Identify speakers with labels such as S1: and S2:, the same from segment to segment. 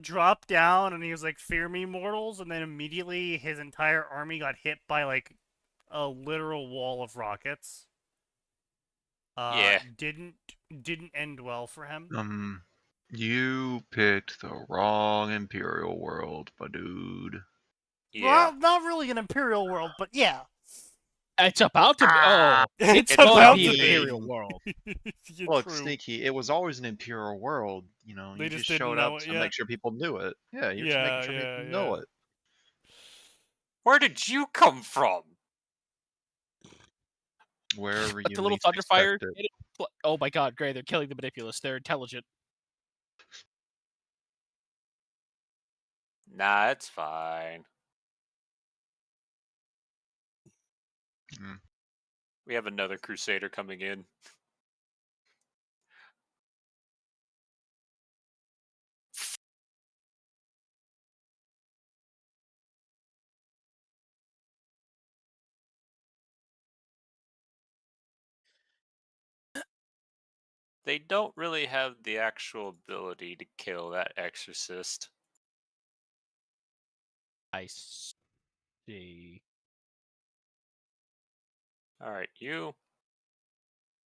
S1: dropped down and he was like, "Fear me, mortals," and then immediately his entire army got hit by like a literal wall of rockets.
S2: Yeah.
S1: Didn't end well for him.
S3: You picked the wrong Imperial world, my dude.
S2: Yeah.
S1: Well, not really an Imperial world, but yeah.
S4: It's about to be. Oh,
S1: It's
S4: gonna
S1: about
S4: be
S1: to
S4: an
S1: be.
S4: Imperial world.
S1: Yeah,
S3: Look,
S1: true.
S3: Sneaky, it was always an Imperial world. You know,
S1: They
S3: you
S1: just
S3: just
S1: didn't
S3: showed
S1: know
S3: up
S1: it
S3: to
S1: yet.
S3: make sure people knew it. Yeah, you're just
S1: Yeah,
S3: making sure people know it.
S2: Where did you come from?
S3: Wherever
S4: But
S3: you
S4: the little
S3: least
S4: Thunderfire.
S3: expect it.
S4: Oh my god, great! They're killing the Manipulous. They're intelligent.
S2: Nah, it's fine. We have another Crusader coming in. They don't really have the actual ability to kill that exorcist.
S4: I see.
S2: Alright, you.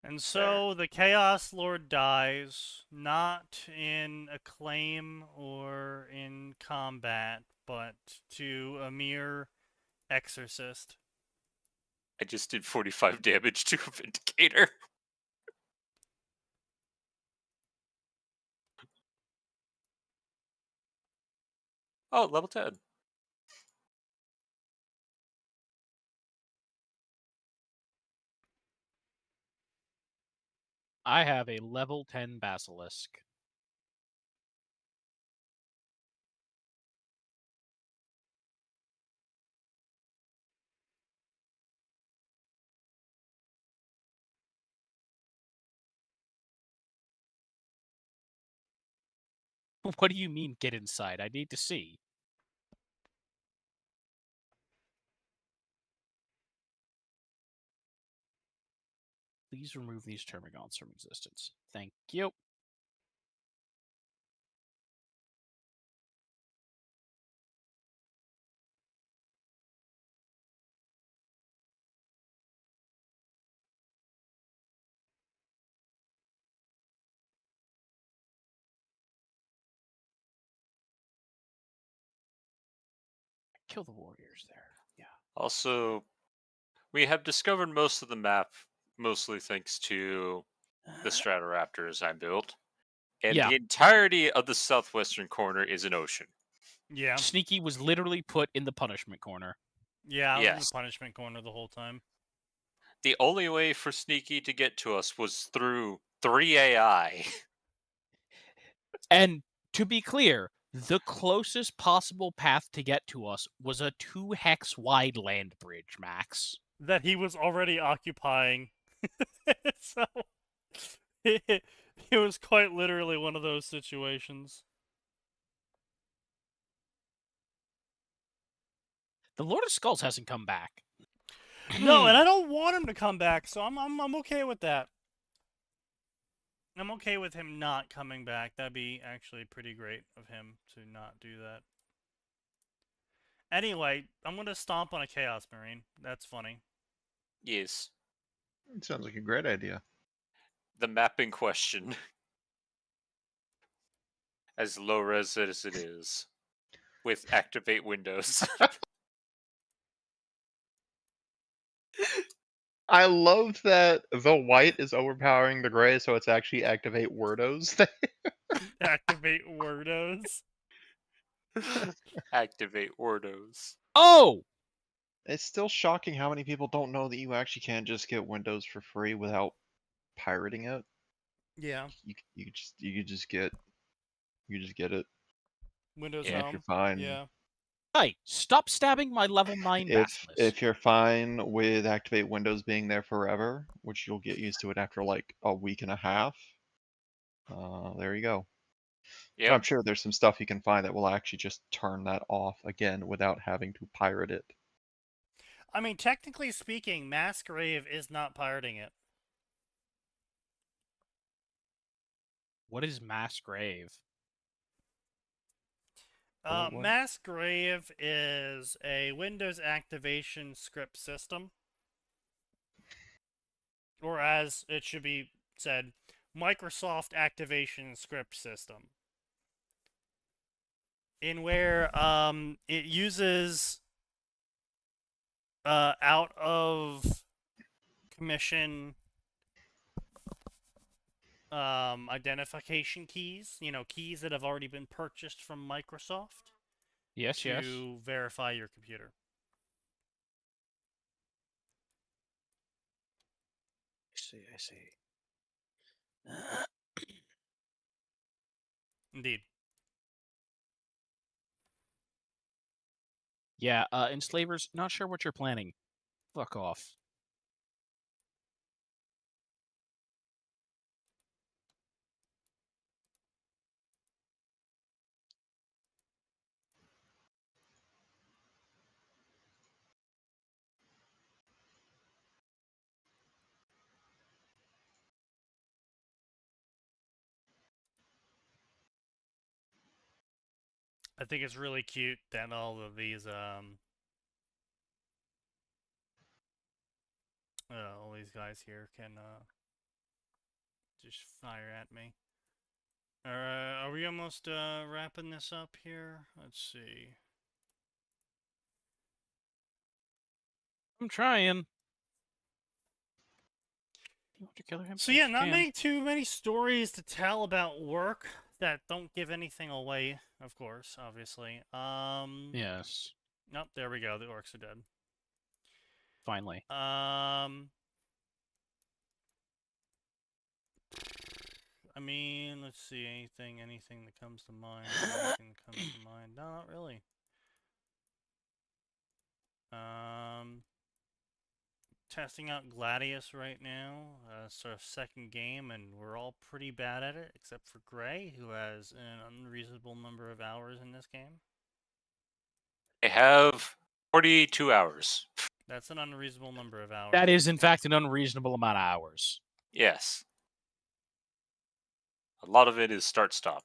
S1: And so the Chaos Lord dies, not in acclaim or in combat, but to a mere exorcist.
S2: I just did 45 damage to a Vindicator. Oh, level 10.
S4: I have a level 10 Basilisk. What do you mean, get inside? I need to see. Please remove these termagants from existence. Thank you. Kill the warriors there. Yeah.
S2: Also, we have discovered most of the map, mostly thanks to the Stratoraptors I built. And
S4: Yeah.
S2: the entirety of the southwestern corner is an ocean.
S1: Yeah.
S4: Sneaky was literally put in the punishment corner.
S1: Yeah, I was in the
S2: Yes.
S1: punishment corner the whole time.
S2: The only way for Sneaky to get to us was through 3 AI.
S4: And to be clear, the closest possible path to get to us was a 2 hex wide land bridge, Max.
S1: That he was already occupying. So it was quite literally one of those situations.
S4: The Lord of Skulls hasn't come back.
S1: No, and I don't want him to come back, so I'm okay with that. I'm okay with him not coming back. That'd be actually pretty great of him to not do that. Anyway, I'm gonna stomp on a Chaos Marine. That's funny.
S2: Yes.
S3: It sounds like a great idea.
S2: The mapping question. As low res as it is. With activate windows.
S3: I love that the white is overpowering the gray, so it's actually activate wordos.
S1: Activate wordos.
S2: Activate wordos.
S4: Oh!
S3: It's still shocking how many people don't know that you actually can't just get Windows for free without pirating it.
S1: Yeah.
S3: You just get it.
S1: Windows
S2: Yeah,
S3: If
S1: Home.
S3: you're fine.
S1: Yeah.
S4: Hey, stop stabbing my level 9 Basilisk.
S3: If you're fine with activate Windows being there forever, which you'll get used to it after like a week and a half, there you go.
S2: Yep.
S3: I'm sure there's some stuff you can find that will actually just turn that off again without having to pirate it.
S1: I mean, technically speaking, Massgrave is not pirating it.
S4: What is Mass Grave?
S3: What?
S1: Massgrave is a Windows activation script system. Or as it should be said, Microsoft activation script system. In where it uses out of commission identification keys, keys that have already been purchased from Microsoft
S4: Yes, yes.
S1: to verify your computer.
S4: I see.
S1: Indeed.
S4: Yeah, enslavers, not sure what you're planning. Fuck off.
S1: I think it's really cute that all of these all these guys here can just fire at me. Are we almost wrapping this up here? Let's see.
S4: I'm trying.
S1: So yeah, not too many stories to tell about work that don't give anything away, of course, obviously.
S4: Yes.
S1: Nope, there we go. The orcs are dead.
S4: Finally.
S1: I mean, let's see, anything that comes to mind, anything that comes to mind. No, not really. Testing out Gladius right now. It's our second game, and we're all pretty bad at it, except for Gray, who has an unreasonable number of hours in this game.
S2: I have 42 hours.
S1: That's an unreasonable number of hours.
S4: That is, in fact, an unreasonable amount of hours.
S2: Yes. A lot of it is start-stop.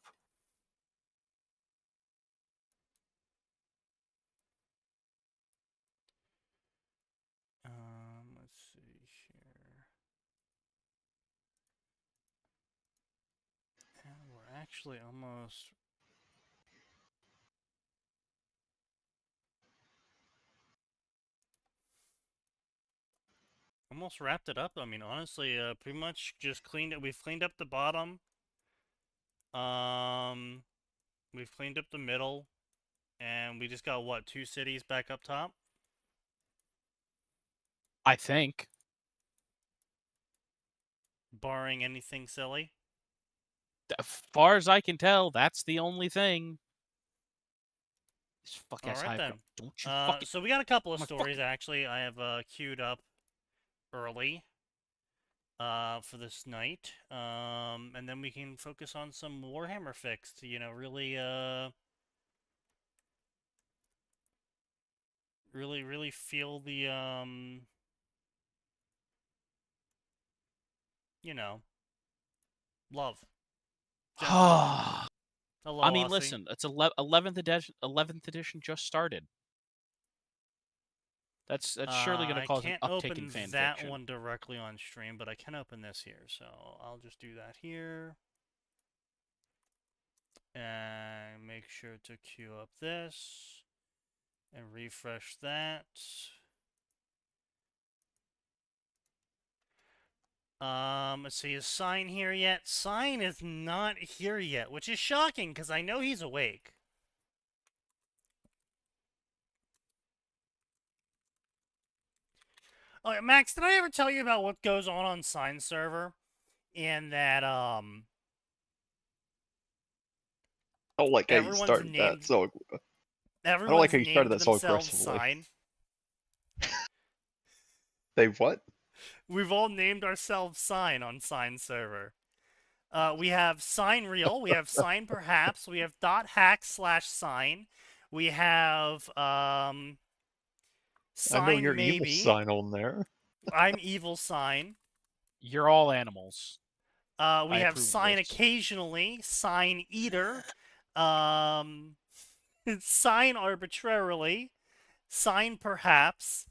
S1: Let's see here. And we're actually almost... almost wrapped it up. I mean, honestly, pretty much just cleaned it. We've cleaned up the bottom. We've cleaned up the middle. And we just got, what, 2 cities back up top?
S4: I think.
S1: Barring anything silly.
S4: As far as I can tell, that's the only thing. This fuck-ass
S1: Alright then.
S4: Don't you fucking...
S1: So we got a couple of
S4: my
S1: stories, actually. I have queued up early for this night. And then we can focus on some Warhammer fix to, really feel the, love. Hello,
S4: I mean,
S1: Aussie.
S4: listen, it's 11th edition just started. That's surely going to cause an uptick in fanfiction.
S1: I can't open that one directly on stream, but I can open this here, so I'll just do that here. And make sure to queue up this. And refresh that. Let's see, is Sign here yet? Sign is not here yet, which is shocking, because I know he's awake. Oh, Max, did I ever tell you about what goes on Sign server? In that,
S3: I don't like how you started that so... I don't like how you started that so aggressively.
S1: Sign.
S3: They what?
S1: We've all named ourselves Sign on Sign server. We have Sign Real, we have Sign Perhaps, we have .hack/sign, we have Sign
S3: I know you're
S1: Maybe.
S3: Evil Sign on there.
S1: I'm Evil Sign.
S4: You're all animals.
S1: We have Sign Occasionally, Sign Eater. sign arbitrarily, sign perhaps.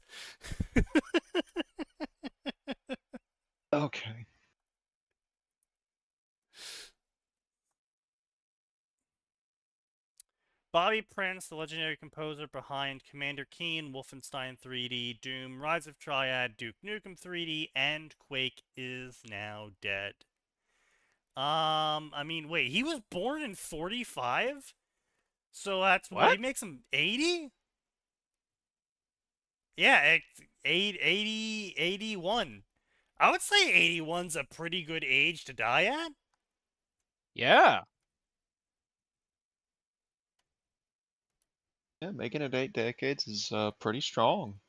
S3: Okay.
S1: Bobby Prince, the legendary composer behind Commander Keen, Wolfenstein 3D, Doom, Rise of Triad, Duke Nukem 3D, and Quake is now dead. I mean, wait, he was born in 45? So that's what he
S4: What?
S1: makes him 80? Yeah, it's 80, 81. I would say 81's a pretty good age to die at.
S4: Yeah.
S3: Yeah, making it 8 decades is pretty strong.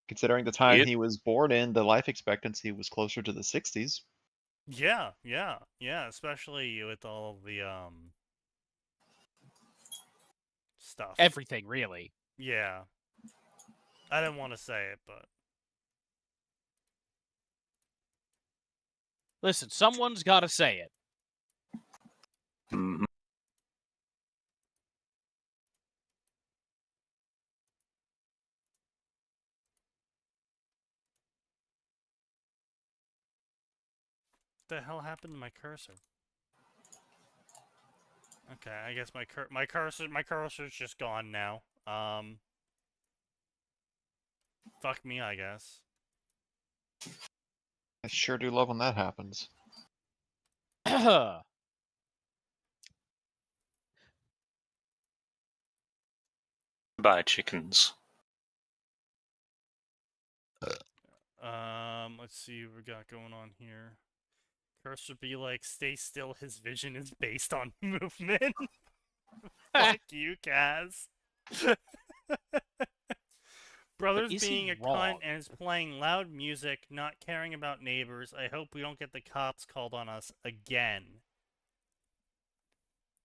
S3: Considering the time
S2: It-
S3: he was born in, the life expectancy was closer to the 60s.
S1: Yeah, especially with all the stuff.
S4: Everything, really.
S1: Yeah. I didn't want to say it, but
S4: Listen, someone's got to say it.
S2: Mhm.
S1: what the hell happened to my cursor? Okay, I guess my cursor's just gone now. Fuck me, I guess.
S3: I sure do love when that happens.
S2: Bye, chickens.
S1: Let's see what we got going on here. Cursor be like, stay still, his vision is based on movement. Fuck you, Kaz. Brother's
S4: is he
S1: being a
S4: wrong?
S1: cunt and is playing loud music, not caring about neighbors. I hope we don't get the cops called on us again.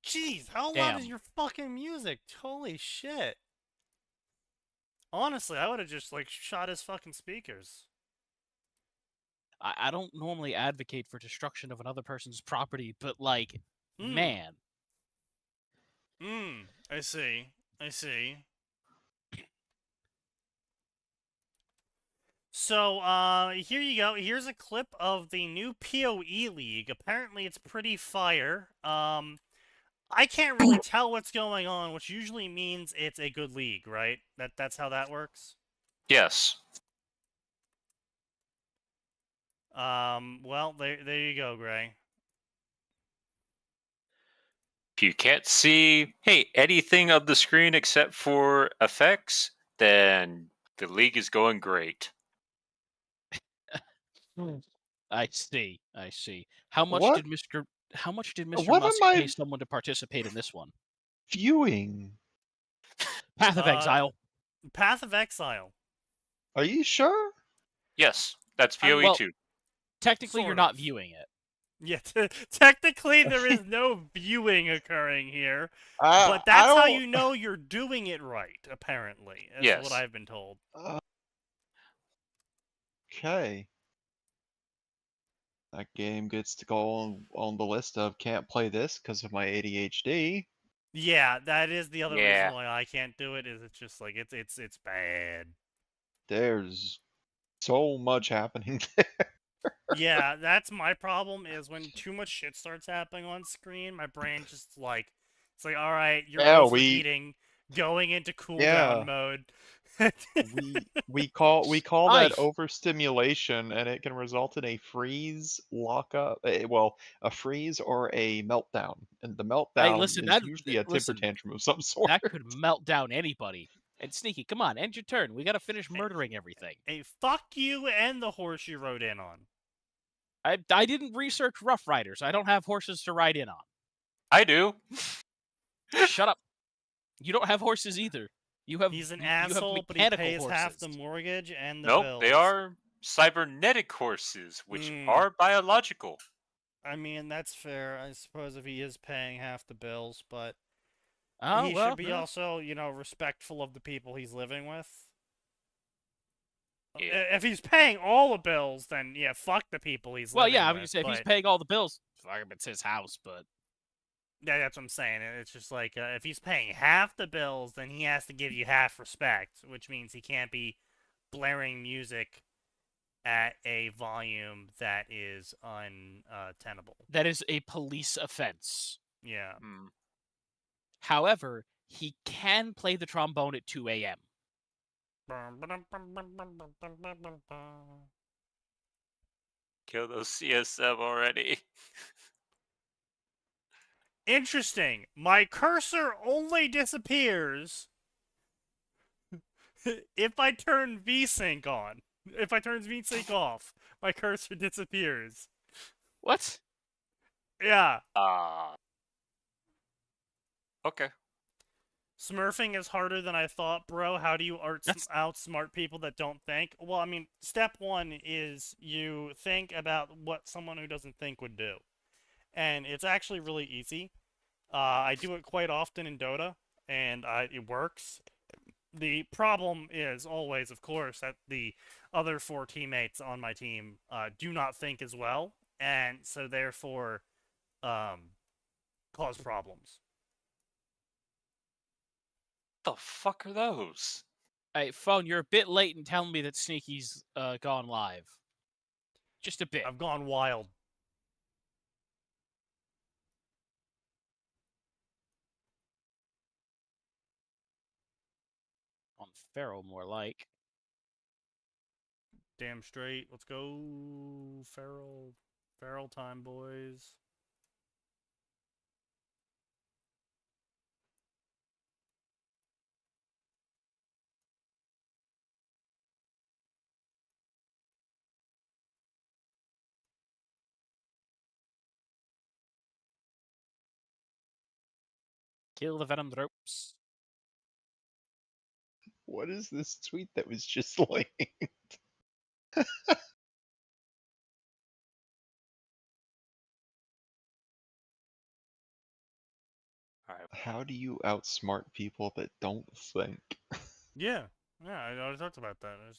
S1: Jeez, how loud is
S4: Damn.
S1: your fucking music? Holy shit. Honestly, I would have just, like, shot his fucking speakers.
S4: I don't normally advocate for destruction of another person's property, but, like,
S1: Mm.
S4: man.
S1: I see. I see. So, here you go. Here's a clip of the new PoE League. Apparently, it's pretty fire. I can't really tell what's going on, which usually means it's a good league, right? That's how that works.
S2: Yes.
S1: Well, there you go, Gray.
S2: If you can't see, anything of the screen except for effects, then the league is going great.
S4: I see. I see. How much
S3: What?
S4: did Mr.
S3: What am
S4: Musk
S3: I-
S4: pay someone to participate in this one?
S3: Viewing.
S4: Path of Exile.
S1: Path of Exile.
S3: Are you sure?
S2: Yes, that's
S1: I mean,
S2: PoE
S4: well-
S2: 2.
S4: Technically,
S1: Sort
S4: you're not
S1: of.
S4: viewing it.
S1: Yeah, technically there is no viewing occurring here,
S3: I
S1: but that's how
S3: don't-
S1: you know you're doing it right, apparently, is
S2: Yes.
S1: what I've been told.
S3: Okay. That game gets to go on the list of can't play this because of my ADHD.
S1: Yeah, that is the other
S2: Yeah.
S1: reason why I can't do it, is it's just like, it's bad.
S3: There's so much happening there.
S1: Yeah, that's my problem, is when too much shit starts happening on screen, my brain just like, it's like, alright, you're
S3: Yeah,
S1: overheating, going into cooldown mode.
S3: we call that
S4: Nice.
S3: overstimulation, and it can result in a freeze, lockup, a freeze or a meltdown. And the meltdown
S4: listen,
S3: is usually a temper tantrum of some sort.
S4: That could melt down anybody. And Sneaky, come on, end your turn. We gotta finish murdering everything.
S1: Hey, fuck you and the horse you rode in on.
S4: I didn't research Rough Riders. I don't have horses to ride in on.
S2: I do.
S4: Shut up. You don't have horses either. You have
S1: He's an
S4: you have
S1: asshole, but he
S4: mechanical
S1: pays half the
S4: horses.
S1: mortgage and the
S2: Nope,
S1: bills.
S2: they are cybernetic horses, which
S1: Mm.
S2: are biological.
S1: I mean, that's fair, I suppose, if he is paying half the bills, but
S4: Oh,
S1: he
S4: well,
S1: should be
S4: yeah.
S1: also, respectful of the people he's living with.
S2: Yeah.
S1: If he's paying all the bills, then yeah, fuck the people he's
S4: Well,
S1: living
S4: yeah, I
S1: with.
S4: mean, if he's
S1: but-
S4: paying all the bills, fuck him, it's his house, but
S1: Yeah, that's what I'm saying. It's just like if he's paying half the bills, then he has to give you half respect, which means he can't be blaring music at a volume that is untenable.
S4: That is a police offense.
S1: Yeah.
S2: Hmm.
S4: However, he can play the trombone at 2 a.m.
S2: Kill those CSM already.
S1: Interesting. My cursor only disappears if I turn VSync on. If I turn VSync off, my cursor disappears.
S4: What?
S1: Yeah.
S2: Okay.
S1: Smurfing is harder than I thought, bro. How do you outsmart people that don't think? Well, I mean, step one is you think about what someone who doesn't think would do. And it's actually really easy. I do it quite often in Dota, and it works. The problem is always, of course, that the other 4 teammates on my team do not think as well, and so therefore cause problems.
S2: The fuck are those?
S4: Hey, Phone, you're a bit late in telling me that Sneaky's gone live. Just a bit.
S1: I've gone wild.
S4: On Feral, more like.
S1: Damn straight. Let's go, Feral. Feral time, boys.
S4: Kill the Venom Ropes.
S3: What is this tweet that was just like?
S2: Alright.
S3: How do you outsmart people that don't think?
S1: Yeah. Yeah, I already talked about that. I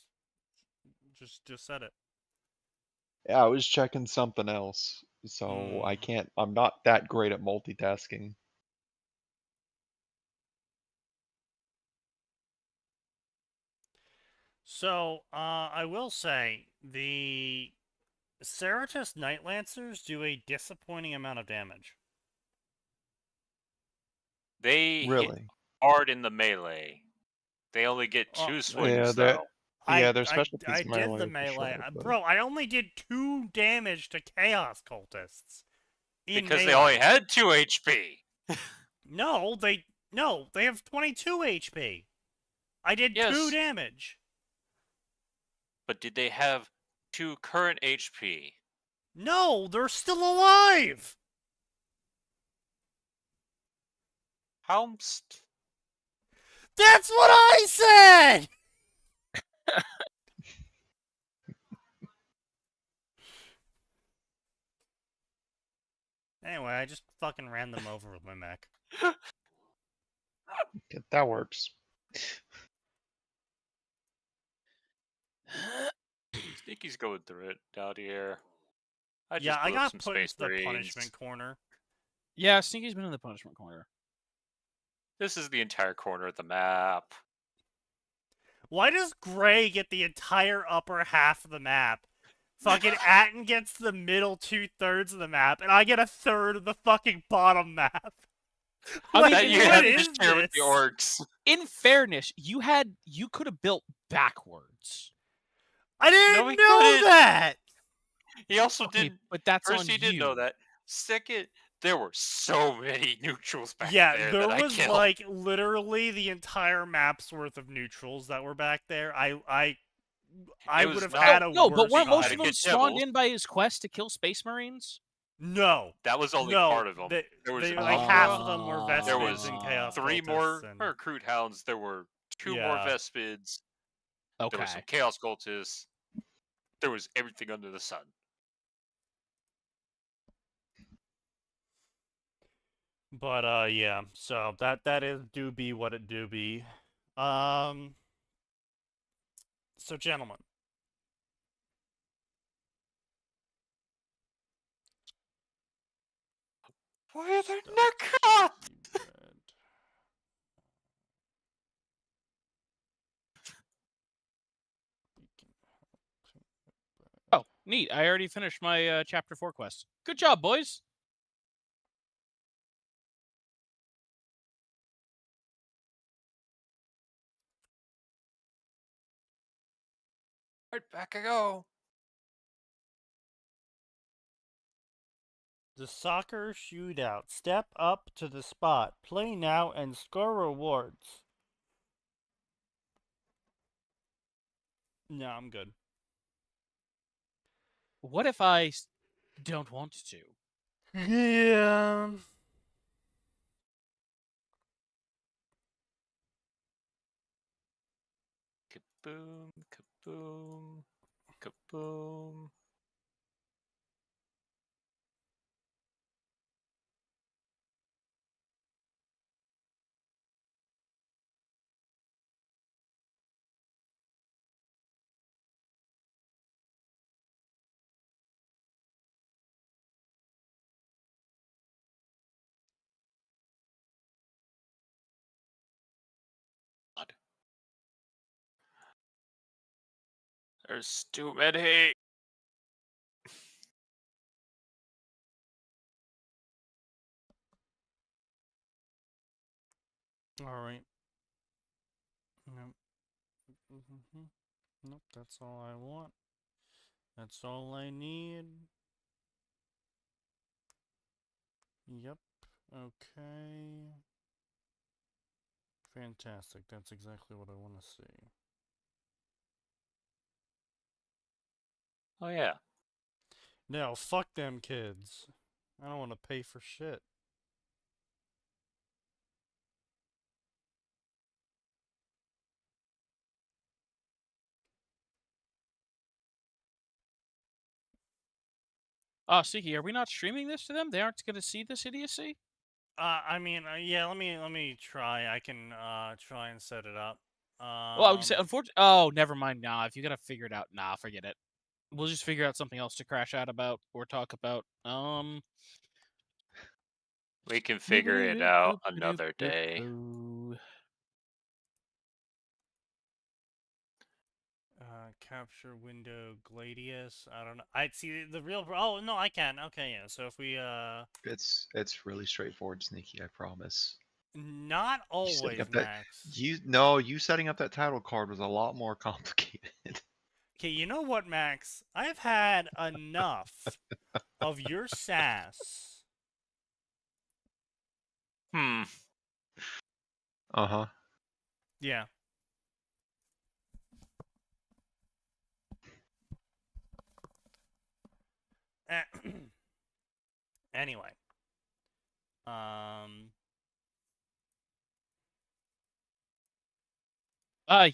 S1: just said it.
S3: Yeah, I was checking something else, so I can't. I'm not that great at multitasking.
S1: So, I will say, the Ceratus Night Lancers do a disappointing amount of damage.
S2: They hit
S3: Really?
S2: hard in the melee. They only get 2
S1: Oh,
S2: swings,
S3: they're
S2: though.
S3: yeah, their
S1: I
S3: specialty's
S1: did
S3: melee
S1: the
S3: for
S1: melee.
S3: sure, but-
S1: Bro, I only did 2 damage to Chaos Cultists. In
S2: Because
S1: melee.
S2: they only had 2 HP.
S1: No, they have 22 HP. I did 2
S2: Yes.
S1: damage.
S2: But did they have 2 current HP?
S1: No, they're still alive.
S2: How?
S1: That's what I said. Anyway, I just fucking ran them over with my mech.
S3: Yeah, that works.
S2: Sneaky's going through it out here. I
S1: I
S2: blew up
S1: got
S2: some
S1: put
S2: Space
S1: into the
S2: Marines.
S1: punishment corner.
S4: Yeah, Sneaky's been in the punishment corner.
S2: This is the entire corner of the map.
S1: Why does Gray get the entire upper half of the map? Fucking Atten gets the middle 2/3 of the map, and I get a third of the fucking bottom map.
S4: I mean,
S2: That you
S4: what
S2: had
S1: is
S2: to share with the
S1: this?
S2: orcs.
S4: In fairness, you could have built backwards.
S1: I didn't
S2: No, he
S1: know
S2: couldn't.
S1: that!
S2: He also
S4: Okay,
S2: didn't.
S4: but that's
S2: First,
S4: on
S2: he didn't
S4: you.
S2: know that. Second, there were so many neutrals back
S1: Yeah,
S2: there
S1: there
S2: that I
S1: was
S2: killed.
S1: like literally the entire map's worth of neutrals that were back there. I
S2: It was
S1: would have
S2: not-
S1: had a
S4: No,
S1: worse
S4: but weren't most
S1: fight.
S4: of them
S2: get
S4: spawned
S2: devils.
S4: in by his quest to kill Space Marines?
S1: No,
S2: That was only
S1: no,
S2: part of them.
S1: They,
S2: There was
S1: they,
S2: an
S1: like
S2: Umbra,
S1: half of them were Vespids
S2: there was
S1: and Chaos
S2: 3
S1: Cultists
S2: more
S1: and...
S2: recruit hounds. There were 2 more
S1: Yeah.
S2: Vespids. There
S4: Okay.
S2: was some Chaos Cultists. There was everything under the sun.
S1: But yeah, so that is do be what it do be. So gentlemen,
S2: Why are there no cops?
S4: Oh, neat. I already finished my chapter 4 quest. Good job, boys.
S2: Right, back I go.
S1: The soccer shootout. Step up to the spot. Play now and score rewards. No, I'm good.
S4: What if I don't want to?
S1: Yeah.
S2: Kaboom, kaboom, kaboom. There's too many.
S1: Alright. Nope. Nope, that's all I want. That's all I need. Yep. Okay. Fantastic. That's exactly what I want to see.
S2: Oh yeah.
S1: No, fuck them kids. I don't want to pay for shit.
S4: Sneaky, are we not streaming this to them? They aren't going to see this idiocy?
S1: I mean, yeah, let me try. I can try and set it up.
S4: Well, I would say, unfortunately. Oh, never mind. Nah, if you gotta figure it out, nah, forget it. We'll just figure out something else to crash out about or talk about.
S2: We can figure it out another day.
S1: Capture window Gladius. I don't know. I'd see the real. Oh no, I can. Okay, yeah. So if we
S3: It's really straightforward, Sneaky. I promise.
S1: not
S3: You setting
S1: always,
S3: up that
S1: Max.
S3: you setting up that title card was a lot more complicated.
S1: Okay, you know what, Max? I've had enough of your sass.
S2: Hmm.
S3: Uh-huh.
S1: Yeah. Anyway.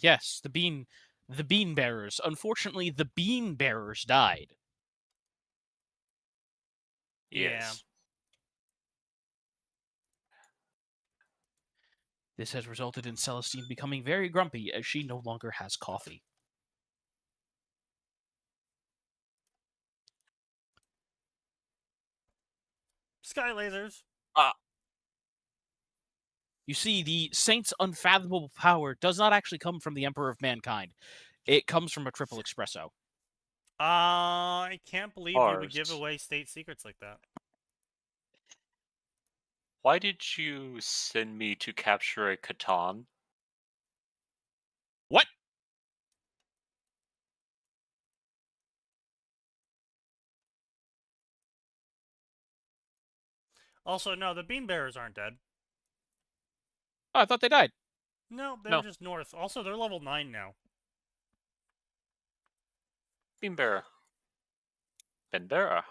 S4: Yes, the bean bearers. Unfortunately, the bean bearers died.
S2: Yes.
S4: This has resulted in Celestine becoming very grumpy as she no longer has coffee.
S1: Sky lasers.
S4: You see, the Saint's unfathomable power does not actually come from the Emperor of Mankind. It comes from a triple espresso.
S1: I can't believe you would give away state secrets like that.
S2: Why did you send me to capture a Catan?
S4: What?
S1: Also, no, the bean bearers aren't dead.
S4: Oh, I thought they died.
S1: No, they're just north. Also, they're level 9 now.
S2: Bean bearer. Ben bearer.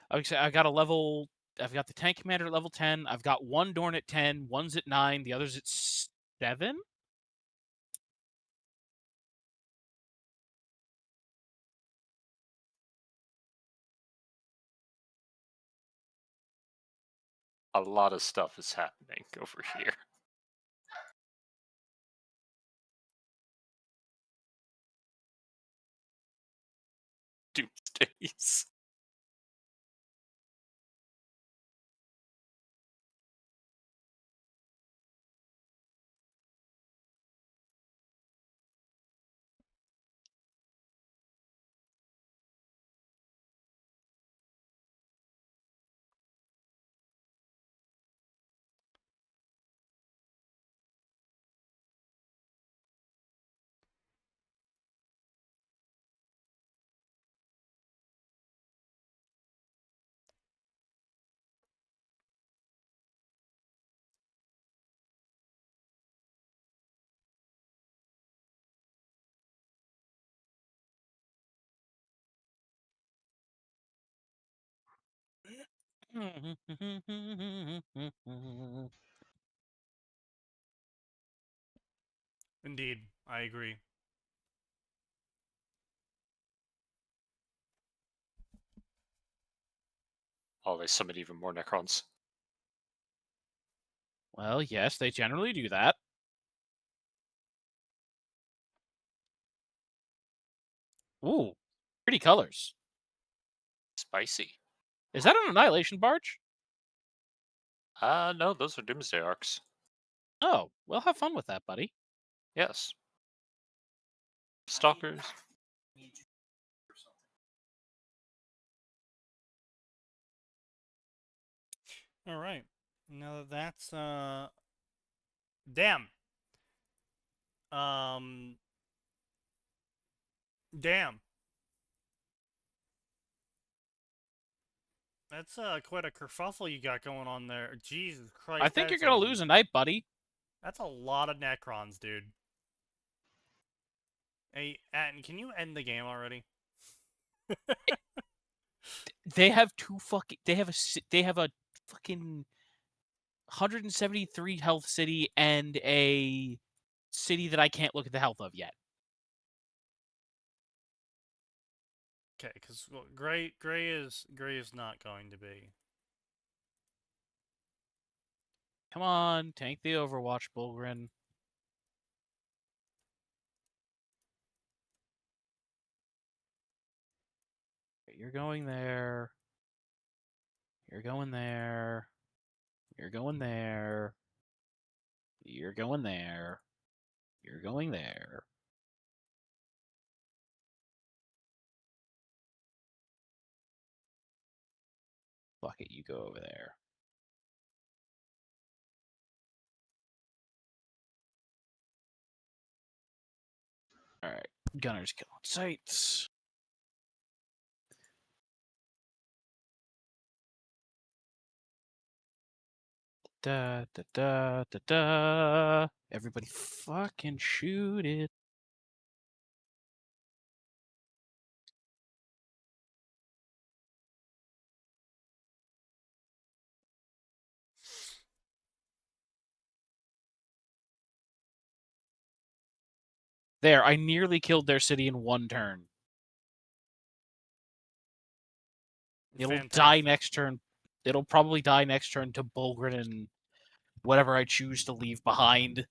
S4: I got I've got the tank commander at level 10. I've got one Dorn at 10. One's at 9. The other's at 7.
S2: A lot of stuff is happening over here. days.
S1: Indeed, I agree.
S2: Oh, they summon even more Necrons.
S4: Well, yes, they generally do that. Ooh, pretty colors.
S2: Spicy.
S4: Is that an Annihilation Barge?
S2: No, those are Doomsday Arcs.
S4: Oh, well, have fun with that, buddy.
S2: Yes. Stalkers.
S1: All right. Now that's damn. Damn. That's quite a kerfuffle you got going on there. Jesus Christ.
S4: I think you're gonna lose a night, buddy.
S1: That's a lot of Necrons, dude. Hey, Atten, can you end the game already?
S4: They have they have a fucking 173 health city and a city that I can't look at the health of yet.
S1: Okay, because Gray is not going to be.
S4: Come on, tank the Overwatch, Bulgrin. You're going there. You're going there. You're going there. You're going there. You're going there. Fuck it, you go over there. Alright, gunners kill on sights. Da da da da da. Everybody fucking shoot it. There, I nearly killed their city in one turn. It'll die next turn. It'll probably die next turn to Bulgrin and whatever I choose to leave behind.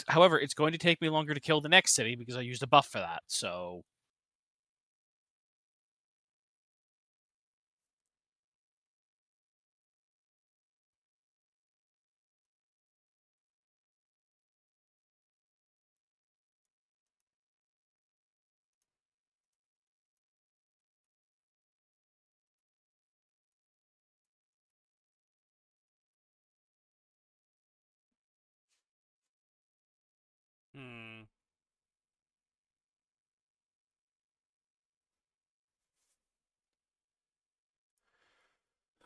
S4: However, it's going to take me longer to kill the next city because I used a buff for that, so...
S1: Hmm.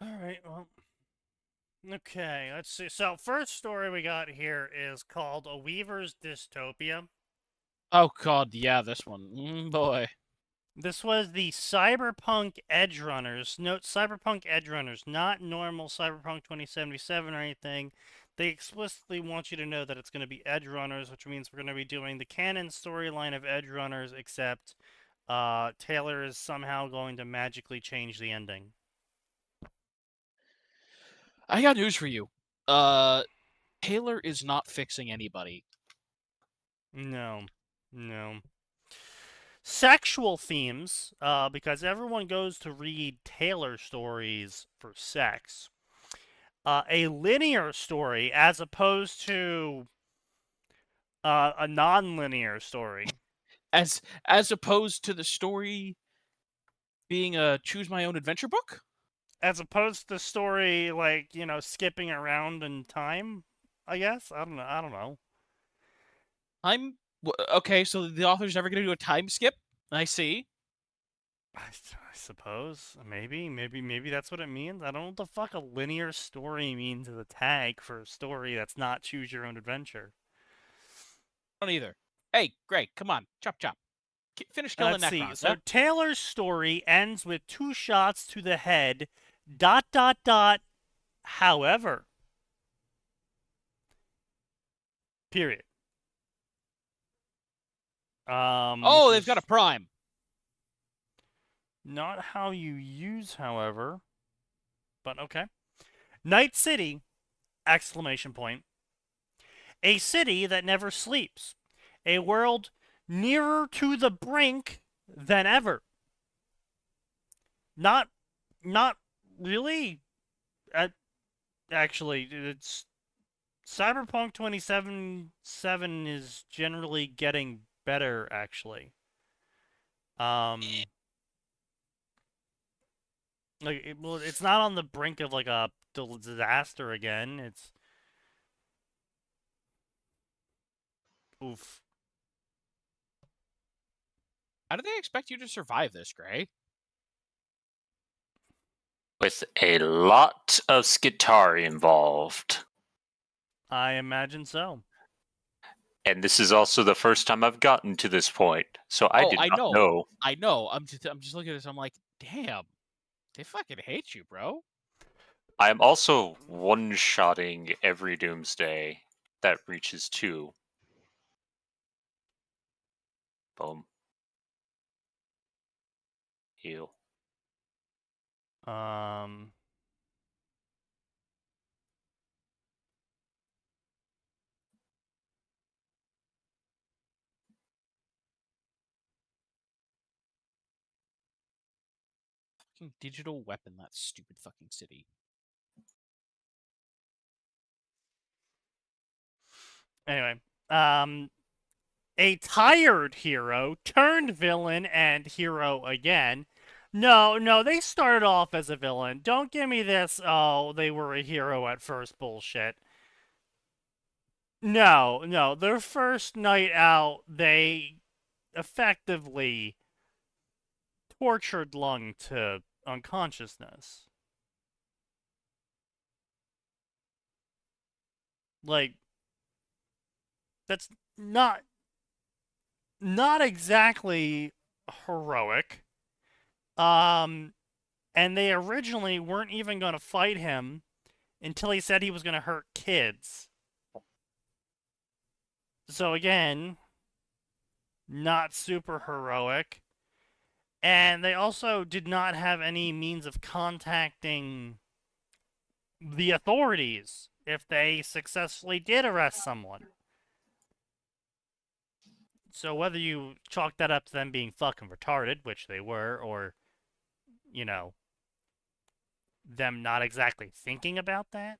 S1: All right, well. Okay, let's see. So, first story we got here is called A Weaver's Dystopia.
S4: Oh god, yeah, this one. Boy.
S1: This was the Cyberpunk Edgerunners. Note, Cyberpunk Edgerunners, not normal Cyberpunk 2077 or anything. They explicitly want you to know that it's going to be Edgerunners, which means we're going to be doing the canon storyline of Edgerunners, except Taylor is somehow going to magically change the ending.
S4: I got news for you. Taylor is not fixing anybody.
S1: No. No. sexual themes, because everyone goes to read Taylor stories for sex. A linear story as opposed to a non-linear story.
S4: As opposed to the story being a choose my own adventure book?
S1: As opposed to the story, like, skipping around in time, I guess? I don't know.
S4: Okay, so the author's never going to do a time skip? I see.
S1: I suppose. Maybe that's what it means. I don't know what the fuck a linear story means as a tag for a story that's not choose your own adventure.
S4: I don't either. Hey, Greg, come on. Chop, chop. Finish killing
S1: Let's see.
S4: Necrons,
S1: So
S4: huh?
S1: Taylor's story ends with 2 shots to the head, ... However. Period.
S4: Oh, they've got a prime.
S1: Not how you use, however. But okay. Night City! Exclamation point. A city that never sleeps. A world nearer to the brink than ever. Not really. Actually, it's Cyberpunk 2077 is generally getting better. Actually, it's not on the brink of like a disaster again. It's oof.
S4: How do they expect you to survive this, Gray?
S2: With a lot of Skitari involved.
S1: I imagine so.
S2: And this is also the first time I've gotten to this point, so I did not know.
S4: I know. I'm just looking at this. I'm like, damn, they fucking hate you, bro.
S2: I am also one-shotting every Doomsday that reaches 2. Boom. Heal.
S4: Fucking digital weapon, that stupid fucking city.
S1: Anyway, a tired hero turned villain and hero again. No, they started off as a villain. Don't give me this, oh, they were a hero at first bullshit. No, their first night out, they effectively tortured Lung to unconsciousness. Like, that's not exactly heroic. And they originally weren't even going to fight him until he said he was going to hurt kids. So again, not super heroic. And they also did not have any means of contacting the authorities if they successfully did arrest someone. So whether you chalk that up to them being fucking retarded, which they were, or, them not exactly thinking about that,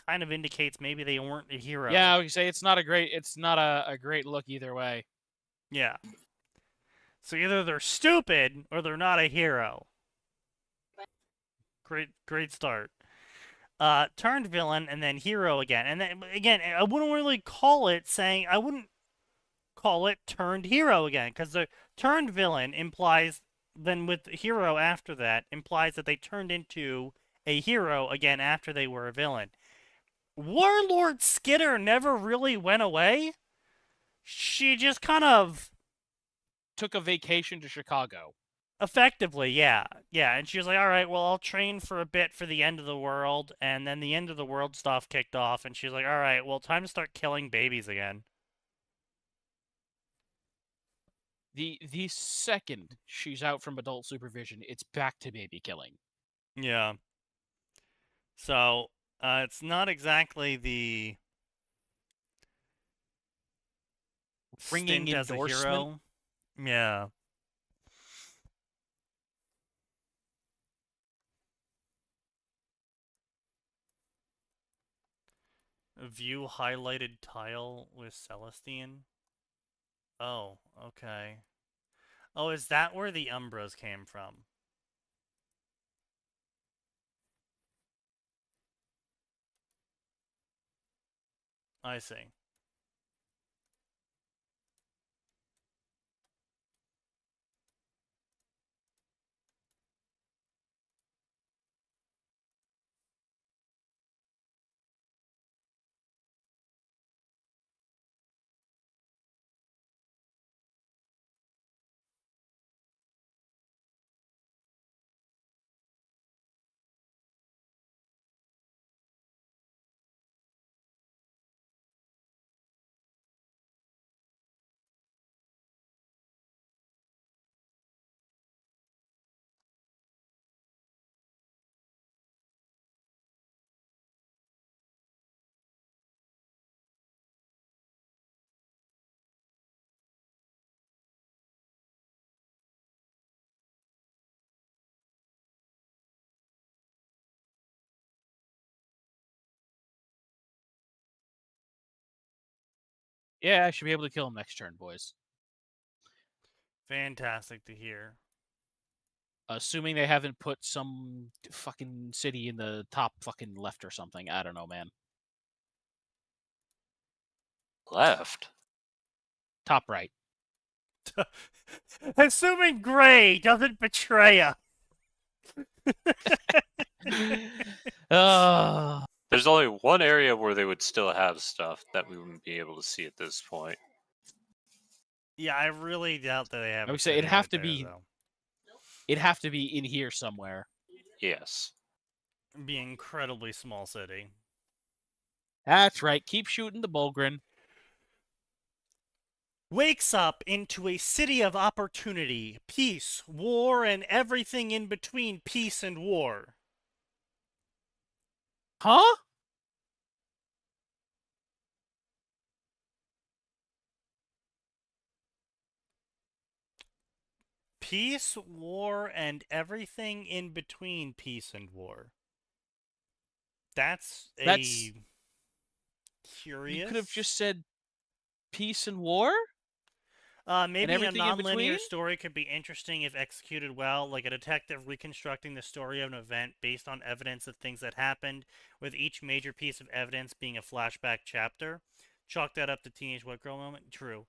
S1: kind of indicates maybe they weren't a hero.
S4: Yeah, we say it's not a great look either way.
S1: Yeah. So either they're stupid or they're not a hero. Great start. Turned villain and then hero again. And then again, I wouldn't really call it turned hero again, because the turned villain implies, then with hero after that, implies that they turned into a hero again after they were a villain. Warlord Skitter never really went away. She just kind of
S4: took a vacation to Chicago.
S1: Effectively, yeah. And she was like, all right, well, I'll train for a bit for the end of the world. And then the end of the world stuff kicked off, and she was like, all right, well, time to start killing babies again.
S4: The second she's out from adult supervision, it's back to baby killing.
S1: Yeah. So, it's not exactly the
S4: ringing
S1: stint as a hero. Yeah. View highlighted tile with Celestine. Oh, okay. Oh, is that where the Umbras came from? I see.
S4: Yeah, I should be able to kill him next turn, boys.
S1: Fantastic to hear.
S4: Assuming they haven't put some fucking city in the top fucking left or something. I don't know, man.
S2: Left.
S4: Top right.
S1: Assuming Gray doesn't betray us.
S2: There's only one area where they would still have stuff that we wouldn't be able to see at this point.
S1: Yeah, I really doubt that they have.
S4: I would say it'd
S1: city
S4: have
S1: right
S4: to
S1: there,
S4: be.
S1: though.
S4: It'd have to be in here somewhere.
S2: Yes.
S1: Be incredibly small city.
S4: That's right. Keep shooting the Bulgrin.
S1: Wakes up into a city of opportunity, peace, war, and everything in between peace and war.
S4: Huh?
S1: Peace, war, and everything in between peace and war. That's curious.
S4: You could have just said peace and war?
S1: Maybe a
S4: everything in
S1: non-linear
S4: between?
S1: story could be interesting if executed well, like a detective reconstructing the story of an event based on evidence of things that happened, with each major piece of evidence being a flashback chapter. Chalk that up to teenage white girl moment. True.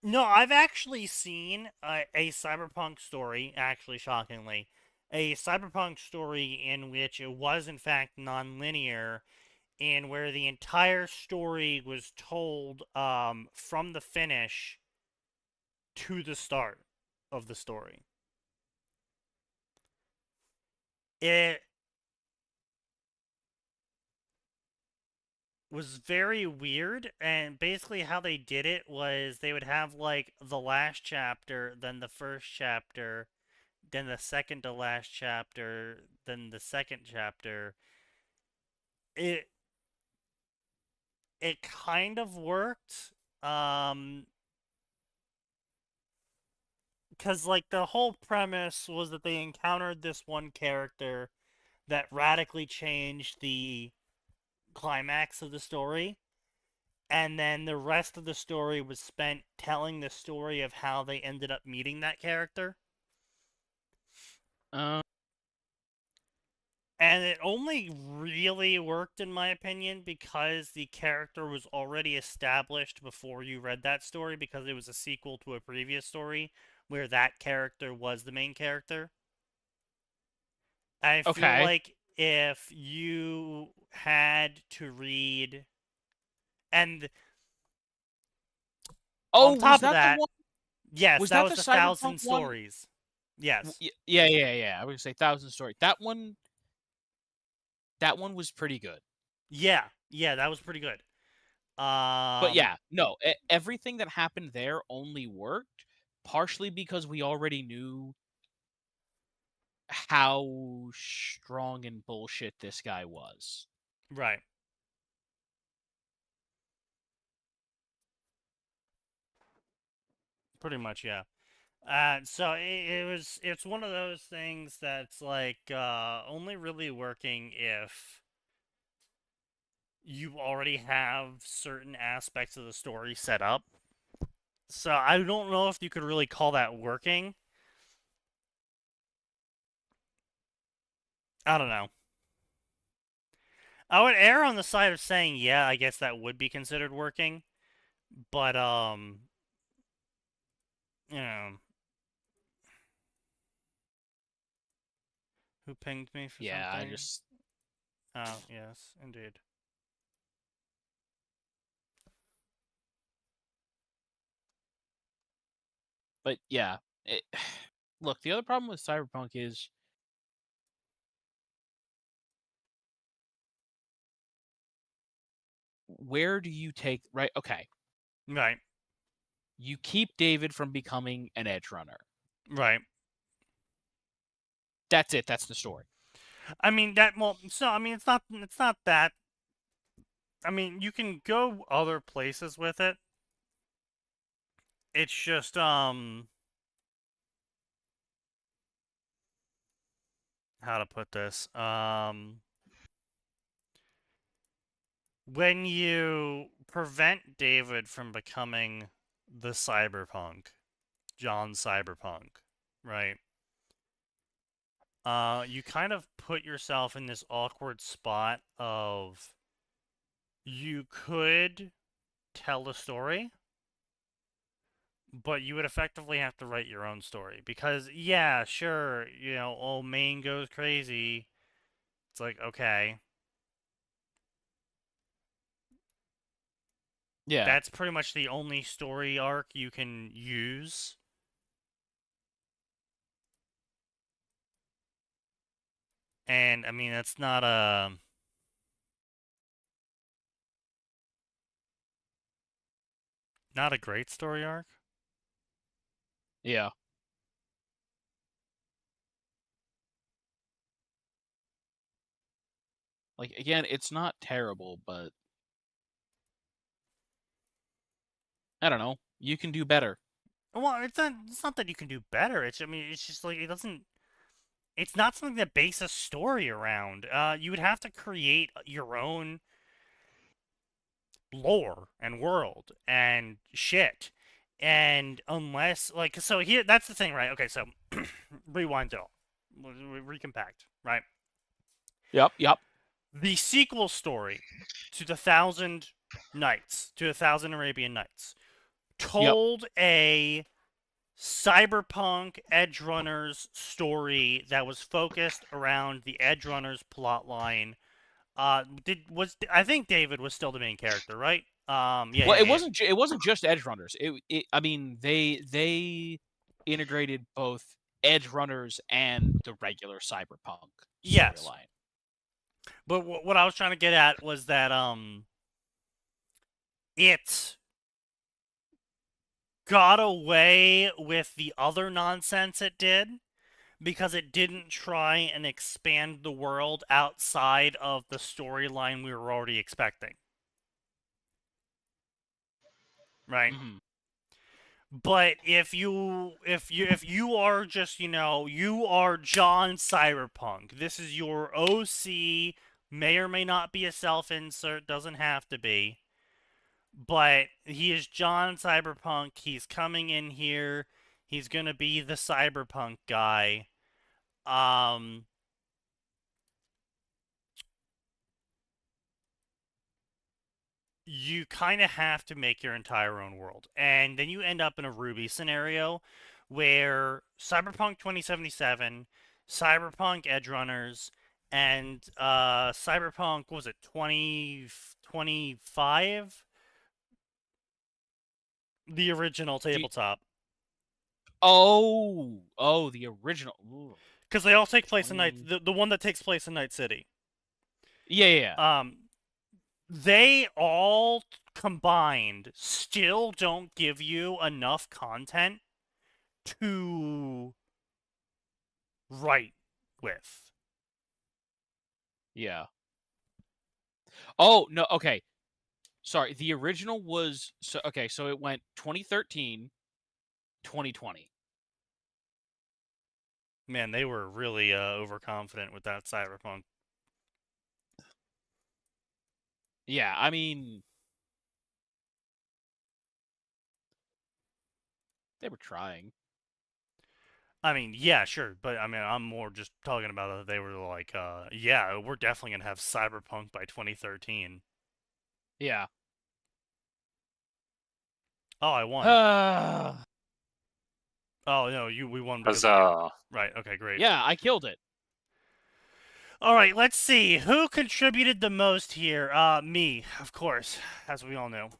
S1: No, I've actually seen a cyberpunk story, actually shockingly, a cyberpunk story in which it was in fact non-linear, and where the entire story was told from the finish to the start of the story. It was very weird, and basically how they did it was they would have like the last chapter, then the first chapter, then the second to last chapter, then the second chapter. It kind of worked. Because like the whole premise was that they encountered this one character that radically changed the climax of the story, and then the rest of the story was spent telling the story of how they ended up meeting that character. And it only really worked, in my opinion, because the character was already established before you read that story, because it was a sequel to a previous story where that character was the main character. I feel like if you had to read, and on top of that, yes, that was the 1,000 stories. Yes.
S4: Yeah. I would say 1,000 stories. That one was pretty good.
S1: Yeah, that was pretty good.
S4: But yeah, no, everything that happened there only worked partially because we already knew how strong and bullshit this guy was.
S1: Right. Pretty much, yeah. So it's one of those things that's like only really working if you already have certain aspects of the story set up. So I don't know if you could really call that working. I don't know. I would err on the side of saying, yeah, I guess that would be considered working. But, you know. Who pinged me for
S4: Yeah,
S1: something?
S4: I just
S1: Oh, yes, indeed.
S4: But yeah, look, the other problem with Cyberpunk is where do you take right? Okay,
S1: Right,
S4: you keep David from becoming an edge runner.
S1: right.
S4: That's it. That's the story.
S1: I mean, it's not that. I mean, you can go other places with it. It's just, how to put this? When you prevent David from becoming the cyberpunk, John Cyberpunk, right? You kind of put yourself in this awkward spot of you could tell a story, but you would effectively have to write your own story because, yeah, sure, old Maine goes crazy. It's like, okay,
S4: Yeah.
S1: that's pretty much the only story arc you can use. And I mean, that's not a great story arc.
S4: Yeah. Like again, it's not terrible, but I don't know. You can do better.
S1: Well, it's not that you can do better. I mean, it's just like it doesn't. It's not something to base a story around. You would have to create your own lore and world and shit. And unless, like, so here, that's the thing, right? Okay, so rewind it all. Recompact, right?
S4: Yep.
S1: The sequel story to the Thousand Nights, to the Thousand Arabian Nights, told a cyberpunk edge runners story that was focused around the edge runners plot line. I think David was still the main character, right? Yeah,
S4: Well,
S1: yeah,
S4: it
S1: yeah.
S4: wasn't. It wasn't just edge runners. I mean, they integrated both edge runners and the regular cyberpunk
S1: Yes.
S4: storyline.
S1: But what I was trying to get at was that it got away with the other nonsense it did because it didn't try and expand the world outside of the storyline we were already expecting. Right?
S4: Mm-hmm.
S1: But if you are just, you are John Cyberpunk. This is your OC, may or may not be a self-insert, doesn't have to be. But he is John Cyberpunk. He's coming in here. He's going to be the cyberpunk guy. You kind of have to make your entire own world. And then you end up in a Ruby scenario where Cyberpunk 2077, Cyberpunk Edgerunners, and Cyberpunk, what was it, 2025? The original tabletop.
S4: Oh, the original.
S1: Because they all take place in
S4: 20...
S1: the one that takes place in Night City.
S4: Yeah.
S1: They all combined still don't give you enough content to write with.
S4: Yeah. Oh, no, okay. Sorry, the original was so it went 2013, 2020.
S1: Man, they were really overconfident with that Cyberpunk.
S4: Yeah, I mean, they were trying.
S1: I mean, yeah, sure, but I mean, I'm more just talking about they were like, yeah, we're definitely gonna have Cyberpunk by 2013.
S4: Yeah.
S1: Oh, I won.
S4: yeah,
S1: Oh no, we won because of you.
S2: Huzzah.
S1: Right. Okay, great.
S4: I killed it.
S1: All right, let's see who contributed the most here. Me, of course, as we all know.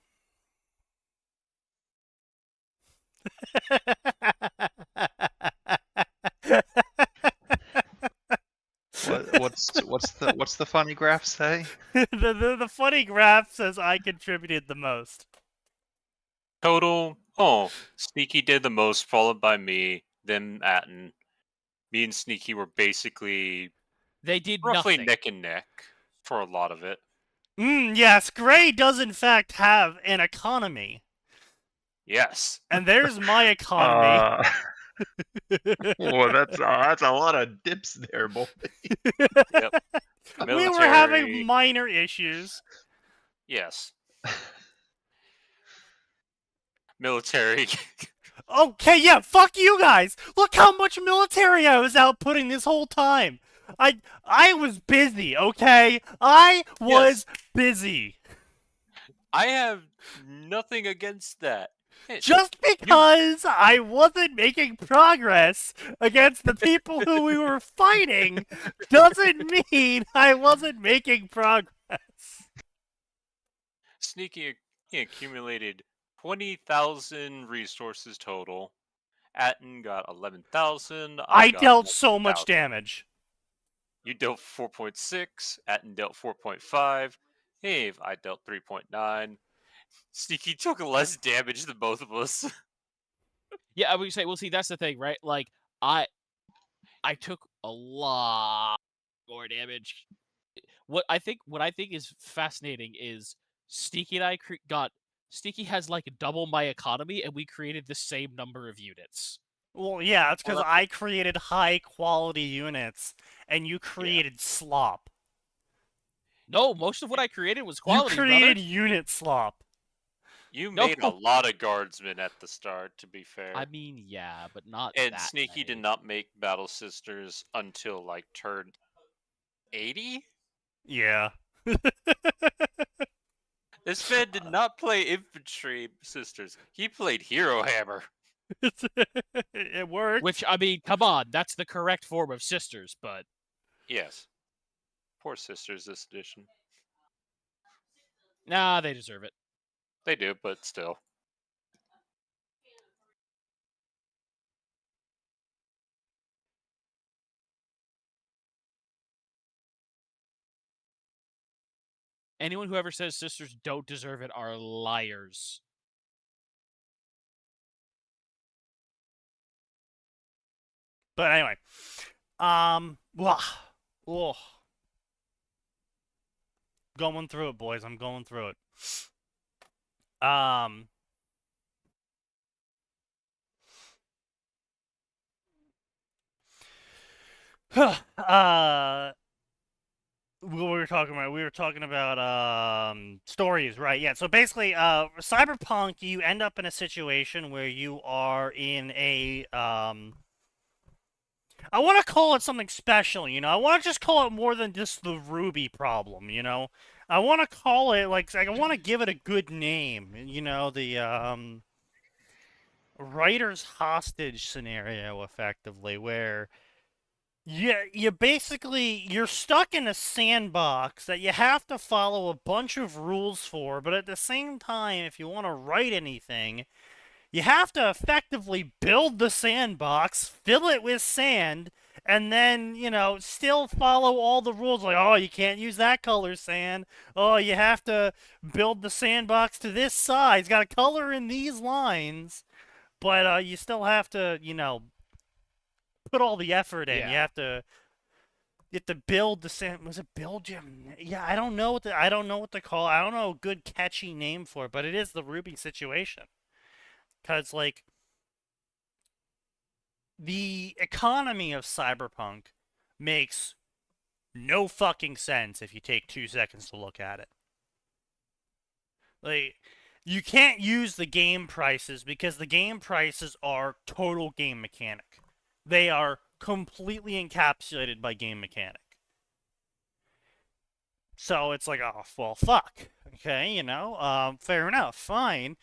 S3: What's the funny graph say?
S1: the funny graph says I contributed the most.
S2: Total. Sneaky did the most, followed by me, then Atten. Me and Sneaky were basically
S4: They did
S2: roughly
S4: nothing.
S2: neck and neck for a lot of it.
S1: Yes, Gray does in fact have an economy.
S2: Yes.
S1: And there's my economy.
S3: Well, that's a lot of dips there, boy.
S2: Yep.
S1: We were having minor issues.
S2: Yes. Military.
S1: Okay, yeah, fuck you guys. Look how much military I was outputting this whole time. I was busy, okay? I was busy.
S2: I have nothing against that.
S1: Just because I wasn't making progress against the people who we were fighting doesn't mean I wasn't making progress.
S2: Sneaky accumulated 20,000 resources total. Atten got 11,000.
S1: I dealt so much damage.
S2: You dealt 4.6. Atten dealt 4.5. Have, I dealt 3.9. Sneaky took less damage than both of us.
S4: Yeah, I would say, well, see, that's the thing, right? Like, I took a lot more damage. What I think is fascinating is Sneaky and I Sneaky has like double my economy, and we created the same number of units.
S1: Well, yeah, it's because I created high-quality units, and you created slop.
S4: No, most of what I created was quality,
S1: You created
S4: brother.
S1: unit slop.
S2: You made a lot of guardsmen at the start, to be fair.
S4: I mean, yeah, but not
S2: And
S4: that
S2: Sneaky
S4: many.
S2: did not make Battle Sisters until, like, turn 80?
S1: Yeah.
S2: This man did not play Infantry Sisters. He played Hero Hammer.
S1: It worked.
S4: Which, I mean, come on, that's the correct form of sisters, but...
S2: Yes. Poor Sisters this edition.
S4: Nah, they deserve it.
S2: They do, but still.
S4: Anyone who ever says sisters don't deserve it are liars.
S1: But anyway, going through it, boys. I'm going through it. What we were talking about? We were talking about stories, right? Yeah. So basically, Cyberpunk, you end up in a situation where you are in a I want to call it something special, you know. I want to just call it more than just the Ruby problem, you know. I want to call it like I want to give it a good name, you know, the writer's hostage scenario, effectively, where you basically you're stuck in a sandbox that you have to follow a bunch of rules for, but at the same time, if you want to write anything, you have to effectively build the sandbox, fill it with sand, and then, you know, still follow all the rules. Like, oh, you can't use that color sand. Oh, you have to build the sandbox to this size. Got to color in these lines. But you still have to, you know, put all the effort in.
S4: Yeah.
S1: You have to build the sand. Was it build gym? Yeah, I don't know what to call it. I don't know a good catchy name for it, but it is the Ruby situation. Cause like the economy of Cyberpunk makes no fucking sense if you take 2 seconds to look at it. Like, you can't use the game prices because the game prices are total game mechanic. They are completely encapsulated by game mechanic. So it's like, oh, well, fuck. Okay, fair enough, fine.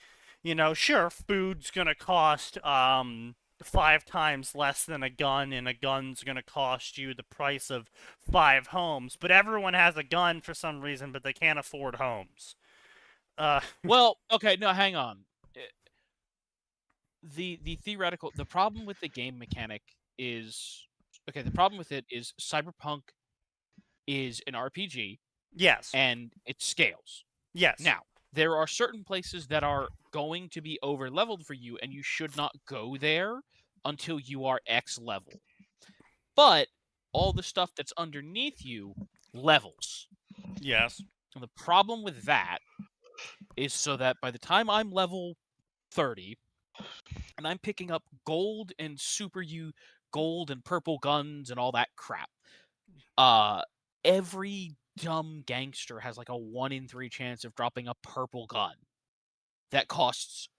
S1: Sure, food's gonna cost 5 times less than a gun, and a gun's gonna cost you the price of 5 homes. But everyone has a gun for some reason, but they can't afford homes.
S4: Well, okay, no, hang on. The problem with the game mechanic is the problem with it is Cyberpunk is an RPG
S1: Yes.
S4: and it scales.
S1: Yes.
S4: Now, there are certain places that are going to be over leveled for you, and you should not go there until you are X level. But all the stuff that's underneath you levels.
S1: Yes.
S4: And the problem with that is so that by the time I'm level 30 and I'm picking up gold and gold and purple guns and all that crap, every dumb gangster has like a 1 in 3 chance of dropping a purple gun that costs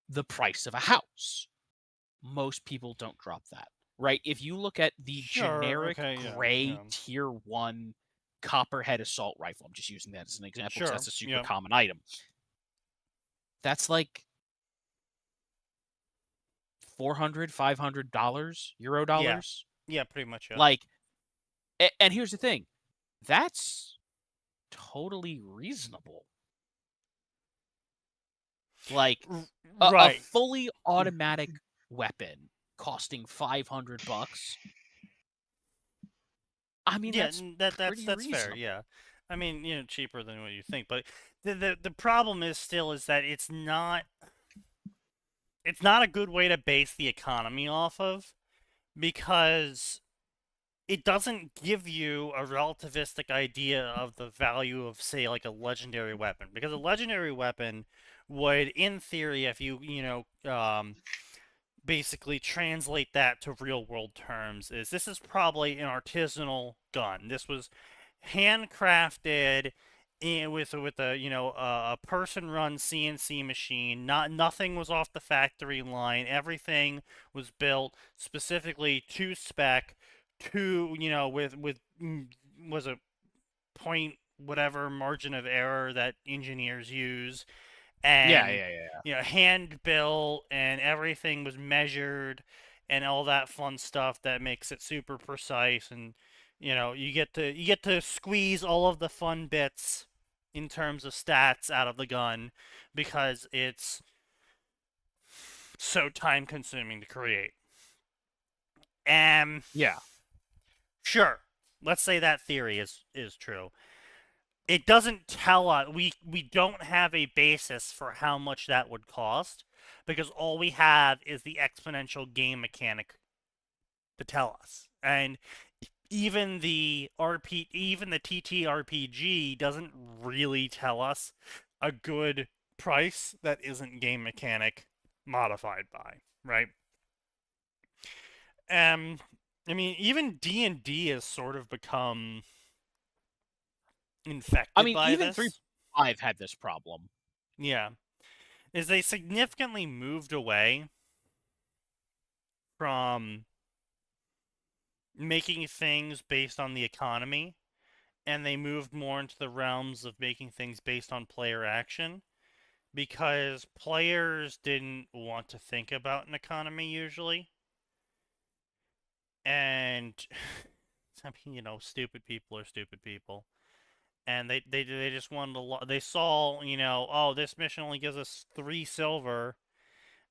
S4: the price of a house. Most people don't drop that, right? If you look at the generic gray tier 1 copperhead assault rifle, I'm just using that as an example because that's a super common item. That's like $400, $500, Euro dollars.
S1: Yeah, pretty much. Yeah.
S4: Like, and here's the thing, that's totally reasonable. Like, a fully automatic weapon costing $500. I mean, that's
S1: reasonable. Fair. Yeah, I mean, cheaper than what you think, but the problem is that it's not a good way to base the economy off of, because it doesn't give you a relativistic idea of the value of, say, like a legendary weapon. Because a legendary weapon would, in theory, if you basically translate that to real world terms, this is probably an artisanal gun. This was handcrafted with a person-run CNC machine. Nothing was off the factory line. Everything was built specifically to spec, with was a point whatever margin of error that engineers use, and hand built, and everything was measured and all that fun stuff that makes it super precise, and you get to squeeze all of the fun bits in terms of stats out of the gun because it's so time consuming to create. Sure, let's say that theory is true. It doesn't tell us, we don't have a basis for how much that would cost, because all we have is the exponential game mechanic to tell us. And even the TTRPG doesn't really tell us a good price that isn't game mechanic modified by, right? I mean, even D&D has sort of become infected by this.
S4: Even 3.5 had this problem.
S1: Yeah. Is they significantly moved away from making things based on the economy, and they moved more into the realms of making things based on player action, because players didn't want to think about an economy usually. And I mean, stupid people are stupid people. And they just wanted they saw, oh, this mission only gives us 3 silver,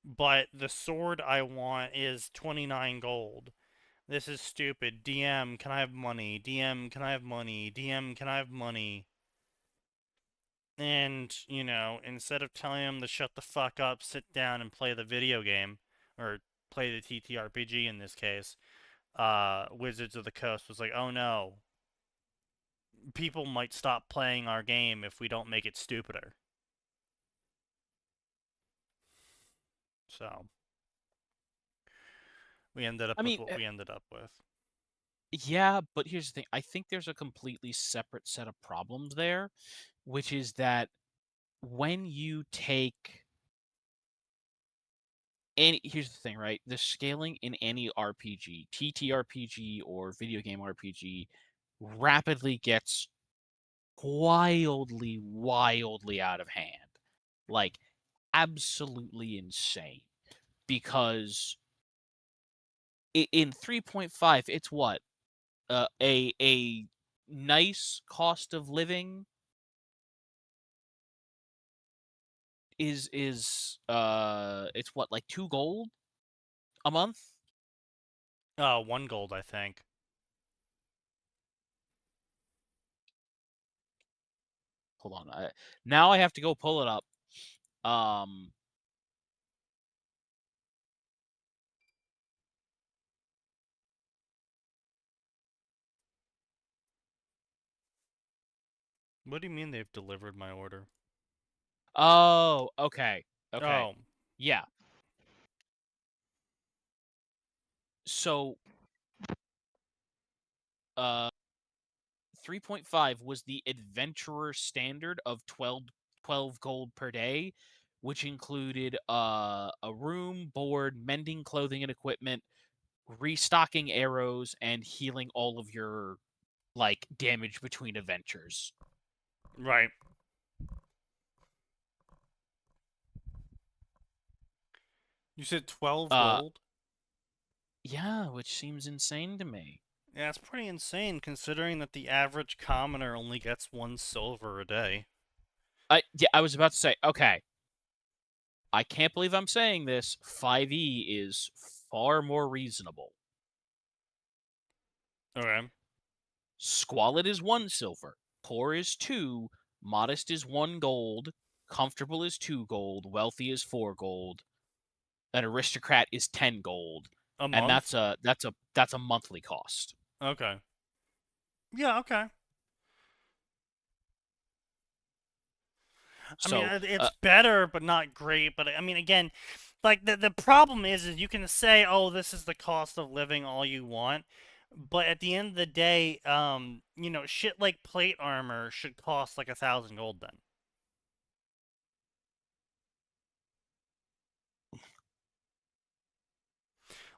S1: but the sword I want is 29 gold. This is stupid. DM, can I have money? DM, can I have money? DM, can I have money? And, instead of telling them to shut the fuck up, sit down and play the video game, or play the TTRPG in this case, Wizards of the Coast was like, oh no, people might stop playing our game if we don't make it stupider. So, we ended up
S4: I
S1: with
S4: mean,
S1: what we ended up with.
S4: yeah, but here's the thing. I think there's a completely separate set of problems there, which is that when you take here's the thing, right? The scaling in any RPG, TTRPG or video game RPG, rapidly gets wildly, wildly out of hand. Like, absolutely insane. Because in 3.5, it's what? A nice cost of living is it's what, like 2 gold a month?
S1: 1 gold, I think.
S4: Hold on. Now I have to go pull it up.
S1: What do you mean they've delivered my order?
S4: Oh, okay. Okay.
S1: Oh,
S4: Yeah. So 3.5 was the adventurer standard of 12 gold per day, which included a room, board, mending clothing and equipment, restocking arrows, and healing all of your like damage between adventures.
S1: right. You said 12 gold?
S4: Yeah, which seems insane to me.
S1: Yeah, it's pretty insane considering that the average commoner only gets 1 silver a day.
S4: I was about to say, okay. I can't believe I'm saying this. 5e is far more reasonable.
S1: Okay.
S4: Squalid is 1 silver. Poor is 2. Modest is 1 gold. Comfortable is 2 gold. Wealthy is 4 gold. An aristocrat is 10 gold.
S1: A
S4: And
S1: month?
S4: that's a monthly cost.
S1: Okay. Yeah, okay.
S4: So
S1: I mean, it's better, but not great. But I mean, again, like the problem is you can say, "Oh, this is the cost of living," all you want, but at the end of the day, shit like plate armor should cost like 1,000 gold then.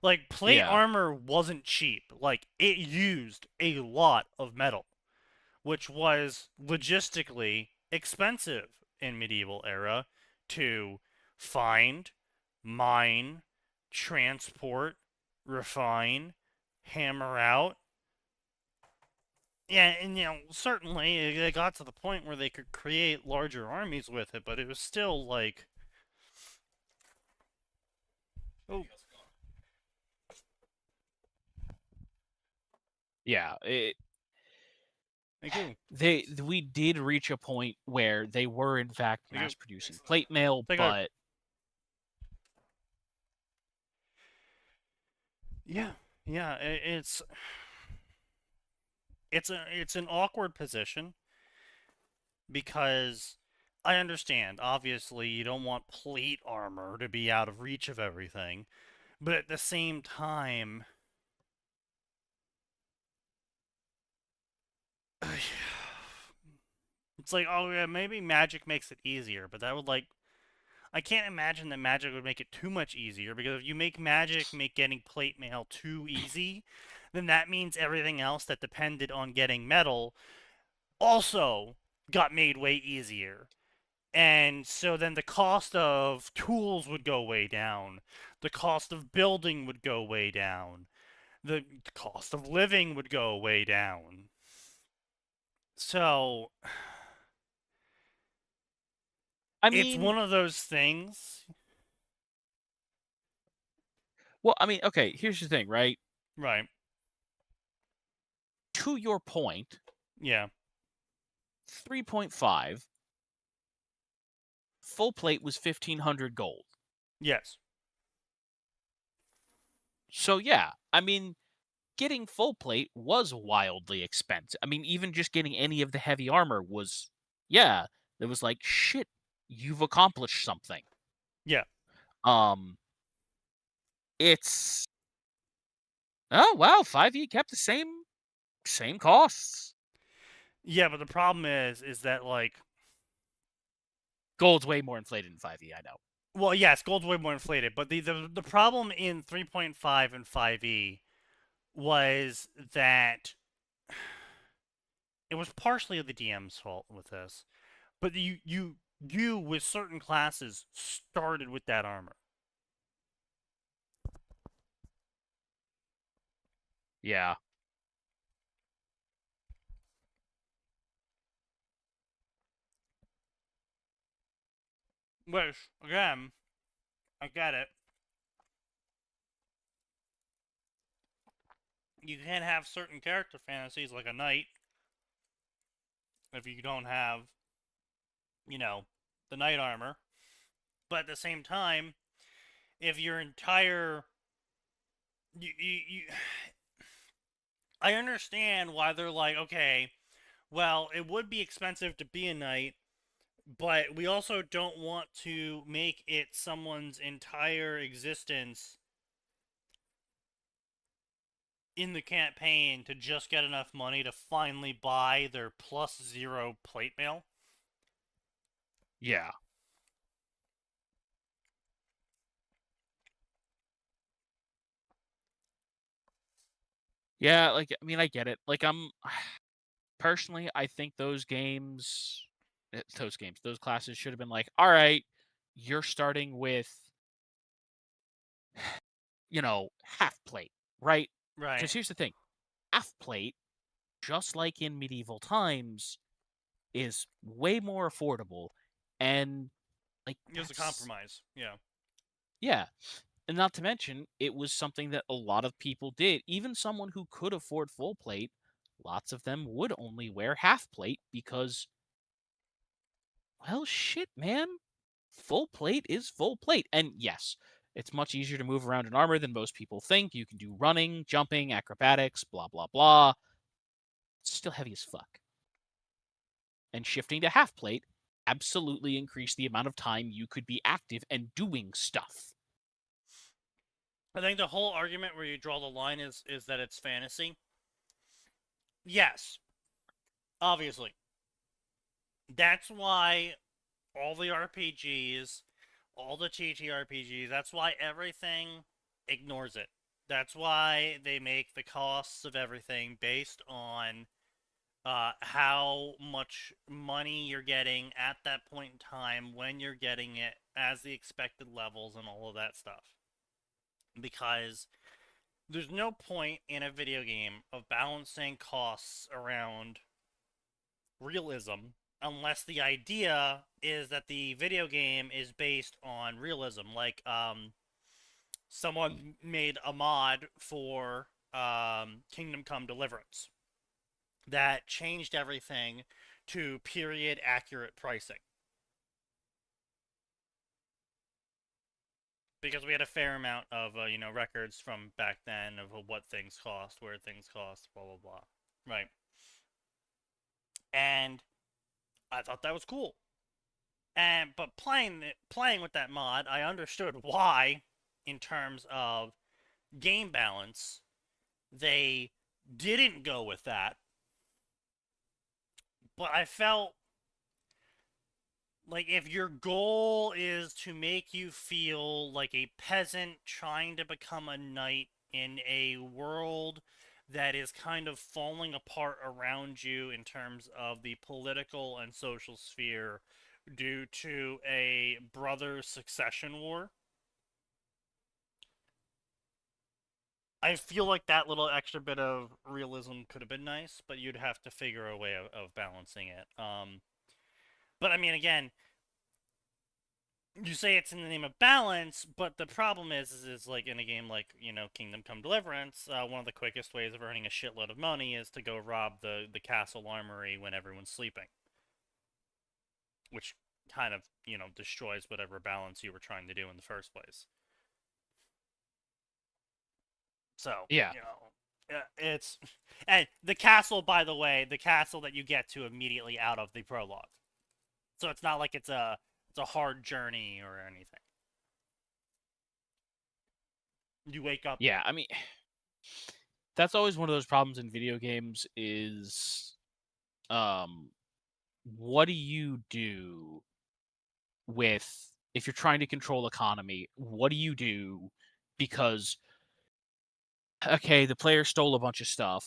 S1: Like plate
S4: yeah.
S1: armor wasn't cheap. Like it used a lot of metal, which was logistically expensive in medieval era to find, mine, transport, refine, hammer out. Yeah, and certainly it got to the point where they could create larger armies with it, but it was still like, oh,
S4: Yeah.
S1: thank you,
S4: We did reach a point where they were in fact
S1: thank you,
S4: mass producing plate mail,
S1: thank you.
S4: but
S1: Yeah, yeah, it's an awkward position because I understand. Obviously, you don't want plate armor to be out of reach of everything, but at the same time, it's like, oh yeah, maybe magic makes it easier, but that would like, I can't imagine that magic would make it too much easier because if you make magic make getting plate mail too easy, then that means everything else that depended on getting metal also got made way easier. And so then the cost of tools would go way down. The cost of building would go way down. The cost of living would go way down. So
S4: I
S1: it's
S4: mean,
S1: one of those things.
S4: well, I mean, okay, here's the thing, right?
S1: Right.
S4: To your point,
S1: Yeah.
S4: 3.5 full plate was 1,500 gold.
S1: Yes.
S4: So yeah, I mean, getting full plate was wildly expensive. I mean, even just getting any of the heavy armor was, yeah, it was like, shit, you've accomplished something.
S1: Yeah.
S4: It's Oh wow, 5e kept the same costs.
S1: Yeah, but the problem is that like,
S4: Gold's way more inflated in 5e. I know.
S1: well, yes, gold's way more inflated, but the problem in 3.5 and 5e was that it was partially the DM's fault with this, but you with certain classes started with that armor.
S4: Yeah.
S1: Which, again, I get it. You can't have certain character fantasies like a knight if you don't have, you know, the knight armor. But at the same time, if your entire I understand why they're like, okay, well, it would be expensive to be a knight, but we also don't want to make it someone's entire existence in the campaign to just get enough money to finally buy their +0 plate mail.
S4: Yeah. Yeah, like I mean I get it. Like I'm personally I think those classes should have been like, "All right, you're starting with half plate, right?"
S1: Right.
S4: Because here's the thing. Half plate, just like in medieval times, is way more affordable and like
S1: It was a compromise. Yeah.
S4: Yeah. And not to mention, it was something that a lot of people did. Even someone who could afford full plate, lots of them would only wear half plate because, well, shit, man. Full plate is full plate. And yes, it's much easier to move around in armor than most people think. You can do running, jumping, acrobatics, blah, blah, blah. It's still heavy as fuck. And shifting to half plate absolutely increased the amount of time you could be active and doing stuff.
S1: I think the whole argument where you draw the line is that it's fantasy. Yes. Obviously. That's why all the RPGs, all the TTRPGs, that's why everything ignores it. That's why they make the costs of everything based on how much money you're getting at that point in time, when you're getting it, as the expected levels, and all of that stuff. Because there's no point in a video game of balancing costs around realism unless the idea is that the video game is based on realism. Like, someone made a mod for Kingdom Come Deliverance that changed everything to period accurate pricing. Because we had a fair amount of records from back then of what things cost, where things cost, blah blah blah, right? And I thought that was cool. But playing with that mod, I understood why, in terms of game balance, they didn't go with that. But I felt like if your goal is to make you feel like a peasant trying to become a knight in a world that is kind of falling apart around you in terms of the political and social sphere due to a brother succession war, I feel like that little extra bit of realism could have been nice, but you'd have to figure a way of balancing it. But I mean, again, you say it's in the name of balance, but the problem is like in a game like, Kingdom Come Deliverance, one of the quickest ways of earning a shitload of money is to go rob the castle armory when everyone's sleeping. Which kind of, destroys whatever balance you were trying to do in the first place. So,
S4: Yeah.
S1: it's... And the castle, by the way, the castle that you get to immediately out of the prologue. So it's not like it's a hard journey or anything. You wake up.
S4: Yeah, I mean, that's always one of those problems in video games is what do you do with if you're trying to control economy, what do you do? Because okay, the player stole a bunch of stuff.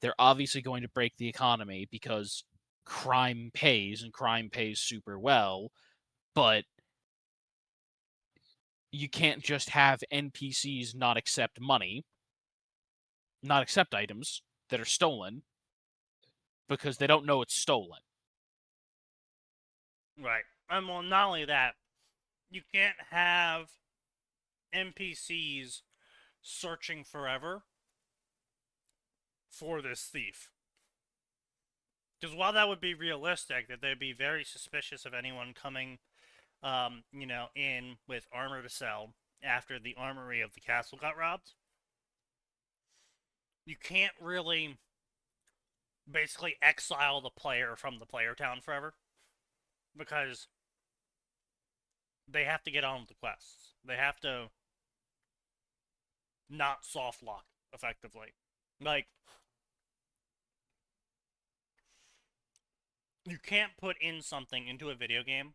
S4: They're obviously going to break the economy because crime pays and crime pays super well, but you can't just have NPCs not accept money, not accept items that are stolen because they don't know it's stolen.
S1: Right. And well, not only that, you can't have NPCs searching forever for this thief. Because while that would be realistic, that they'd be very suspicious of anyone coming, in with armor to sell after the armory of the castle got robbed, you can't really basically exile the player from the player town forever. Because they have to get on with the quests. They have to not soft lock, effectively. Like, you can't put in something into a video game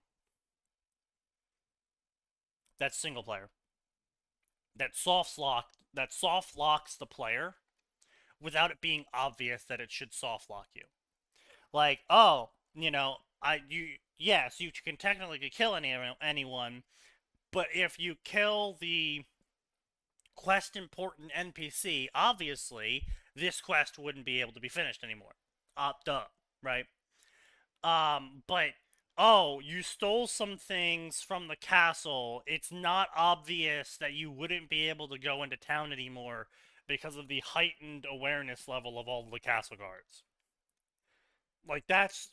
S1: that's single player. That soft locks the player without it being obvious that it should soft lock you. Like, oh, yes, you can technically kill anyone, but if you kill the quest important NPC, obviously this quest wouldn't be able to be finished anymore. Duh, right? But oh, you stole some things from the castle. It's not obvious that you wouldn't be able to go into town anymore because of the heightened awareness level of all the castle guards. Like, that's...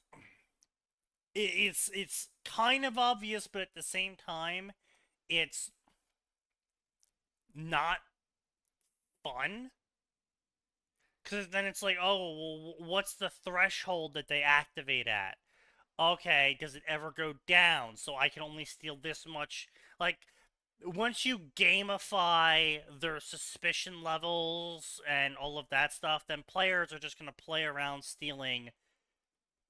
S1: It's kind of obvious, but at the same time, it's not fun. Because then it's like, oh, well, what's the threshold that they activate at? Okay, does it ever go down? So I can only steal this much. Like, once you gamify their suspicion levels and all of that stuff, then players are just going to play around stealing.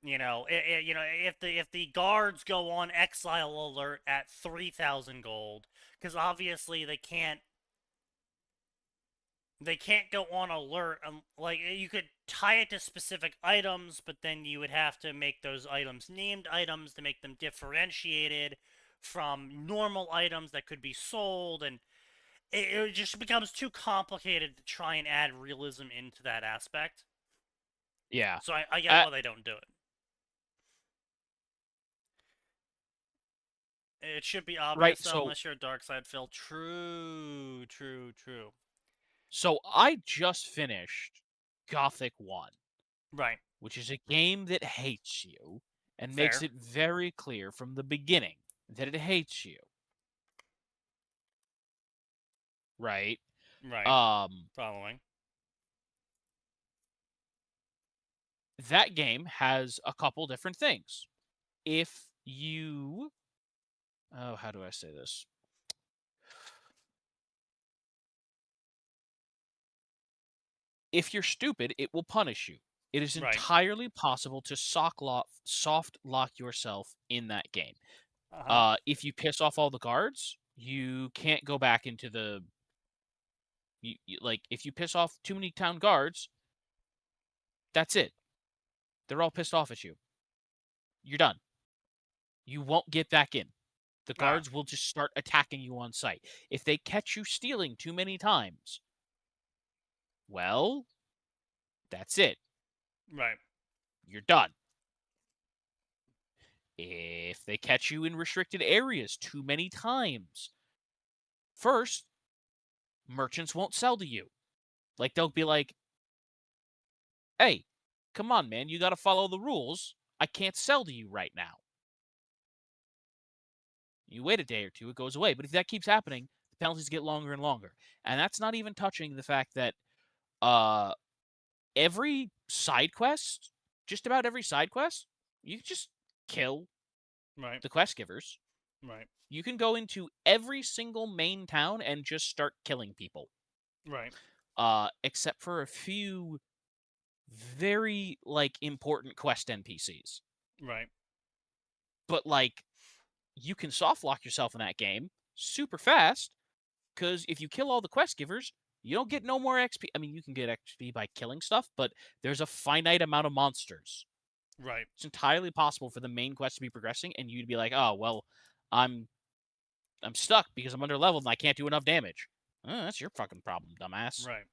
S1: If the guards go on exile alert at 3,000 gold, because obviously they can't go on alert. Like, you could tie it to specific items, but then you would have to make those items named items to make them differentiated from normal items that could be sold, and it just becomes too complicated to try and add realism into that aspect.
S4: Yeah.
S1: So I get why they don't do it. It should be obvious,
S4: Right,
S1: though,
S4: so
S1: unless you're a dark side Phil. True.
S4: so I just finished Gothic 1,
S1: Right.
S4: which is a game that hates you and
S1: Fair.
S4: makes it very clear from the beginning that it hates you. Right?
S1: Right. Following.
S4: That game has a couple different things. If you... Oh, how do I say this? If you're stupid, it will punish you. It is
S1: Right.
S4: entirely possible to soft lock yourself in that game.
S1: Uh-huh.
S4: If you piss off all the guards, you can't go back into the... like, if you piss off too many town guards, that's it. They're all pissed off at you. You're done. You won't get back in. The guards will just start attacking you on sight. If they catch you stealing too many times, well, that's it.
S1: Right.
S4: You're done. If they catch you in restricted areas too many times, first, merchants won't sell to you. Like, they'll be like, hey, come on, man, you gotta follow the rules. I can't sell to you right now. You wait a day or two, it goes away. But if that keeps happening, the penalties get longer and longer. And that's not even touching the fact that every side quest, just about every side quest, you just kill the quest givers.
S1: Right.
S4: You can go into every single main town and just start killing people.
S1: Right.
S4: except for a few very important quest NPCs.
S1: Right.
S4: But you can soft lock yourself in that game super fast, because if you kill all the quest givers, you don't get no more XP. I mean, you can get XP by killing stuff, but there's a finite amount of monsters.
S1: Right.
S4: It's entirely possible for the main quest to be progressing, and you'd be like, "Oh well, I'm stuck because I'm under leveled and I can't do enough damage." That's your fucking problem, dumbass.
S1: Right.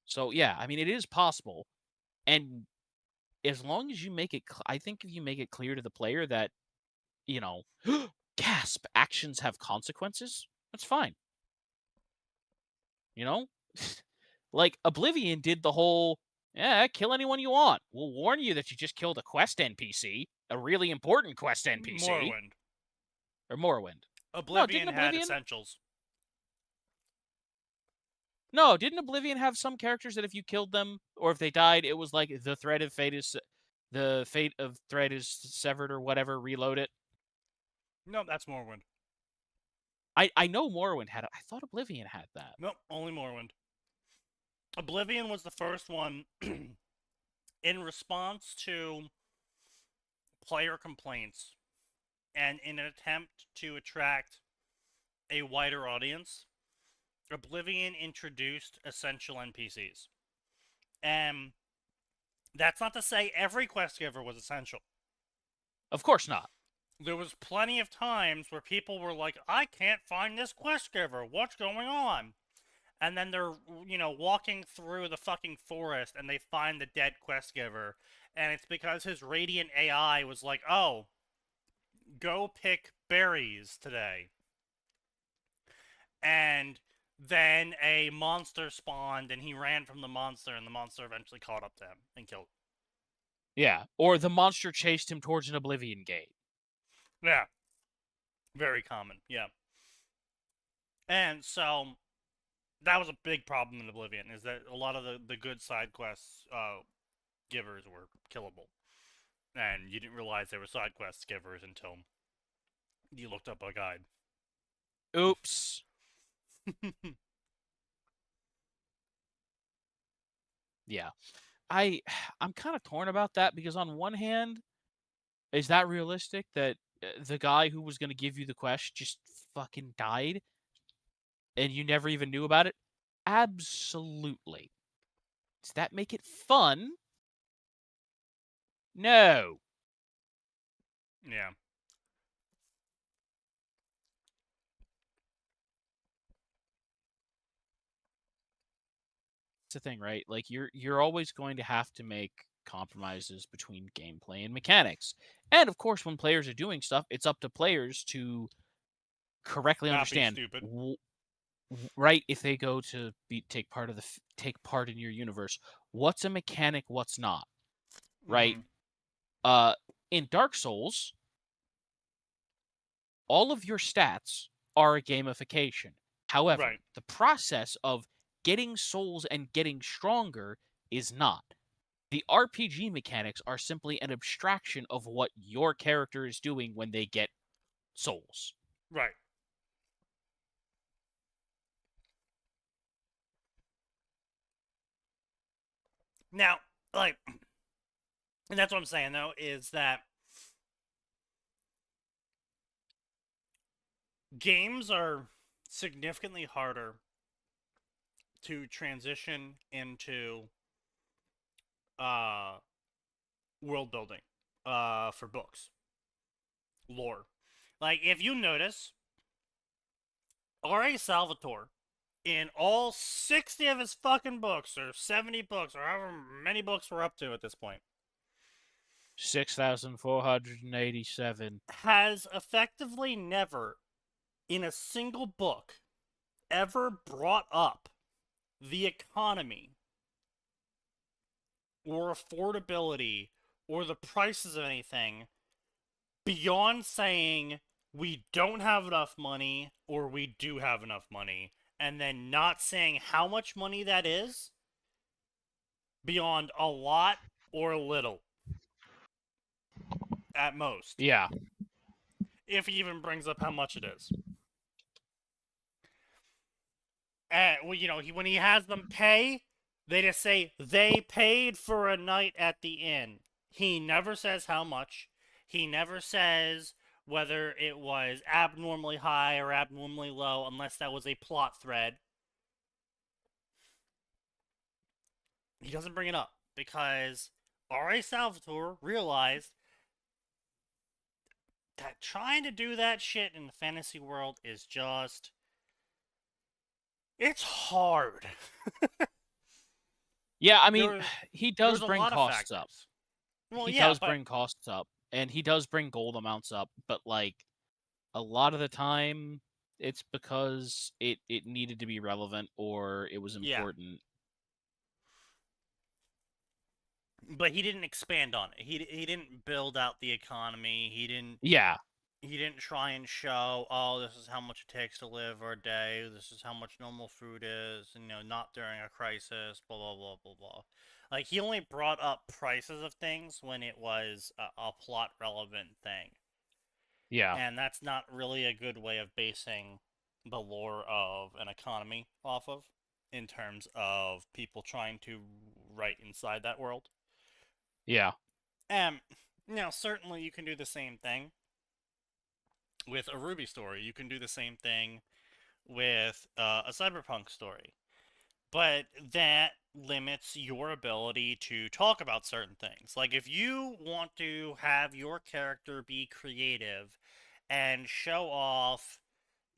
S4: So yeah, I mean, it is possible, and as long as you make it, I think if you make it clear to the player that, gasp, actions have consequences, that's fine. Like Oblivion did the whole, kill anyone you want. We'll warn you that you just killed a quest NPC, a really important quest NPC.
S1: Morrowind.
S4: Or Morrowind.
S1: Oblivion
S4: didn't
S1: had
S4: Oblivion-
S1: essentials.
S4: No, didn't Oblivion have some characters that if you killed them or if they died, it was like the fate of thread is severed or whatever, reload it?
S1: No, that's Morrowind.
S4: I know Morrowind had it. I thought Oblivion had that.
S1: Nope, only Morrowind. Oblivion was the first one in response to player complaints and in an attempt to attract a wider audience. Oblivion introduced essential NPCs. And that's not to say every quest giver was essential.
S4: Of course not.
S1: There was plenty of times where people were like, I can't find this quest giver. What's going on? And then they're, walking through the fucking forest and they find the dead quest giver. And it's because his radiant AI was like, oh, go pick berries today. And then a monster spawned and he ran from the monster and the monster eventually caught up to him and killed him.
S4: Yeah, or the monster chased him towards an Oblivion gate.
S1: Yeah. Very common, yeah. And so that was a big problem in Oblivion, is that a lot of the good side quests givers were killable. And you didn't realize they were side quest givers until you looked up a guide.
S4: Oops. Yeah. I'm kind of torn about that because on one hand, is that realistic that the guy who was going to give you the quest just fucking died and you never even knew about it? Absolutely. Does that make it fun? No.
S1: Yeah.
S4: It's the thing, right? Like you're always going to have to make compromises between gameplay and mechanics. And of course, when players are doing stuff, it's up to players to correctly
S1: Not be
S4: understand,
S1: stupid.
S4: right? If they go to take part in your universe, what's a mechanic, what's not, right?
S1: Mhm.
S4: In Dark Souls, all of your stats are a gamification. However,
S1: Right.
S4: the process of getting souls and getting stronger is not. The RPG mechanics are simply an abstraction of what your character is doing when they get souls.
S1: Right. Now, and that's what I'm saying, though, is that games are significantly harder to transition into world building for books. Lore. Like, if you notice, R.A. Salvatore, in all 60 of his fucking books, or 70 books, or however many books we're up to at this point,
S4: 6,487.
S1: has effectively never, in a single book, ever brought up the economy or affordability or the prices of anything beyond saying we don't have enough money or we do have enough money, and then not saying how much money that is beyond a lot or little at most.
S4: Yeah.
S1: if he even brings up how much it is. And when he has them pay, they just say they paid for a night at the inn. He never says how much. He never says whether it was abnormally high or abnormally low, unless that was a plot thread. He doesn't bring it up because R.A. Salvatore realized that trying to do that shit in the fantasy world is just... it's hard.
S4: Yeah, I mean,
S1: There-
S4: he does
S1: there's a
S4: bring
S1: lot of
S4: costs up.
S1: factors. Well,
S4: He
S1: yeah,
S4: does
S1: but
S4: bring costs up, and he does bring gold amounts up, but like a lot of the time it's because it needed to be relevant or it was
S1: yeah,
S4: important.
S1: but he didn't expand on it. He didn't build out the economy. He didn't try and show, oh, this is how much it takes to live our day. This is how much normal food is. And, not during a crisis. Blah blah blah blah blah. Like, he only brought up prices of things when it was a plot relevant thing.
S4: Yeah.
S1: And that's not really a good way of basing the lore of an economy off of, in terms of people trying to write inside that world.
S4: Yeah.
S1: Certainly you can do the same thing with a Ruby story. You can do the same thing with a cyberpunk story. But that limits your ability to talk about certain things. Like, if you want to have your character be creative and show off,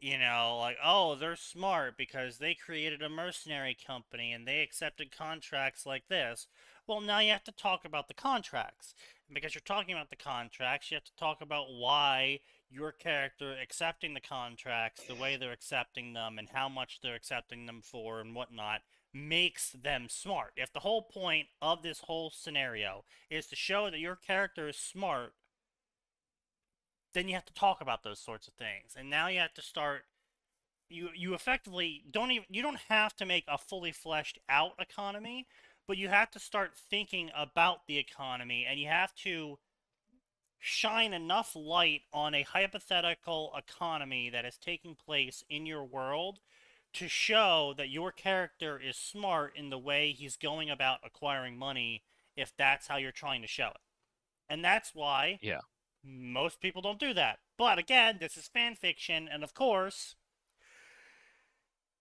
S1: like, oh, they're smart because they created a mercenary company and they accepted contracts like this. Well, now you have to talk about the contracts. And because you're talking about the contracts, you have to talk about why your character accepting the contracts, the way they're accepting them, and how much they're accepting them for, and whatnot, makes them smart. If the whole point of this whole scenario is to show that your character is smart, then you have to talk about those sorts of things. And now you have to start... You effectively you don't have to make a fully fleshed out economy, but you have to start thinking about the economy, and you have to shine enough light on a hypothetical economy that is taking place in your world to show that your character is smart in the way he's going about acquiring money, if that's how you're trying to show it. And that's why most people don't do that. But again, this is fan fiction, and of course,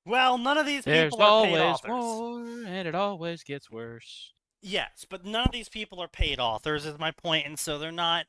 S1: well, none of these
S4: There's
S1: people are paid
S4: always
S1: authors.
S4: more, and it always gets worse.
S1: Yes, but none of these people are paid authors, is my point, and so they're not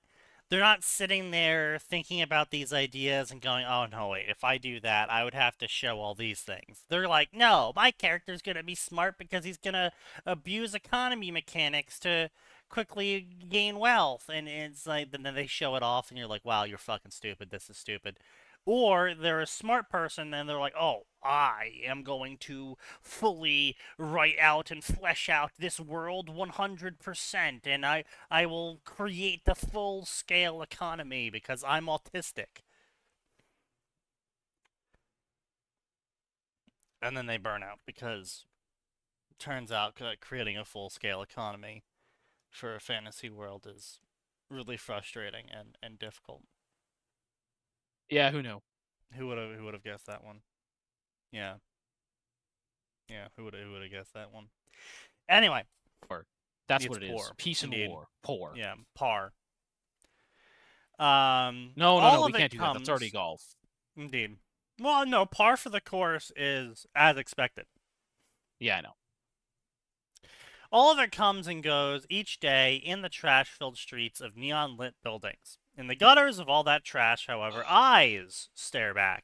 S1: sitting there thinking about these ideas and going, oh no, wait, if I do that, I would have to show all these things. They're like, no, my character's gonna be smart because he's gonna abuse economy mechanics to quickly gain wealth. And it's like, then they show it off and you're like, wow, you're fucking stupid, this is stupid. Or they're a smart person and they're like, oh, I am going to fully write out and flesh out this world 100%, and I will create the full-scale economy because I'm autistic. And then they burn out because it turns out that creating a full-scale economy for a fantasy world is really frustrating and difficult.
S4: Yeah, who knew?
S1: Who would have guessed that one? Yeah. Yeah, who would have guessed that one? Anyway,
S4: That's
S1: it's
S4: what it is.
S1: poor.
S4: Peace
S1: Indeed.
S4: and war. Poor.
S1: Yeah, par.
S4: No, we can't do that. That's already golf.
S1: Indeed. Well, no, par for the course is as expected.
S4: Yeah, I know.
S1: All of it comes and goes each day in the trash-filled streets of neon-lit buildings. In the gutters of all that trash, however, eyes stare back.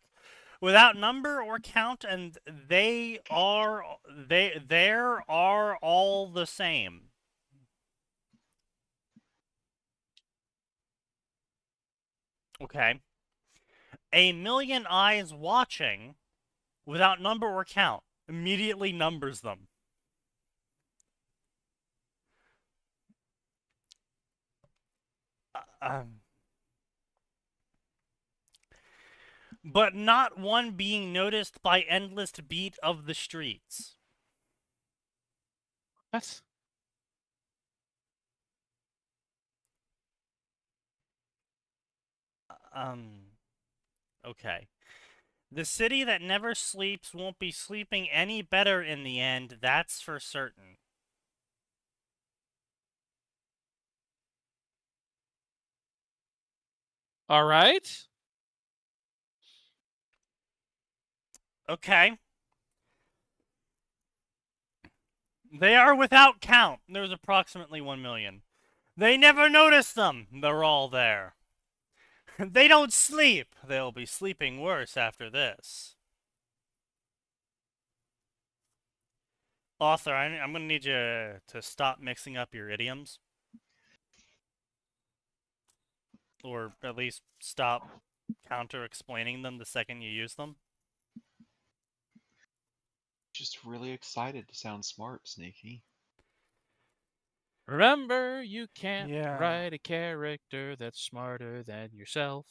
S1: Without number or count, and there are all the same. Okay. A million eyes watching, without number or count, immediately numbers them. But not one being noticed by endless beat of the streets.
S4: What?
S1: Okay. The city that never sleeps won't be sleeping any better in the end, that's for certain.
S4: All right.
S1: Okay. They are without count. There's approximately 1 million. They never notice them. They're all there. They don't sleep. They'll be sleeping worse after this. Author, I'm going to need you to stop mixing up your idioms. Or at least stop counter-explaining them the second you use them.
S3: Just really excited to sound smart, Sneaky.
S4: Remember, you can't
S1: Yeah.
S4: write a character that's smarter than yourself.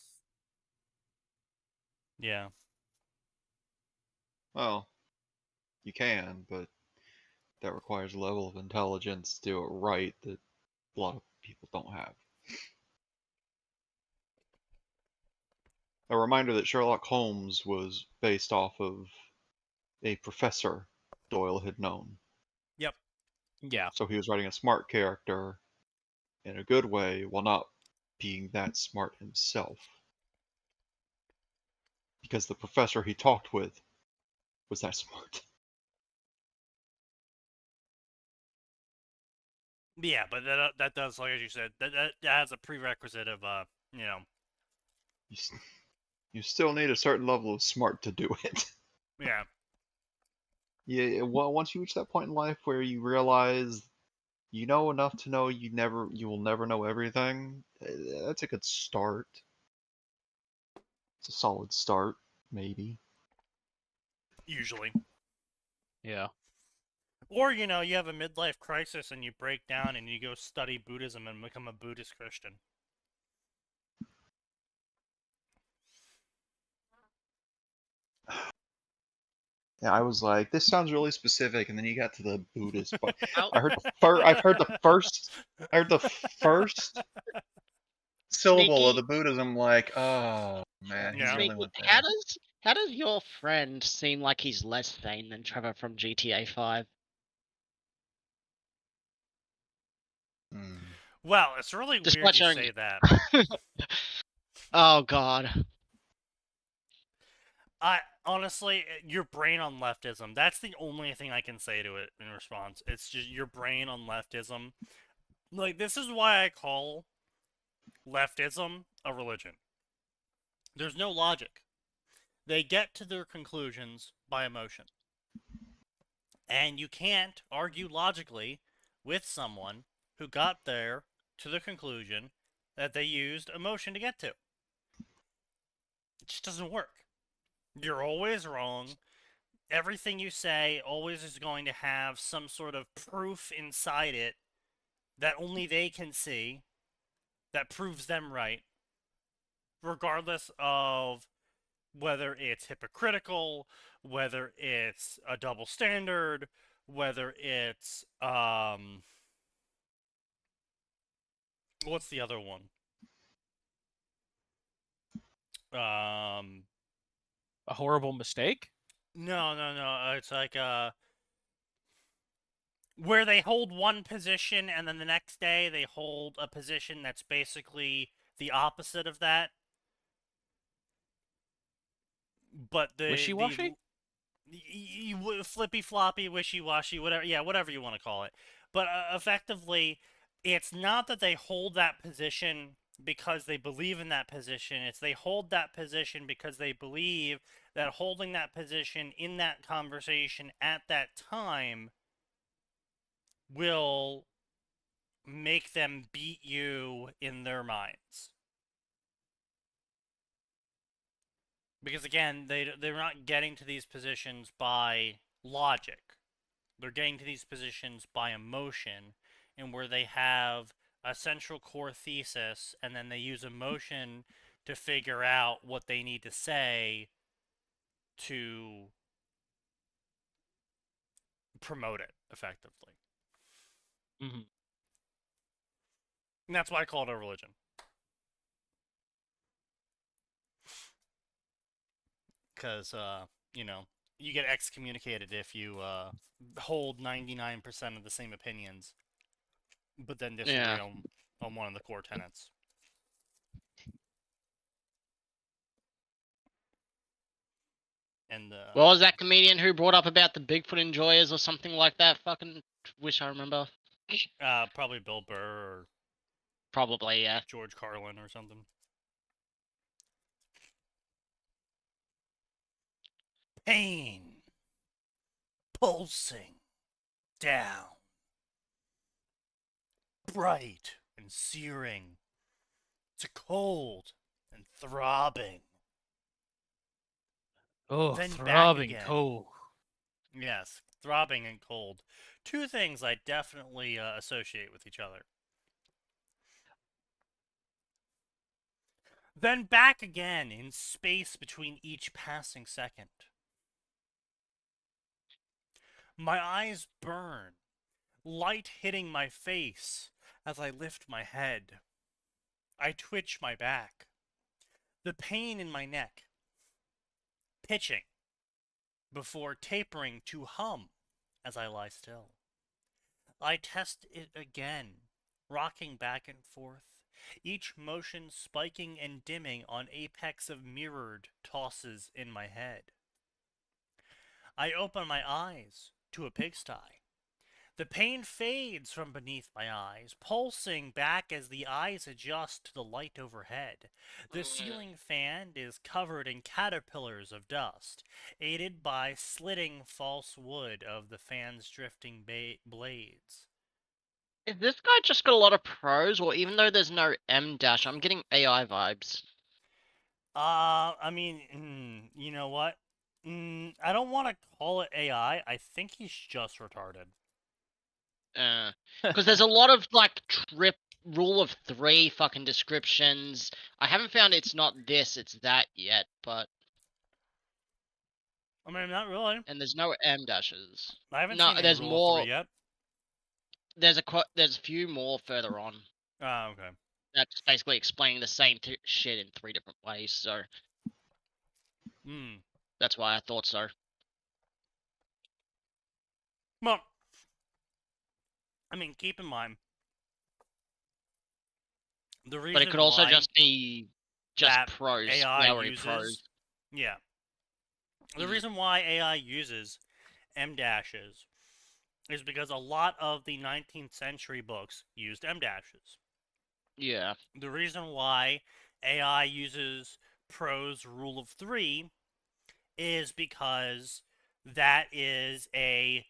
S1: Yeah.
S3: Well, you can, but that requires a level of intelligence to do it right that a lot of people don't have. A reminder that Sherlock Holmes was based off of a professor Doyle had known.
S1: Yep.
S4: Yeah.
S3: So he was writing a smart character in a good way while not being that smart himself. Because the professor he talked with was that smart.
S1: Yeah, but that does, like as you said, that has a prerequisite of you know,
S3: You still need a certain level of smart to do it.
S1: yeah.
S3: Yeah, well, once you reach that point in life where you realize you know enough to know you will never know everything, that's a good start. It's a solid start, maybe.
S1: Usually.
S4: Yeah.
S1: Or, you know, you have a midlife crisis and you break down and you go study Buddhism and become a Buddhist Christian.
S3: Yeah, I was like, this sounds really specific, and then you got to the Buddhist part.
S5: Well,
S3: I've heard the first syllable of the
S5: Sneaky,
S3: Buddhism, like, oh man, he
S1: Yeah.
S3: really
S5: Sneaky,
S3: went
S5: how
S3: there.
S5: does your friend seem like he's less sane than Trevor from GTA 5?
S3: Hmm.
S1: Well, it's really
S5: Despite
S1: weird you
S5: showing-
S1: say that.
S5: Oh god.
S1: Honestly, your brain on leftism. That's the only thing I can say to it in response. It's just your brain on leftism. Like, this is why I call leftism a religion. There's no logic. They get to their conclusions by emotion. And you can't argue logically with someone who got there to the conclusion that they used emotion to get to. It just doesn't work. You're always wrong. Everything you say always is going to have some sort of proof inside it that only they can see that proves them right, regardless of whether it's hypocritical, whether it's a double standard, whether it's what's the other one?
S4: A horrible mistake?
S1: No. It's like where they hold one position and then the next day they hold a position that's basically the opposite of that. But
S4: Wishy-washy?
S1: flippy floppy, wishy washy, whatever. Yeah, whatever you want to call it. But effectively, it's not that they hold that position because they believe in that position. It's they hold that position because they believe that holding that position in that conversation at that time will make them beat you in their minds. Because again, they're not getting to these positions by logic. They're getting to these positions by emotion, and where they have a central core thesis, and then they use emotion to figure out what they need to say to promote it effectively.
S4: Mm-hmm.
S1: And that's why I call it a religion. because you know, you get excommunicated if you hold 99% of the same opinions, but then disagree
S5: Yeah.
S1: on one of the core tenets. And
S5: What was that comedian who brought up about the Bigfoot enjoyers or something like that? Fucking wish I remember.
S1: probably Bill Burr or
S5: Probably, yeah.
S1: George Carlin or something. Pain pulsing down, bright and searing, to cold and throbbing.
S4: Oh,
S1: Then back
S4: throbbing
S1: again.
S4: cold.
S1: Yes, throbbing and cold. Two things I definitely associate with each other. Then back again in space between each passing second. My eyes burn, light hitting my face as I lift my head. I twitch my back. The pain in my neck. Pitching before tapering to hum as I lie still. I test it again, rocking back and forth, each motion spiking and dimming on apex of mirrored tosses in my head. I open my eyes to a pigsty. The pain fades from beneath my eyes, pulsing back as the eyes adjust to the light overhead. The ceiling fan is covered in caterpillars of dust, aided by slitting false wood of the fan's drifting blades.
S5: Is this guy just got a lot of pros, or even though there's no M dash, I'm getting AI vibes?
S1: I mean, you know what? I don't want to call it AI. I think he's just retarded.
S5: Because there's a lot of like rule of three fucking descriptions. I haven't found it's not this, it's that yet, but
S1: I mean, not really.
S5: and there's no M dashes.
S1: I haven't
S5: No,
S1: seen any
S5: there's
S1: Rule
S5: more.
S1: 3 yet.
S5: There's a few more further on.
S1: Oh, okay.
S5: That's basically explaining the same shit in 3 different ways. So that's why I thought so.
S1: Well, I mean, keep in mind the reason.
S5: But it could also
S1: why
S5: just be just
S1: that
S5: pros.
S1: AI
S5: Already
S1: uses,
S5: pros.
S1: yeah. The reason why AI uses M dashes is because a lot of the 19th century books used M dashes.
S5: Yeah.
S1: The reason why AI uses prose rule of 3 is because that is a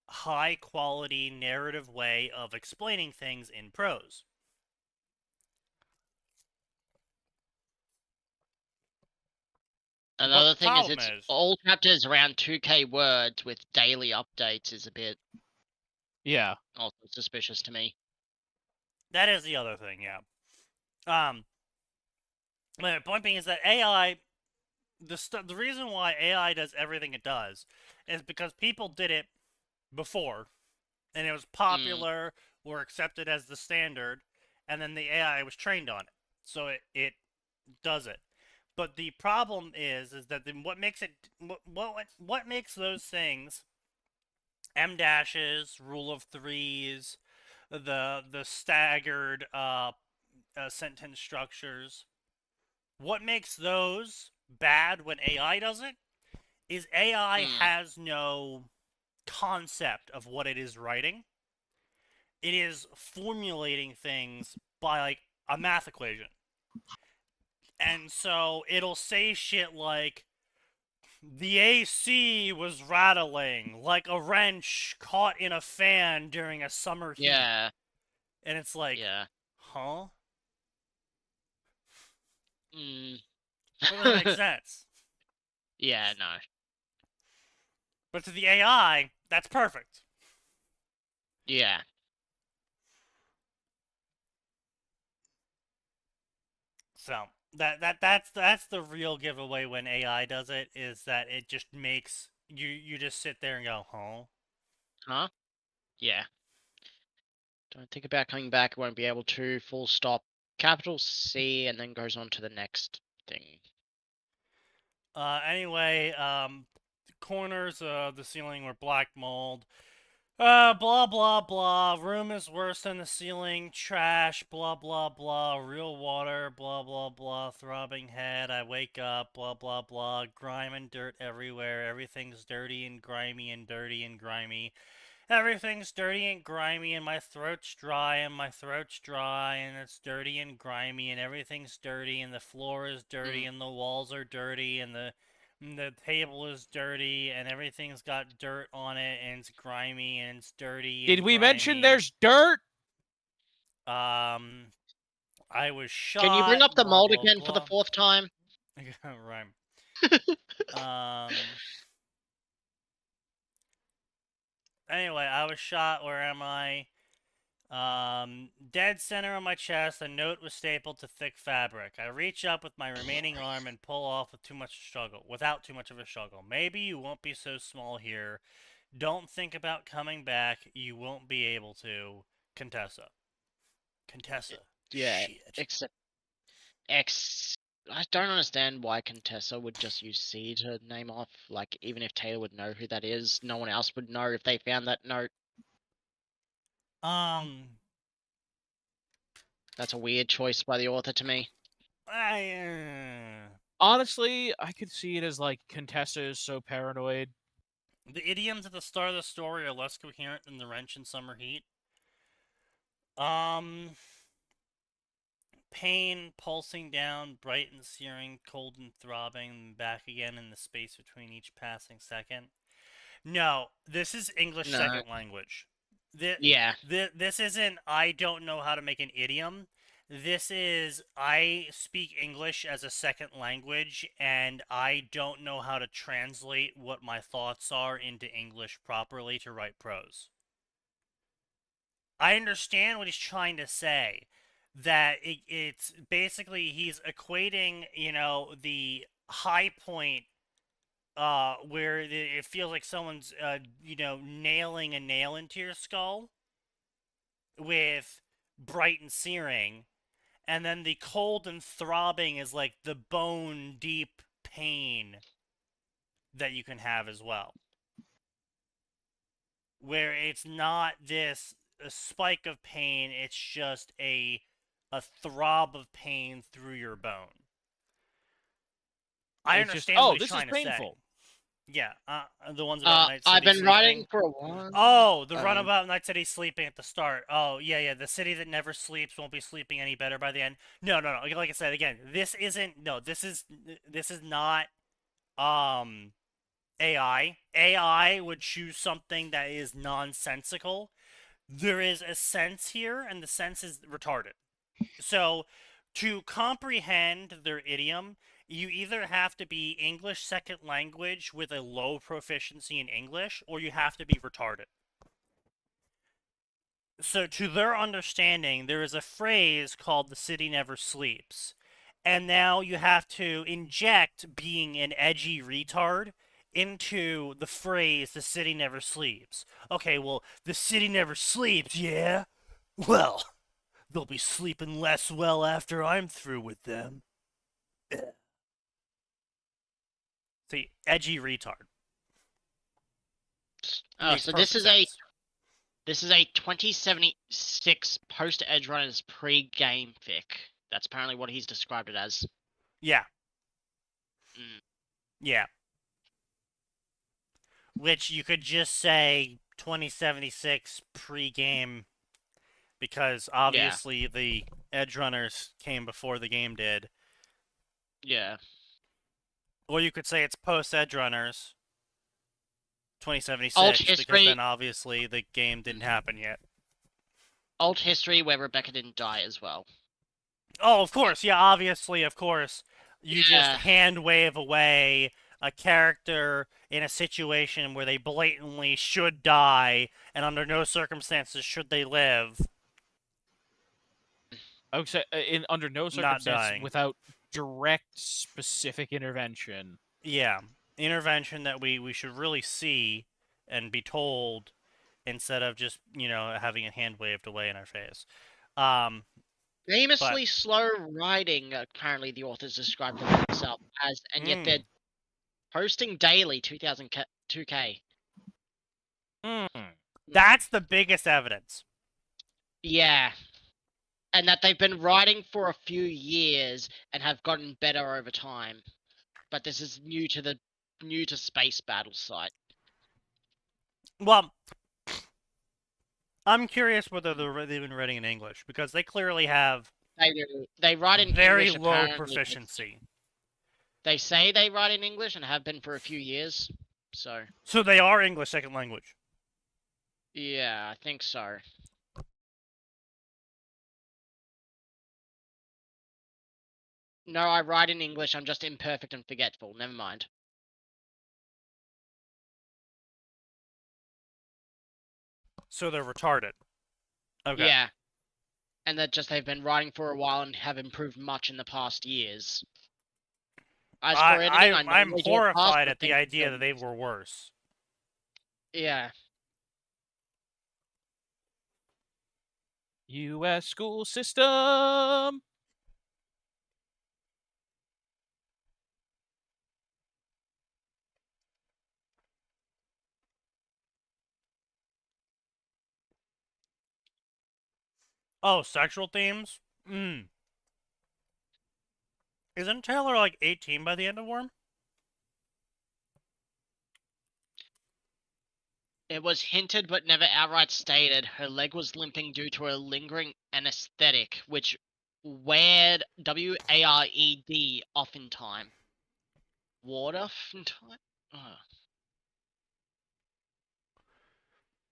S1: high quality narrative way of explaining things in prose.
S5: Another thing is it's all chapters around 2k words with daily updates is a bit also suspicious to me.
S1: That is the other thing, yeah. The point being is that AI, the reason why AI does everything it does is because people did it before, and it was popular or accepted as the standard, and then the AI was trained on it, so it does it. But the problem is that what makes it what makes those things, M dashes, rule of threes, the staggered sentence structures. What makes those bad when AI does it is AI has no concept of what it is writing. It is formulating things by like a math equation. And so it'll say shit like, the AC was rattling like a wrench caught in a fan during a summer heat.
S5: Yeah.
S1: And it's like, huh? That doesn't make sense.
S5: Yeah, no.
S1: But to the AI, that's perfect.
S5: Yeah.
S1: So that's the real giveaway when AI does it, is that it just makes you just sit there and go, huh?
S5: Huh? Yeah. Don't think about coming back, won't be able to, full stop, capital C, and then goes on to the next thing.
S1: Anyway, corners of the ceiling were black mold. Blah blah blah. Room is worse than the ceiling. Trash. Blah blah blah. Real water. Blah blah blah. Throbbing head. I wake up. Blah blah blah. Grime and dirt everywhere. Everything's dirty and grimy and dirty and grimy. Everything's dirty and grimy, and my throat's dry, and my throat's dry, and it's dirty and grimy, and everything's dirty, and the floor is dirty, and the walls are dirty, and the table is dirty, and everything's got dirt on it, and it's grimy, and it's dirty.
S4: Did
S1: and
S4: we mention
S1: grimy.
S4: there's dirt?
S1: I was shot.
S5: Can you bring up the
S1: blah,
S5: mold
S1: blah,
S5: again for the
S1: blah.
S5: 4th time?
S1: Right. Anyway, I was shot. Where am I? Dead center on my chest. A note was stapled to thick fabric. I reach up with my remaining arm and pull off without too much of a struggle. Maybe you won't be so small here. Don't think about coming back. You won't be able to. Contessa.
S5: Yeah,
S1: Shit.
S5: I don't understand why Contessa would just use C to name off. Like, even if Taylor would know who that is, no one else would know if they found that note. That's a weird choice by the author to me.
S4: Honestly, I could see it as like Contessa is so paranoid.
S1: The idioms at the start of the story are less coherent than the wrench in summer heat. Pain pulsing down, bright and searing, cold and throbbing, back again in the space between each passing second. No, this is English second language. This isn't, I don't know how to make an idiom. This is, I speak English as a second language, and I don't know how to translate what my thoughts are into English properly to write prose. I understand what he's trying to say. That it's basically he's equating, the high point where it feels like someone's, nailing a nail into your skull with bright and searing, and then the cold and throbbing is like the bone deep pain that you can have as well. Where it's not this a spike of pain, it's just a throb of pain through your bone. I understand what he's trying to say. Yeah, the ones about Night City
S5: I've been
S1: sleeping.
S5: writing for a while.
S1: Oh, the run about Night City sleeping at the start. Oh, yeah, the city that never sleeps won't be sleeping any better by the end. No. Like I said, again, this is not AI. AI would choose something that is nonsensical. There is a sense here, and the sense is retarded. So, to comprehend their idiom, you either have to be English second language with a low proficiency in English, or you have to be retarded. So, to their understanding, there is a phrase called "the city never sleeps," and now you have to inject being an edgy retard into the phrase "the city never sleeps." Okay, well, the city never sleeps, yeah? Well, they'll be sleeping less well after I'm through with them. See, edgy retard.
S5: Oh, so this is a 2076 post Edge Runners pre-game fic. That's apparently what he's described it as.
S1: Yeah. Yeah. Which you could just say 2076 pre-game, because obviously the Edge Runners came before the game did.
S5: Yeah.
S1: Or you could say it's post Edge Runners 2076, because then obviously the game didn't happen yet.
S5: Alt history where Rebecca didn't die as well.
S1: Oh, of course, yeah, obviously, of course. You just hand wave away a character in a situation where they blatantly should die, and under no circumstances should they live.
S4: I would say under no circumstances without direct, specific intervention.
S1: Yeah, intervention that we should really see and be told, instead of just, having it hand waved away in our face.
S5: Famously slow writing, apparently the authors described themselves as, and yet they're Posting daily, 2K.
S1: That's the biggest evidence.
S5: Yeah. And that they've been writing for a few years and have gotten better over time. But this is new to Space Battle site.
S1: Well, I'm curious whether they've been writing in English, because they clearly have
S5: They write in
S1: very
S5: English,
S1: low
S5: apparently.
S1: proficiency.
S5: They say they write in English and have been for a few years.
S1: So they are English second language.
S5: Yeah, I think so. No, I write in English. I'm just imperfect and forgetful. Never mind.
S1: So they're retarded. Okay.
S5: Yeah. And that just they've been writing for a while and have improved much in the past years. As for editing,
S1: I'm
S5: normally do it fast,
S1: horrified
S5: but
S1: at the
S5: things
S1: idea that
S5: don't.
S1: they were worse.
S5: Yeah.
S4: U.S. school system.
S1: Oh, sexual themes? Isn't Taylor like 18 by the end of Worm?
S5: It was hinted but never outright stated. Her leg was limping due to a lingering anesthetic, which wared W-A-R-E-D off in time. Ward off in time?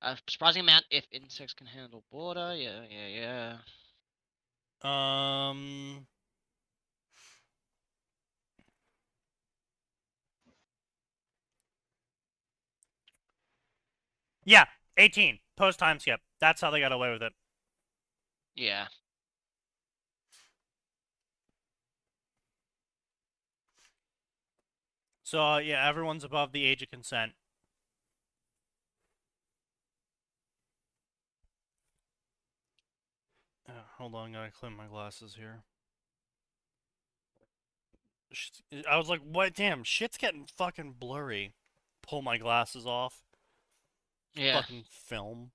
S5: A surprising amount if insects can handle water. Yeah.
S1: Yeah, 18. Post time skip. That's how they got away with it.
S5: Yeah.
S1: So, yeah, everyone's above the age of consent. Hold on, gotta clean my glasses here. I was like, what? Damn, shit's getting fucking blurry. Pull my glasses off.
S5: Yeah.
S1: Fucking film.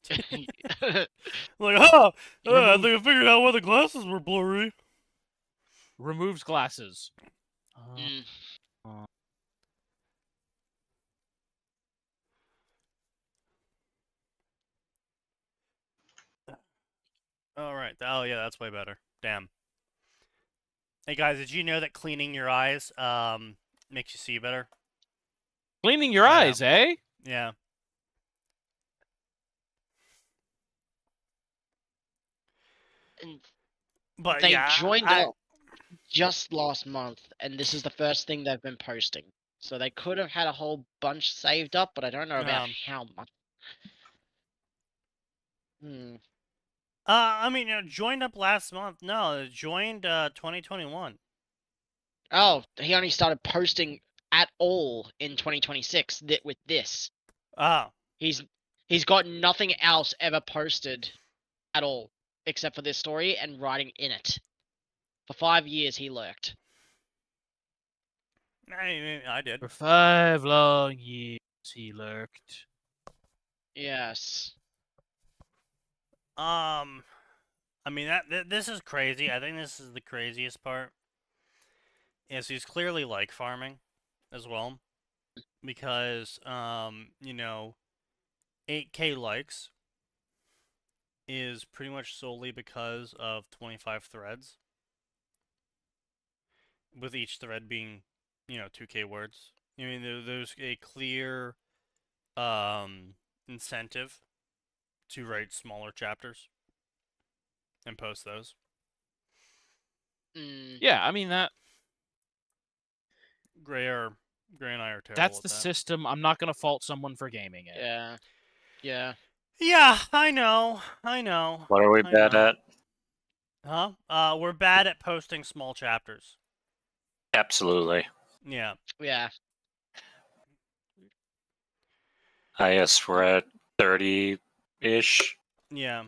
S1: Like, I think I figured out why the glasses were blurry.
S4: Removes glasses.
S1: Alright. Oh, yeah, that's way better. Damn. Hey, guys, did you know that cleaning your eyes makes you see better?
S4: Cleaning your eyes, eh?
S1: Yeah. But
S5: they
S1: yeah,
S5: joined up just last month, and this is the first thing they've been posting. So they could have had a whole bunch saved up, but I don't know about how much.
S1: I mean, joined up last month. No, joined 2021.
S5: Oh, he only started posting at all in 2026 with this.
S1: Oh.
S5: He's got nothing else ever posted at all, except for this story and writing in it. For 5 years he lurked.
S1: I did.
S4: For 5 long years he lurked.
S5: Yes.
S1: I mean, this is crazy. I think this is the craziest part. Is he's clearly like farming as well. Because, 8K likes is pretty much solely because of 25 threads. With each thread being, 2K words. I mean, there's a clear incentive to write smaller chapters and post those.
S4: Yeah, I mean that.
S1: Gray and I are terrible.
S4: That's the system. I'm not gonna fault someone for gaming it.
S5: Yeah.
S1: Yeah, I know.
S2: What are we bad at?
S1: Huh? We're bad at posting small chapters.
S2: Absolutely.
S1: Yeah.
S2: I guess we're at 30-ish.
S1: Yeah.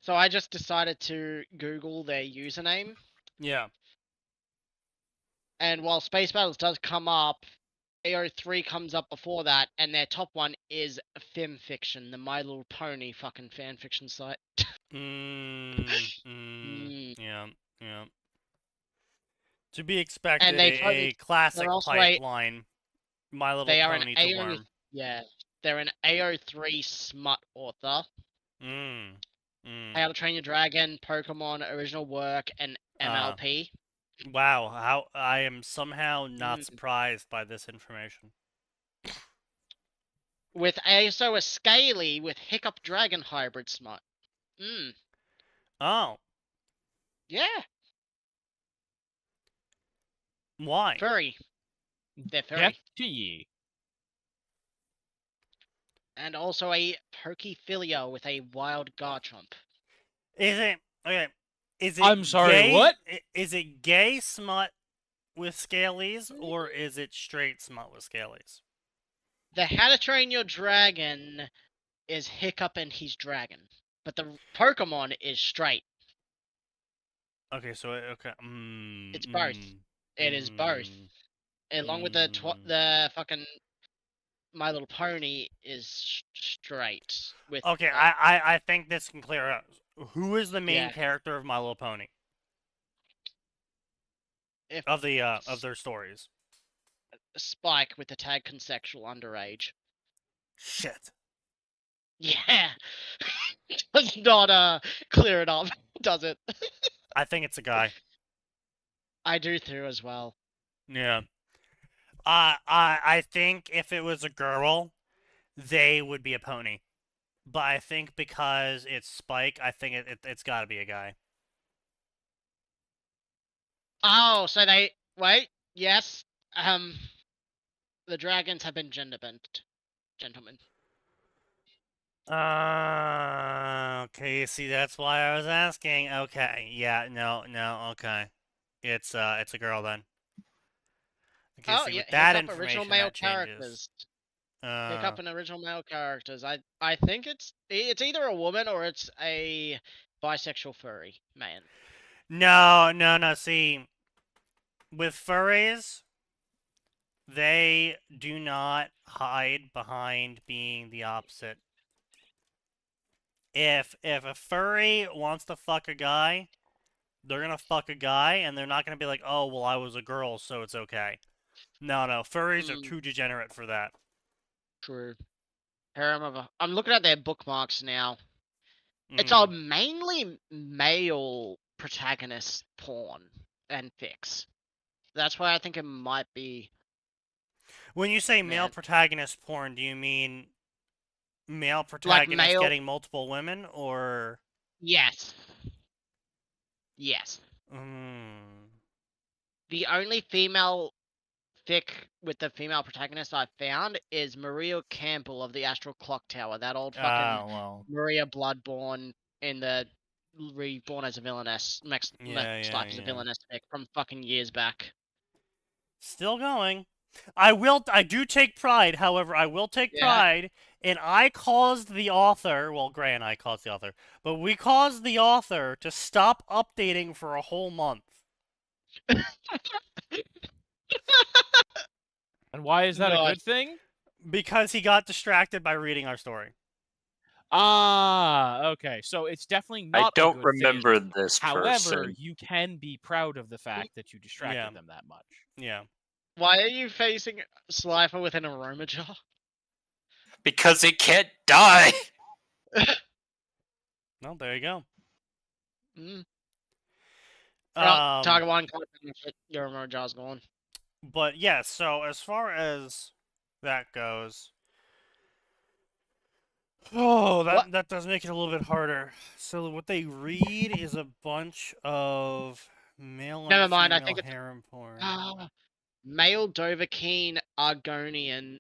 S5: So I just decided to Google their username,
S1: Yeah.
S5: and while Space Battles does come up, AO3 comes up before that, and their top one is FimFiction, the My Little Pony fucking fanfiction site.
S1: Yeah. Yeah. To be
S5: And
S1: expected,
S5: they totally,
S1: a classic
S5: they're also
S1: pipeline. My Little
S5: they are an
S1: Pony to
S5: AO,
S1: worm.
S5: yeah, they're an AO3 smut author. How to Train Your Dragon, Pokemon, original work, and MLP.
S1: Wow, how I am somehow not
S5: Mm.
S1: surprised by this information.
S5: With also a Scaly with Hiccup Dragon hybrid smut.
S1: Oh,
S5: Yeah,
S1: why?
S5: furry. They're
S4: Death
S5: furry.
S4: to ye.
S5: And also a Pokephilia with a wild Garchomp.
S1: Is it okay? Is it
S4: I'm sorry,
S1: gay,
S4: what?
S1: Is it gay smut with scalies, or is it straight smut with scalies?
S5: The How to Train Your Dragon is Hiccup and his dragon. But the Pokemon is straight.
S1: Okay, so okay.
S5: It's both. It is both. Along with the fucking My Little Pony is straight. With
S1: Okay, I think this can clear up. Who is the main
S5: Yeah.
S1: character of My Little Pony?
S5: If
S1: Of their stories.
S5: Spike with the tag consensual underage.
S1: Shit.
S5: Yeah. Does not clear it up, does it?
S1: I think it's a guy.
S5: I do too as well.
S1: Yeah. I think if it was a girl, they would be a pony. But I think because it's Spike, I think it's got to be a guy.
S5: Oh, so they wait. Yes. The dragons have been gender bent, gentlemen.
S1: Okay. See, that's why I was asking. Okay. Yeah. No. Okay. It's a girl then. Okay.
S5: Oh
S1: see,
S5: yeah,
S1: with that
S5: Hiccup original
S1: information,
S5: male
S1: that changes.
S5: characters. Hiccup and original male characters. I think it's either a woman or it's a bisexual furry man.
S1: No. See, with furries, they do not hide behind being the opposite. If a furry wants to fuck a guy, they're gonna fuck a guy, and they're not gonna be like, oh, well, I was a girl, so it's okay. No, furries are too degenerate for that.
S5: True. I'm looking at their bookmarks now. It's a mainly male protagonist porn and fics. That's why I think it might be.
S1: When you say male protagonist porn, do you mean male protagonist getting multiple women, or?
S5: Yes. The only female fic with the female protagonist I found is Maria Campbell of the Astral Clock Tower. That old fucking Maria Bloodborne in the reborn as a villainess, next life as a villainess fic from fucking years back.
S1: Still going. I do take pride, however, I will take pride, and I caused the author, well, Gray and I caused the author, but we caused the author to stop updating for a whole month.
S4: And why is that a good thing?
S1: Because he got distracted by reading our story.
S4: Ah, okay. So it's definitely not
S2: I don't
S4: a good
S2: remember
S4: thing.
S2: this
S4: However,
S2: person.
S4: you can be proud of the fact that you distracted them that much.
S1: Yeah.
S5: Why are you facing Slifer with an aroma jar?
S2: Because it can't die!
S1: No, there you go.
S5: Target 1, your aroma jar's gone.
S1: But yeah, so as far as that goes, that does make it a little bit harder. So what they read is a bunch of male and female harem porn.
S5: Male Dovahkiin Argonian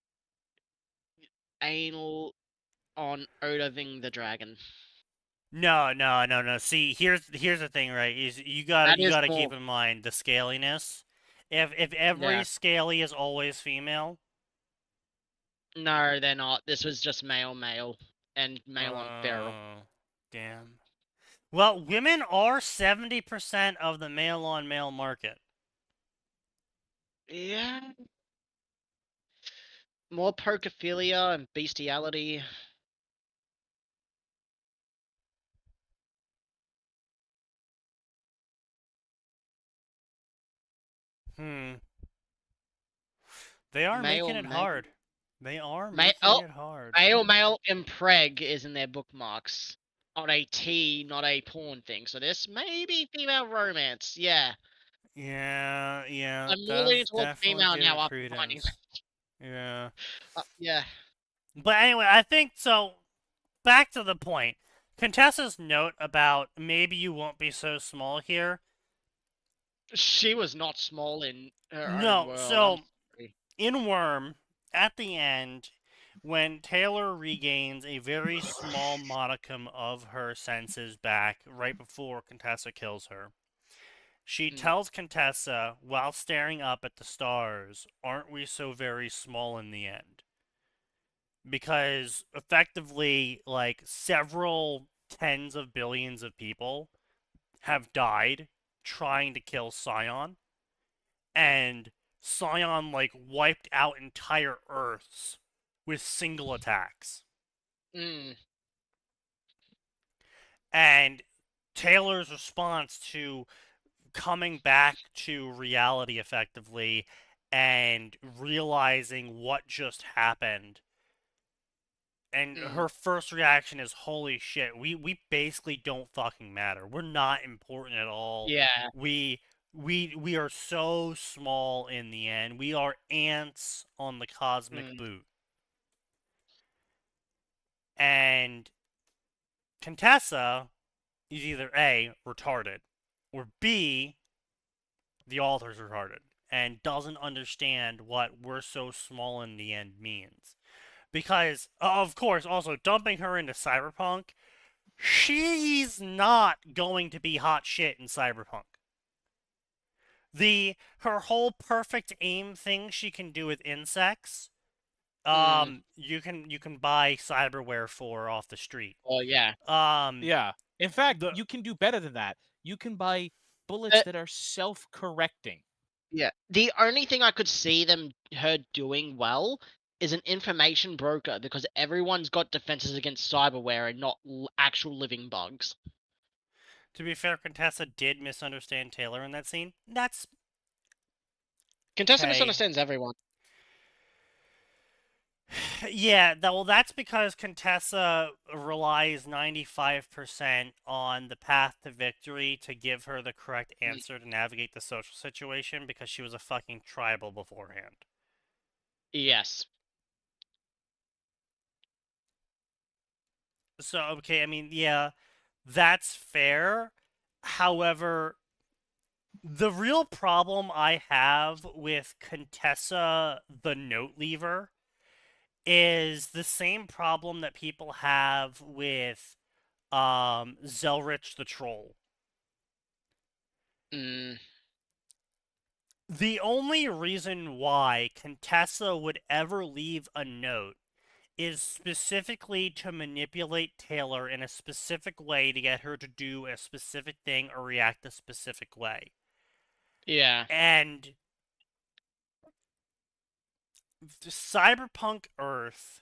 S5: anal on Odoving the dragon.
S1: No. See, here's the thing, right? Is you gotta keep in mind the scaliness. If every scaly is always female.
S5: No, they're not. This was just male, and male on feral.
S1: Damn. Well, women are 70% of the male-on-male market.
S5: Yeah. More pokophilia and bestiality.
S1: They are
S5: Male,
S1: making it
S5: male.
S1: hard. They are
S5: Ma-
S1: making
S5: oh,
S1: it hard.
S5: male, and preg is in their bookmarks. On a T, not a porn thing. So this may be female romance. Yeah.
S1: Yeah,
S5: I'm more
S1: does
S5: leaning towards
S1: definitely
S5: female
S1: give
S5: now
S1: it
S5: after finding
S1: credence. Yeah.
S5: yeah.
S1: But anyway, I think so. Back to the point. Contessa's note about maybe you won't be so small here.
S5: She was not small in her own
S1: No,
S5: world. I'm
S1: so
S5: sorry.
S1: in Worm, at the end, when Taylor regains a very small modicum of her senses back right before Contessa kills her, she tells Contessa while staring up at the stars, "Aren't we so very small in the end?" Because effectively, like, several tens of billions of people have died trying to kill Scion, and Scion, like, wiped out entire Earths with single attacks.
S5: Mm.
S1: And Taylor's response to coming back to reality effectively and realizing what just happened, and her first reaction is, "Holy shit, we basically don't fucking matter. We're not important at all.
S5: Yeah.
S1: We are so small in the end. We are ants on the cosmic boot." And Contessa is either A, retarded, or B, the author's retarded and doesn't understand what "we're so small in the end" means. Because, of course, also dumping her into Cyberpunk, she's not going to be hot shit in Cyberpunk. Her whole perfect aim thing she can do with insects, you can buy cyberware for off the street.
S5: Oh yeah.
S4: Yeah. In fact,
S1: the-
S4: you can do better than that. You can buy bullets that are self-correcting.
S5: Yeah. The only thing I could see her doing well is an information broker, because everyone's got defenses against cyberware and not actual living bugs.
S1: To be fair, Contessa did misunderstand Taylor in that scene. That's
S5: Contessa
S1: okay.
S5: misunderstands everyone.
S1: Yeah, that's because Contessa relies 95% on the path to victory to give her the correct answer to navigate the social situation, because she was a fucking tribal beforehand.
S5: Yes.
S1: So, okay, I mean, yeah, that's fair. However, the real problem I have with Contessa the Note Leaver is the same problem that people have with Zelrich the Troll. The only reason why Contessa would ever leave a note is specifically to manipulate Taylor in a specific way to get her to do a specific thing or react a specific way.
S5: Yeah.
S1: And Cyberpunk Earth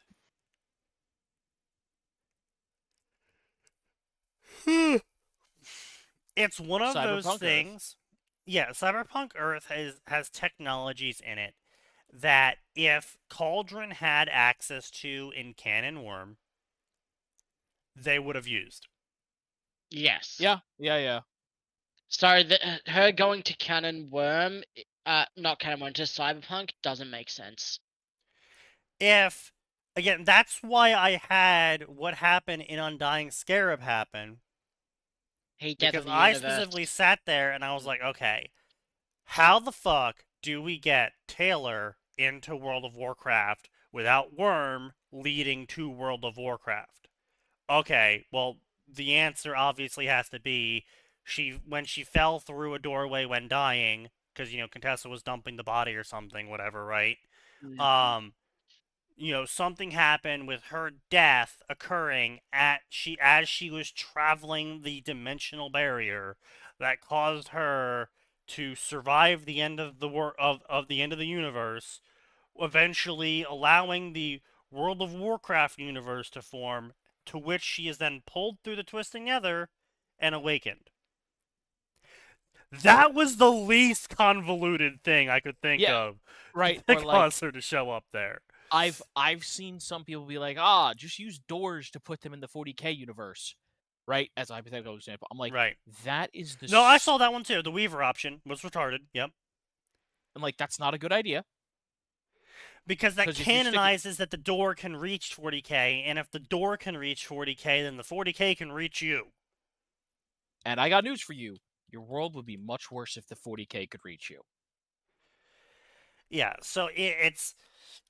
S1: it's one of those
S4: Cyberpunk
S1: things. Yeah, Cyberpunk Earth has technologies in it that if Cauldron had access to in Canon Worm, they would have used.
S5: Yes.
S4: Yeah.
S5: So her going to Canon Worm, not Canon Worm, to Cyberpunk doesn't make sense.
S1: If, again, that's why I had what happened in Undying Scarab happen. Because I specifically sat there and I was like, okay, how the fuck do we get Taylor into World of Warcraft without Worm leading to World of Warcraft? Okay, well, the answer obviously has to be when she fell through a doorway when dying, because, Contessa was dumping the body or something, whatever, right? something happened with her death occurring as she was traveling the dimensional barrier that caused her to survive the end of the end of the universe, eventually allowing the World of Warcraft universe to form, to which she is then pulled through the twisting nether and awakened. That was the least convoluted thing I could think
S4: Yeah,
S1: of
S4: right.
S1: that
S4: Or like
S1: caused her to show up there.
S4: I've seen some people be like, just use doors to put them in the 40k universe, right? As a hypothetical example, I'm like,
S1: Right.
S4: that is the
S1: No, I saw that one too. The Weaver option was retarded. Yep.
S4: I'm like, that's not a good idea.
S1: Because that
S4: 'Cause if you're sticking-
S1: canonizes that the door can reach 40k, and if the door can reach 40k, then the 40k can reach you.
S4: And I got news for you. Your world would be much worse if the 40k could reach you.
S1: Yeah, so it's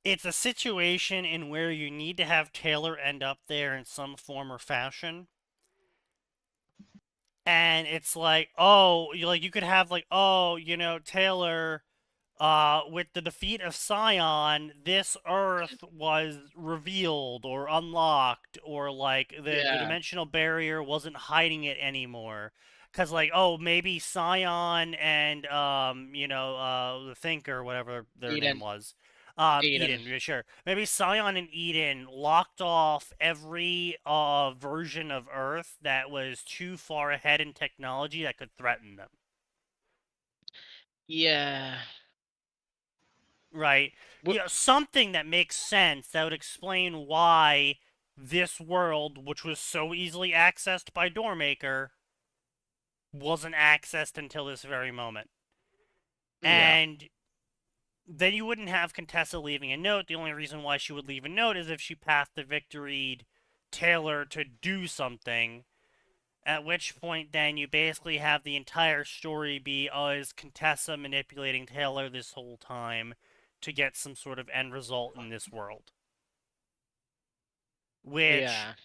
S1: a situation in where you need to have Taylor end up there in some form or fashion. And it's like, you could have like, Taylor, with the defeat of Scion, this Earth was revealed or unlocked, or like the
S5: Yeah.
S1: dimensional barrier wasn't hiding it anymore. Cause like, maybe Scion and the Thinker, whatever their
S5: Eden.
S1: name was.
S5: Eden.
S1: Eden, yeah, sure. Maybe Scion and Eden locked off every version of Earth that was too far ahead in technology that could threaten them.
S5: Yeah.
S1: Right? Something that makes sense that would explain why this world, which was so easily accessed by Doormaker, wasn't accessed until this very moment.
S5: Yeah.
S1: And then you wouldn't have Contessa leaving a note. The only reason why she would leave a note is if she passed the victoried Taylor to do something. At which point, then, you basically have the entire story be, is Contessa manipulating Taylor this whole time to get some sort of end result in this world. Which,
S5: Yeah.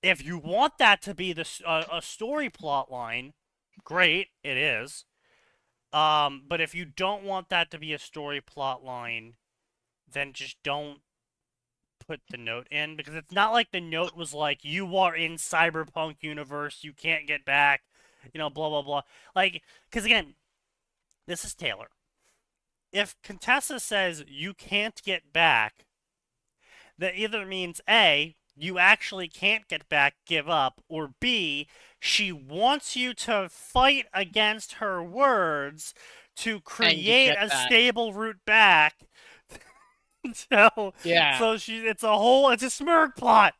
S1: if you want that to be a story plot line, great, it is. But if you don't want that to be a story plot line, then just don't put the note in, because it's not like the note was like, you are in cyberpunk universe, you can't get back, blah blah blah. Like, because again, this is Taylor. If Contessa says you can't get back, that either means A, you actually can't get back, give up, or B, she wants you to fight against her words to create
S5: get
S1: a
S5: back.
S1: stable route back. So
S5: Yeah.
S1: it's a smirk plot.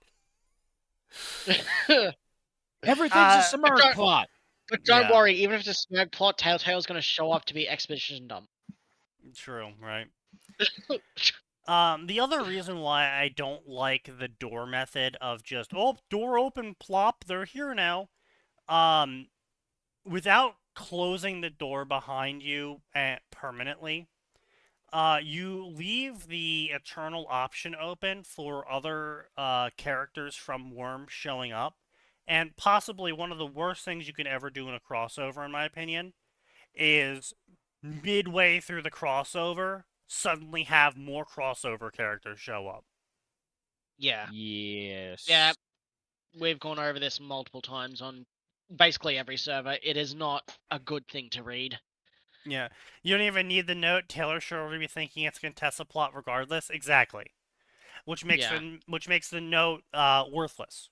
S4: Everything's a smirk
S5: don't-
S4: plot.
S5: But don't
S1: Yeah.
S5: worry, even if it's a smoke plot, Telltale's going to show up to be exposition dump.
S1: True, right? The other reason why I don't like the door method of just, door open, plop, they're here now, without closing the door behind you permanently, you leave the eternal option open for other characters from Worm showing up, and possibly one of the worst things you can ever do in a crossover, in my opinion, is midway through the crossover, suddenly have more crossover characters show up.
S5: Yeah.
S4: Yes.
S5: Yeah. We've gone over this multiple times on basically every server. It is not a good thing to read.
S1: Yeah. You don't even need the note. Taylor should already be thinking it's Contessa plot regardless. Exactly. Which makes the note worthless.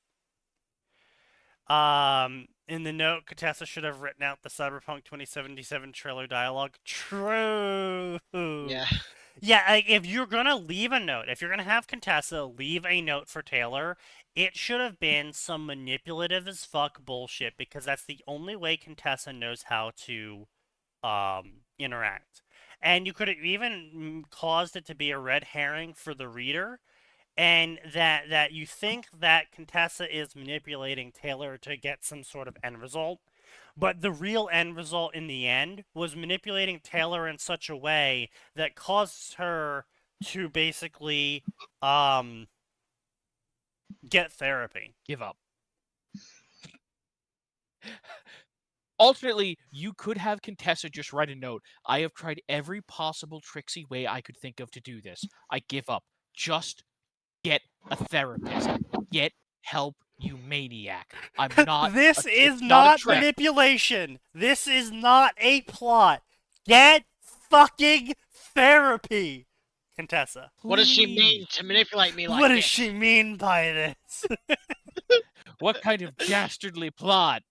S1: In the note, Contessa should have written out the Cyberpunk 2077 trailer dialogue. True.
S5: Yeah.
S1: Yeah, like, if you're gonna leave a note, if you're gonna have Contessa leave a note for Taylor, it should have been some manipulative as fuck bullshit, because that's the only way Contessa knows how to interact. And you could have even caused it to be a red herring for the reader, and that you think that Contessa is manipulating Taylor to get some sort of end result, but the real end result in the end was manipulating Taylor in such a way that causes her to basically get therapy.
S4: Give up. Alternately, you could have Contessa just write a note. I have tried every possible tricksy way I could think of to do this. I give up. Just get a therapist. Get help, you maniac. I'm not.
S1: This is
S4: it's not a
S1: not
S4: trick.
S1: manipulation. This is not a plot. Get fucking therapy, Contessa.
S5: What does she mean
S4: Please.
S5: to manipulate me like
S1: What
S5: this?
S1: does she mean by this?
S4: What kind of dastardly plot?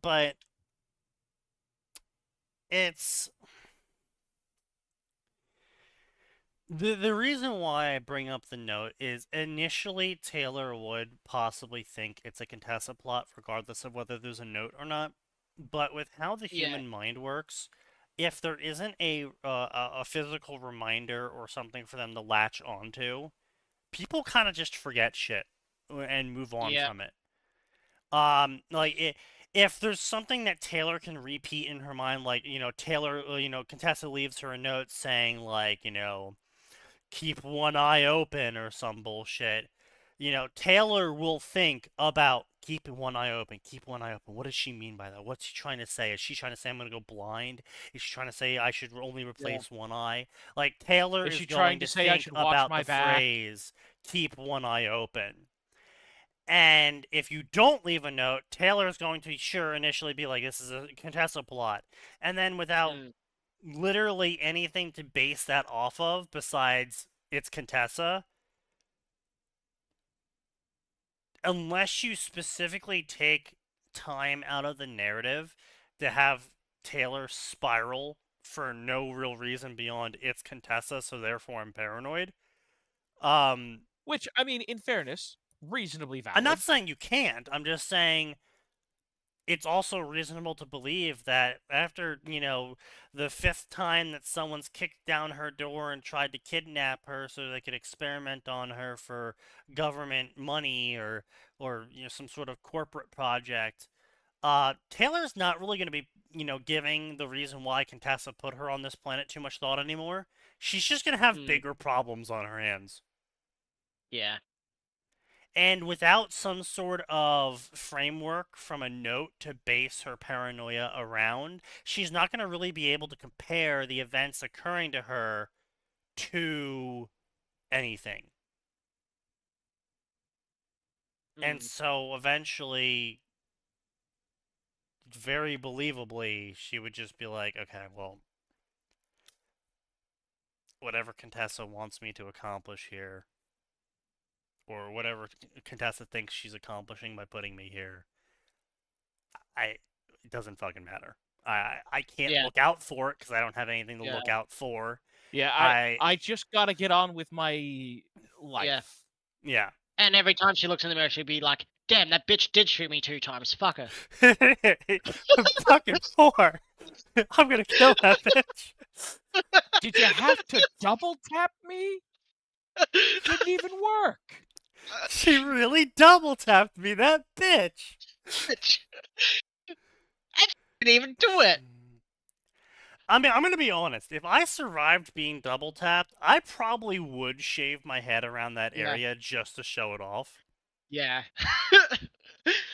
S1: But it's the reason why I bring up the note is initially Taylor would possibly think it's a Contessa plot regardless of whether there's a note or not. But with how the
S5: Yeah.
S1: human mind works, if there isn't a physical reminder or something for them to latch onto, people kind of just forget shit and move on
S5: Yeah.
S1: from it. If there's something that Taylor can repeat in her mind, like, Taylor, Contessa leaves her a note saying, like, keep one eye open or some bullshit. Taylor will think about keeping one eye open, keep one eye open. What does she mean by that? What's she trying to say? Is she trying to say I'm going to go blind? Is she trying to say I should only replace one eye? Like, Taylor
S4: Is
S1: is
S4: she
S1: going
S4: trying
S1: to
S4: to say I
S1: think
S4: should watch
S1: about
S4: my
S1: the
S4: back?
S1: phrase, keep one eye open. And if you don't leave a note, Taylor's going to initially be like, this is a Contessa plot. And then without literally anything to base that off of besides it's Contessa, unless you specifically take time out of the narrative to have Taylor spiral for no real reason beyond it's Contessa, so therefore I'm paranoid.
S4: Which, I mean, in fairness, reasonably valid.
S1: I'm not saying you can't. I'm just saying it's also reasonable to believe that after, the 5th time that someone's kicked down her door and tried to kidnap her so they could experiment on her for government money or some sort of corporate project, Taylor's not really going to be, giving the reason why Contessa put her on this planet too much thought anymore. She's just going to have bigger problems on her hands.
S5: Yeah.
S1: And without some sort of framework from a note to base her paranoia around, she's not going to really be able to compare the events occurring to her to anything. And so eventually, very believably, she would just be like, okay, well, whatever Contessa wants me to accomplish here, or whatever Contessa thinks she's accomplishing by putting me here, it doesn't fucking matter. I can't look out for it because I don't have anything to look out for.
S4: Yeah, I just gotta get on with my life.
S1: Yeah.
S5: And every time she looks in the mirror, she'd be like, damn, that bitch did shoot me 2 times. Fuck her.
S1: Fucking whore. I'm gonna kill that bitch.
S4: Did you have to double tap me? Didn't even work.
S1: She really double tapped me, that bitch.
S5: I didn't even do it.
S1: I mean, I'm gonna be honest. If I survived being double tapped, I probably would shave my head around that area just to show it off.
S5: Yeah.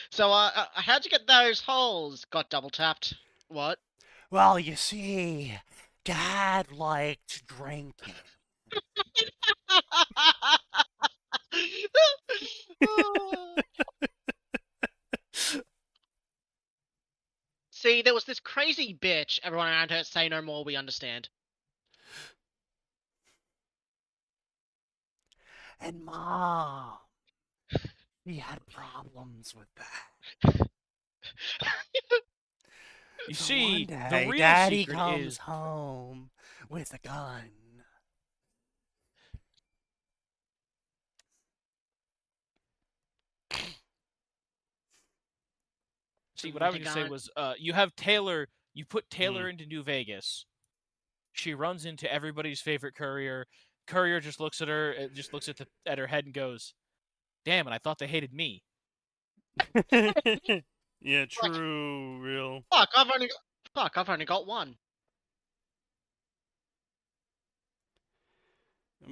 S5: So, how'd you get those holes? Got double tapped. What?
S1: Well, you see, Dad liked drinking.
S5: See, there was this crazy bitch. Everyone around her, say no more, we understand.
S1: And Mom, we had problems with that.
S4: You
S1: So
S4: see,
S1: one day,
S4: the real
S1: Daddy
S4: secret
S1: comes
S4: is
S1: home with a gun.
S4: See, what I was going to say was, you have Taylor, you put Taylor into New Vegas. She runs into everybody's favorite courier. Courier just looks at her, just looks at her head and goes, damn it, I thought they hated me.
S1: Yeah, true, real.
S5: Fuck, I've only got one.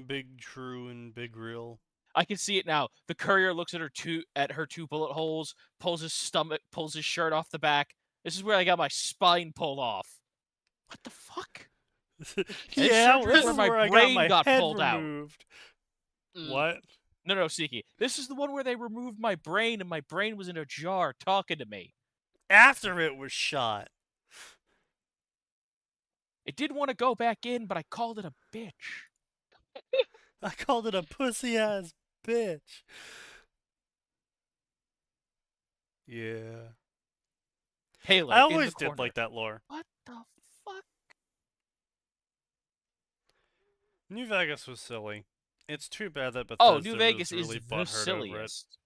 S1: Big true and big real.
S4: I can see it now. The courier looks at her two bullet holes, pulls his shirt off the back. This is where I got my spine pulled off. What the fuck?
S1: Yeah,
S4: surgery
S1: this
S4: where
S1: is
S4: my
S1: where I got
S4: brain
S1: my
S4: got
S1: head
S4: pulled out.
S1: removed.
S5: Mm.
S1: What?
S4: No, Sneaky. This is the one where they removed my brain and my brain was in a jar talking to me.
S1: After it was shot.
S4: It didn't want to go back in, but I called it a bitch.
S1: I called it a pussy-ass bitch. Yeah.
S4: Taylor,
S1: I
S4: in
S1: always
S4: the
S1: did
S4: corner.
S1: like that lore.
S4: What the fuck?
S1: New Vegas was silly. It's too bad that Bethesda
S4: Oh, New Vegas
S1: was really
S4: is the
S1: butthurt over it.
S4: silliest.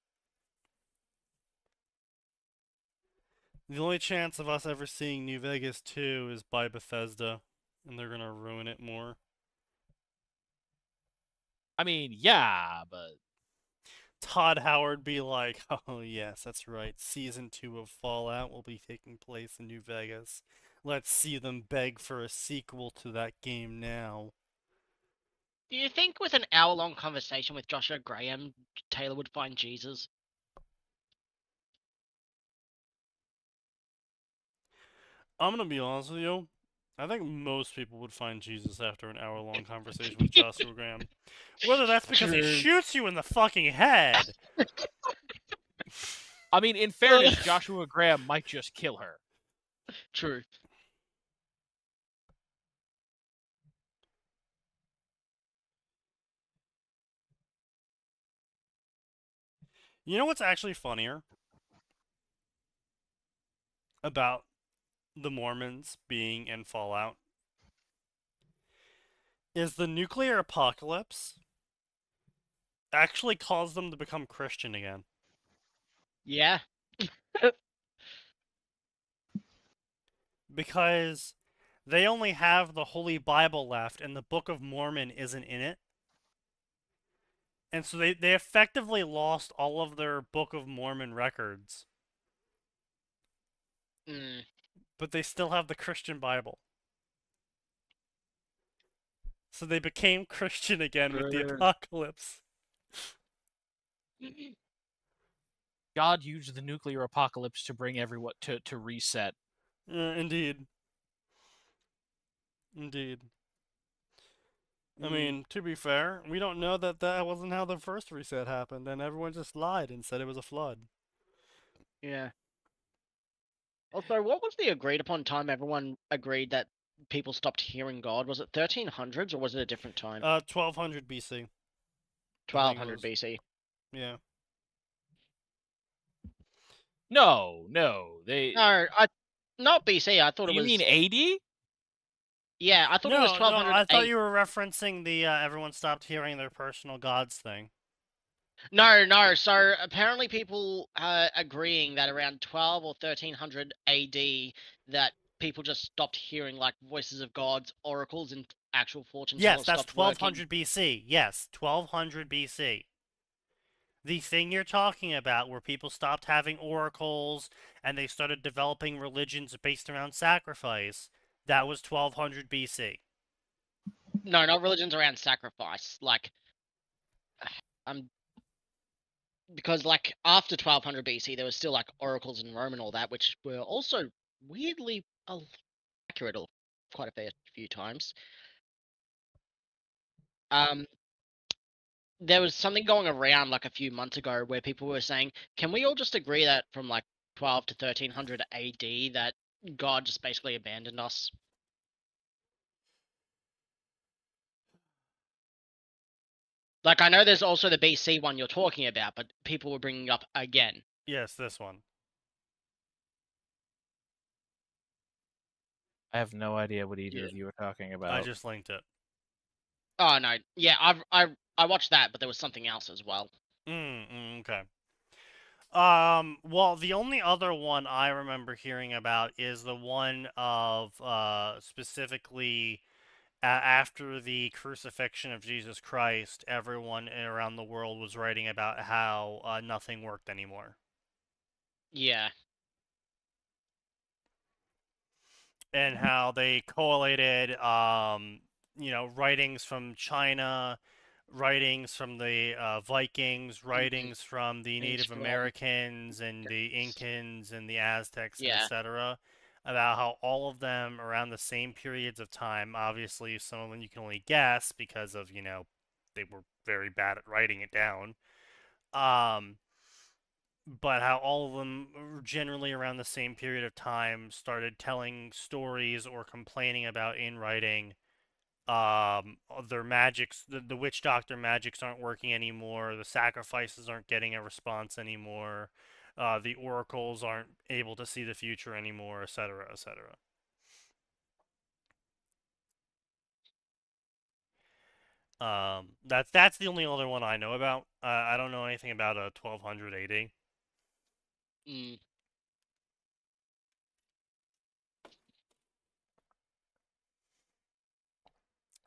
S1: The only chance of us ever seeing New Vegas 2 is by Bethesda, and they're gonna ruin it more.
S4: I mean, yeah, but
S1: Todd Howard be like, oh yes, that's right, Season 2 of Fallout will be taking place in New Vegas. Let's see them beg for a sequel to that game now.
S5: Do you think with an hour-long conversation with Joshua Graham, Taylor would find Jesus?
S1: I'm gonna be honest with you. I think most people would find Jesus after an hour-long conversation with Joshua Graham. Whether that's because he
S5: True.
S1: shoots you in the fucking head.
S4: I mean, in fairness, Joshua Graham might just kill her.
S5: True.
S1: You know what's actually funnier about the Mormons being in Fallout? Is the nuclear apocalypse actually caused them to become Christian again.
S5: Yeah.
S1: Because they only have the Holy Bible left, and the Book of Mormon isn't in it. And so they effectively lost all of their Book of Mormon records.
S5: Mm.
S1: But they still have the Christian Bible. So they became Christian again with the apocalypse.
S4: God used the nuclear apocalypse to bring everyone to reset.
S1: Indeed. Indeed. I mean, to be fair, we don't know that that wasn't how the first reset happened, and everyone just lied and said it was a flood.
S5: Yeah. Also, what was the agreed upon time everyone agreed that people stopped hearing God? Was it 1300s or was it a different time?
S1: 1200 BC.
S5: 1200 BC.
S1: Yeah.
S4: No, they.
S5: No, not BC. I thought it
S4: You
S5: was.
S4: mean 80?
S5: Yeah, I thought it was 1200.
S1: No, I thought you were referencing the everyone stopped hearing their personal gods thing.
S5: No. So apparently, people agreeing that around 12 or 1300 AD, that people just stopped hearing like voices of gods, oracles, and actual fortune tellers.
S1: Yes, that's
S5: stopped
S1: 1200 BC. Yes, 1200 BC. The thing you're talking about, where people stopped having oracles and they started developing religions based around sacrifice, that was 1200 BC.
S5: No, not religions around sacrifice. Like, because like after 1200 BC, there was still like oracles in Rome and all that, which were also weirdly accurate quite a fair few times. There was something going around like a few months ago where people were saying, can we all just agree that from like 12 to 1300 AD that God just basically abandoned us? Like, I know there's also the BC one you're talking about, but people were bringing up again.
S1: Yes, this one.
S4: I have no idea what either of you are talking about.
S1: I just linked it.
S5: Oh no, yeah, I watched that, but there was something else as well.
S1: Okay. Well, the only other one I remember hearing about is the one of specifically after the crucifixion of Jesus Christ, everyone around the world was writing about how nothing worked anymore.
S5: Yeah.
S1: And how they collated, writings from China, writings from the Vikings, writings from the Native
S5: Strong.
S1: Americans and the Incans and the Aztecs,
S5: Yeah.
S1: etc. about how all of them around the same periods of time. Obviously, some of them you can only guess because of they were very bad at writing it down. Um, but how all of them generally around the same period of time started telling stories or complaining about in writing their magics, the witch doctor magics aren't working anymore, the sacrifices aren't getting a response anymore, the oracles aren't able to see the future anymore, etc., etc. That's the only other one I know about. I don't know anything about a 1200 AD.
S5: Mm.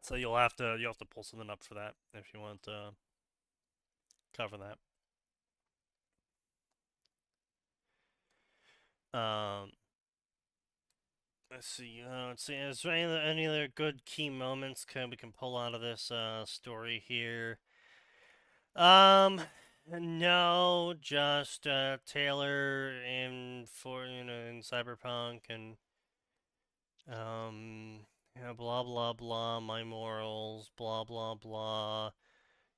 S1: So you'll have to pull something up for that if you want to cover that. Let's see. Is there any other good key moments we can pull out of this story here? No, just Taylor in Cyberpunk and blah blah blah. My morals, blah blah blah.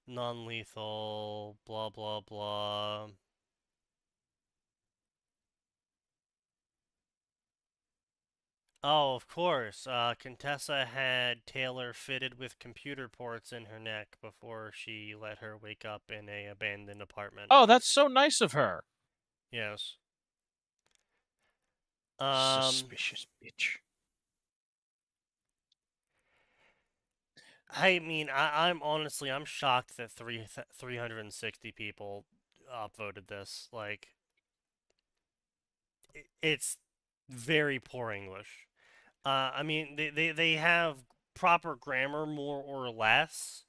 S1: Non-lethal, blah blah blah. Oh, of course. Contessa had Taylor fitted with computer ports in her neck before she let her wake up in a abandoned apartment.
S4: Oh, that's so nice of her.
S1: Yes.
S4: Suspicious bitch.
S1: I mean, I'm honestly, I'm shocked that 360 people upvoted this. Like, it's very poor English. I mean, they have proper grammar more or less.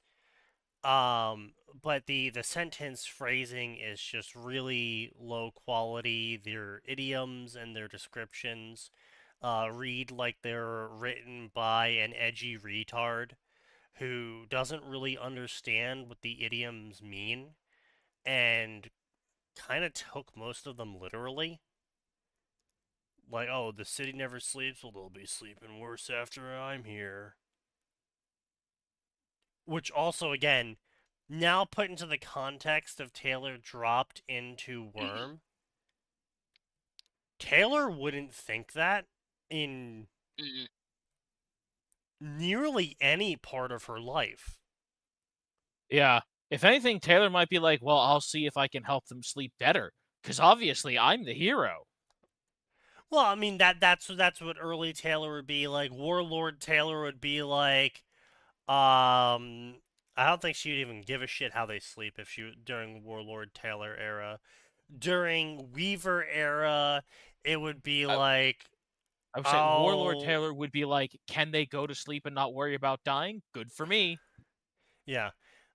S1: But the sentence phrasing is just really low quality. Their idioms and their descriptions read like they're written by an edgy retard who doesn't really understand what the idioms mean and kind of took most of them literally. Like, oh, the city never sleeps, well, they'll be sleeping worse after I'm here. Which also, again, now put into the context of Taylor dropped into Worm, Taylor wouldn't think that in
S5: Mm.
S1: nearly any part of her life.
S4: Yeah. If anything, Taylor might be like, well, I'll see if I can help them sleep better. Because obviously I'm the hero.
S1: Well, I mean that's what early Taylor would be like. Warlord Taylor would be like, I don't think she would even give a shit how they sleep if she during Warlord Taylor era. During Weaver era, it would be
S4: I-
S1: like,
S4: I would say Warlord
S1: oh,
S4: Taylor would be like, can they go to sleep and not worry about dying? Good for me.
S1: yeah.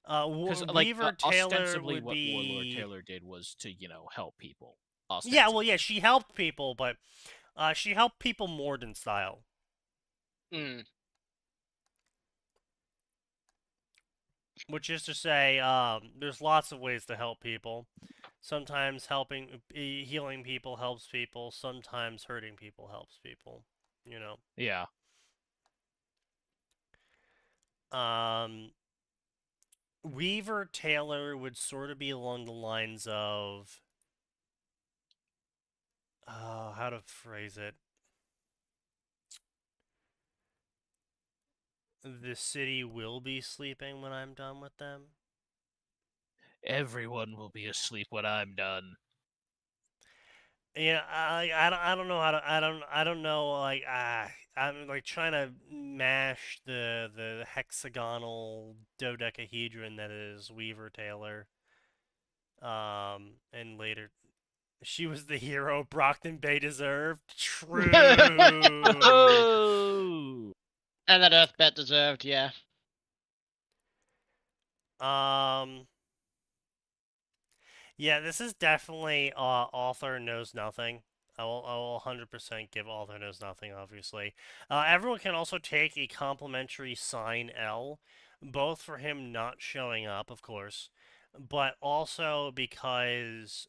S4: Because,
S1: Weaver Taylor
S4: ostensibly
S1: would
S4: what Warlord
S1: be.
S4: Taylor did was to, help people.
S1: Yeah, well,
S4: Ostensibly.
S1: yeah, she helped people, but she helped people more than style.
S5: Mm.
S1: Which is to say, there's lots of ways to help people. Sometimes healing people helps people. Sometimes hurting people helps people. You know.
S4: Yeah.
S1: Weaver Taylor would sort of be along the lines of, how to phrase it. The city will be sleeping when I'm done with them.
S4: Everyone will be asleep when I'm done.
S1: Yeah, I don't know how to I don't know I'm like trying to mash the hexagonal dodecahedron that is Weaver Taylor. And later she was the hero Brockton Bay deserved. True.
S4: Oh!
S5: And that Earthbet deserved, yeah.
S1: um Yeah, this is definitely author knows nothing. I will 100% give author knows nothing, obviously. Everyone can also take a complimentary sign L, both for him not showing up, of course, but also because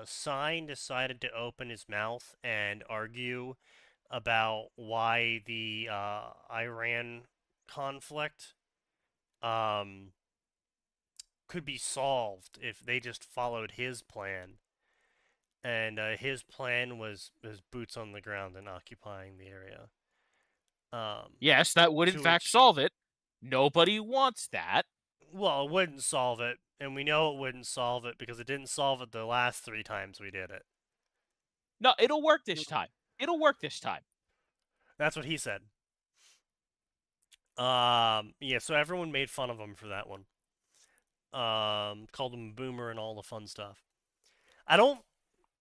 S1: Sign decided to open his mouth and argue about why the Iran conflict could be solved if they just followed his plan. And his plan was boots on the ground and occupying the area.
S4: Yes, that would in
S1: To
S4: fact
S1: which,
S4: solve it. Nobody wants that.
S1: well, it wouldn't solve it, and we know it wouldn't solve it because it didn't solve it the last 3 times we did it.
S4: No, it'll work this time. It'll work this time.
S1: That's what he said. Yeah, so everyone made fun of him for that one. Called him a boomer and all the fun stuff. I don't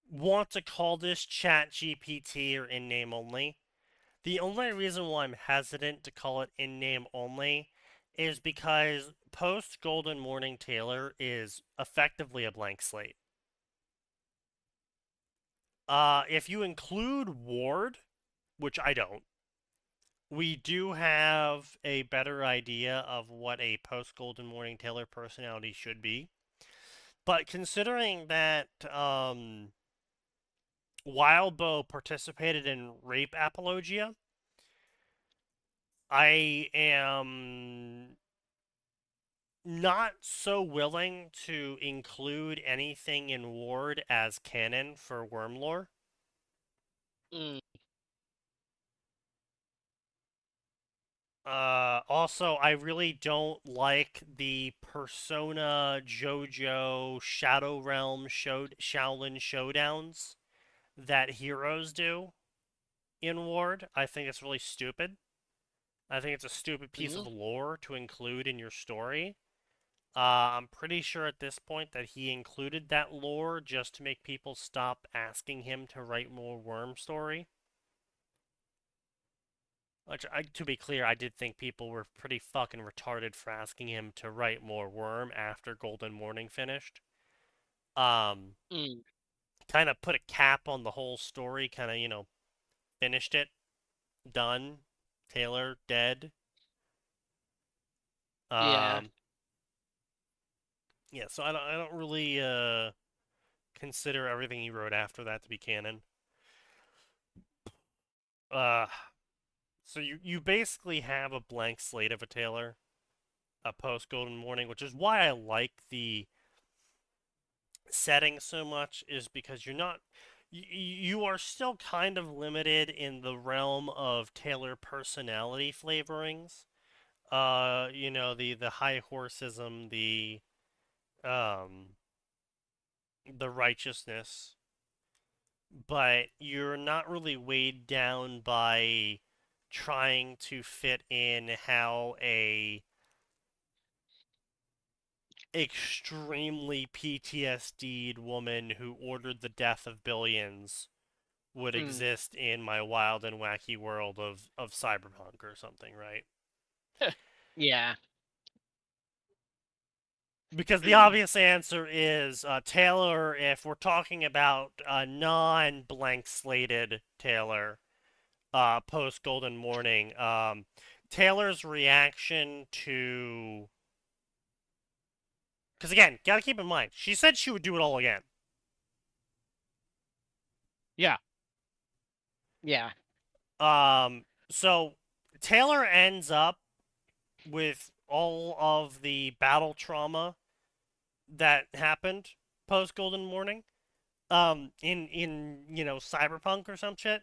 S1: want to call this Chat GPT or in name only. The only reason why I'm hesitant to call it in name only is because post Golden Morning Taylor is effectively a blank slate. If you include Ward, which I don't, we do have a better idea of what a post Golden Morning Taylor personality should be. But considering that Wildbow participated in rape apologia, I am not so willing to include anything in Ward as canon for Wormlore.
S5: Mm.
S1: Also, I really don't like the Persona JoJo Shadow Realm Shaolin showdowns that heroes do in Ward. I think it's really stupid. I think it's a stupid piece of lore to include in your story. I'm pretty sure at this point that he included that lore just to make people stop asking him to write more Worm story. Which, to be clear, I did think people were pretty fucking retarded for asking him to write more Worm after Golden Morning finished. Kind of put a cap on the whole story, kind of, finished it. Done. Taylor, dead.
S5: Yeah.
S1: Yeah, so I don't really consider everything he wrote after that to be canon. So you basically have a blank slate of a Taylor, a post Golden Morning, which is why I like the setting so much, is because you are still kind of limited in the realm of Taylor personality flavorings. The high horsism, the righteousness, but you're not really weighed down by trying to fit in how a extremely PTSD'd woman who ordered the death of billions would exist in my wild and wacky world of cyberpunk or something, right?
S5: Yeah.
S1: Because the obvious answer is Taylor, if we're talking about non-blank slated Taylor, post Golden Morning, Taylor's reaction to... Because again, gotta keep in mind, she said she would do it all again.
S4: Yeah.
S5: Yeah.
S1: So Taylor ends up with all of the battle trauma that happened post Golden Morning, in Cyberpunk or some shit.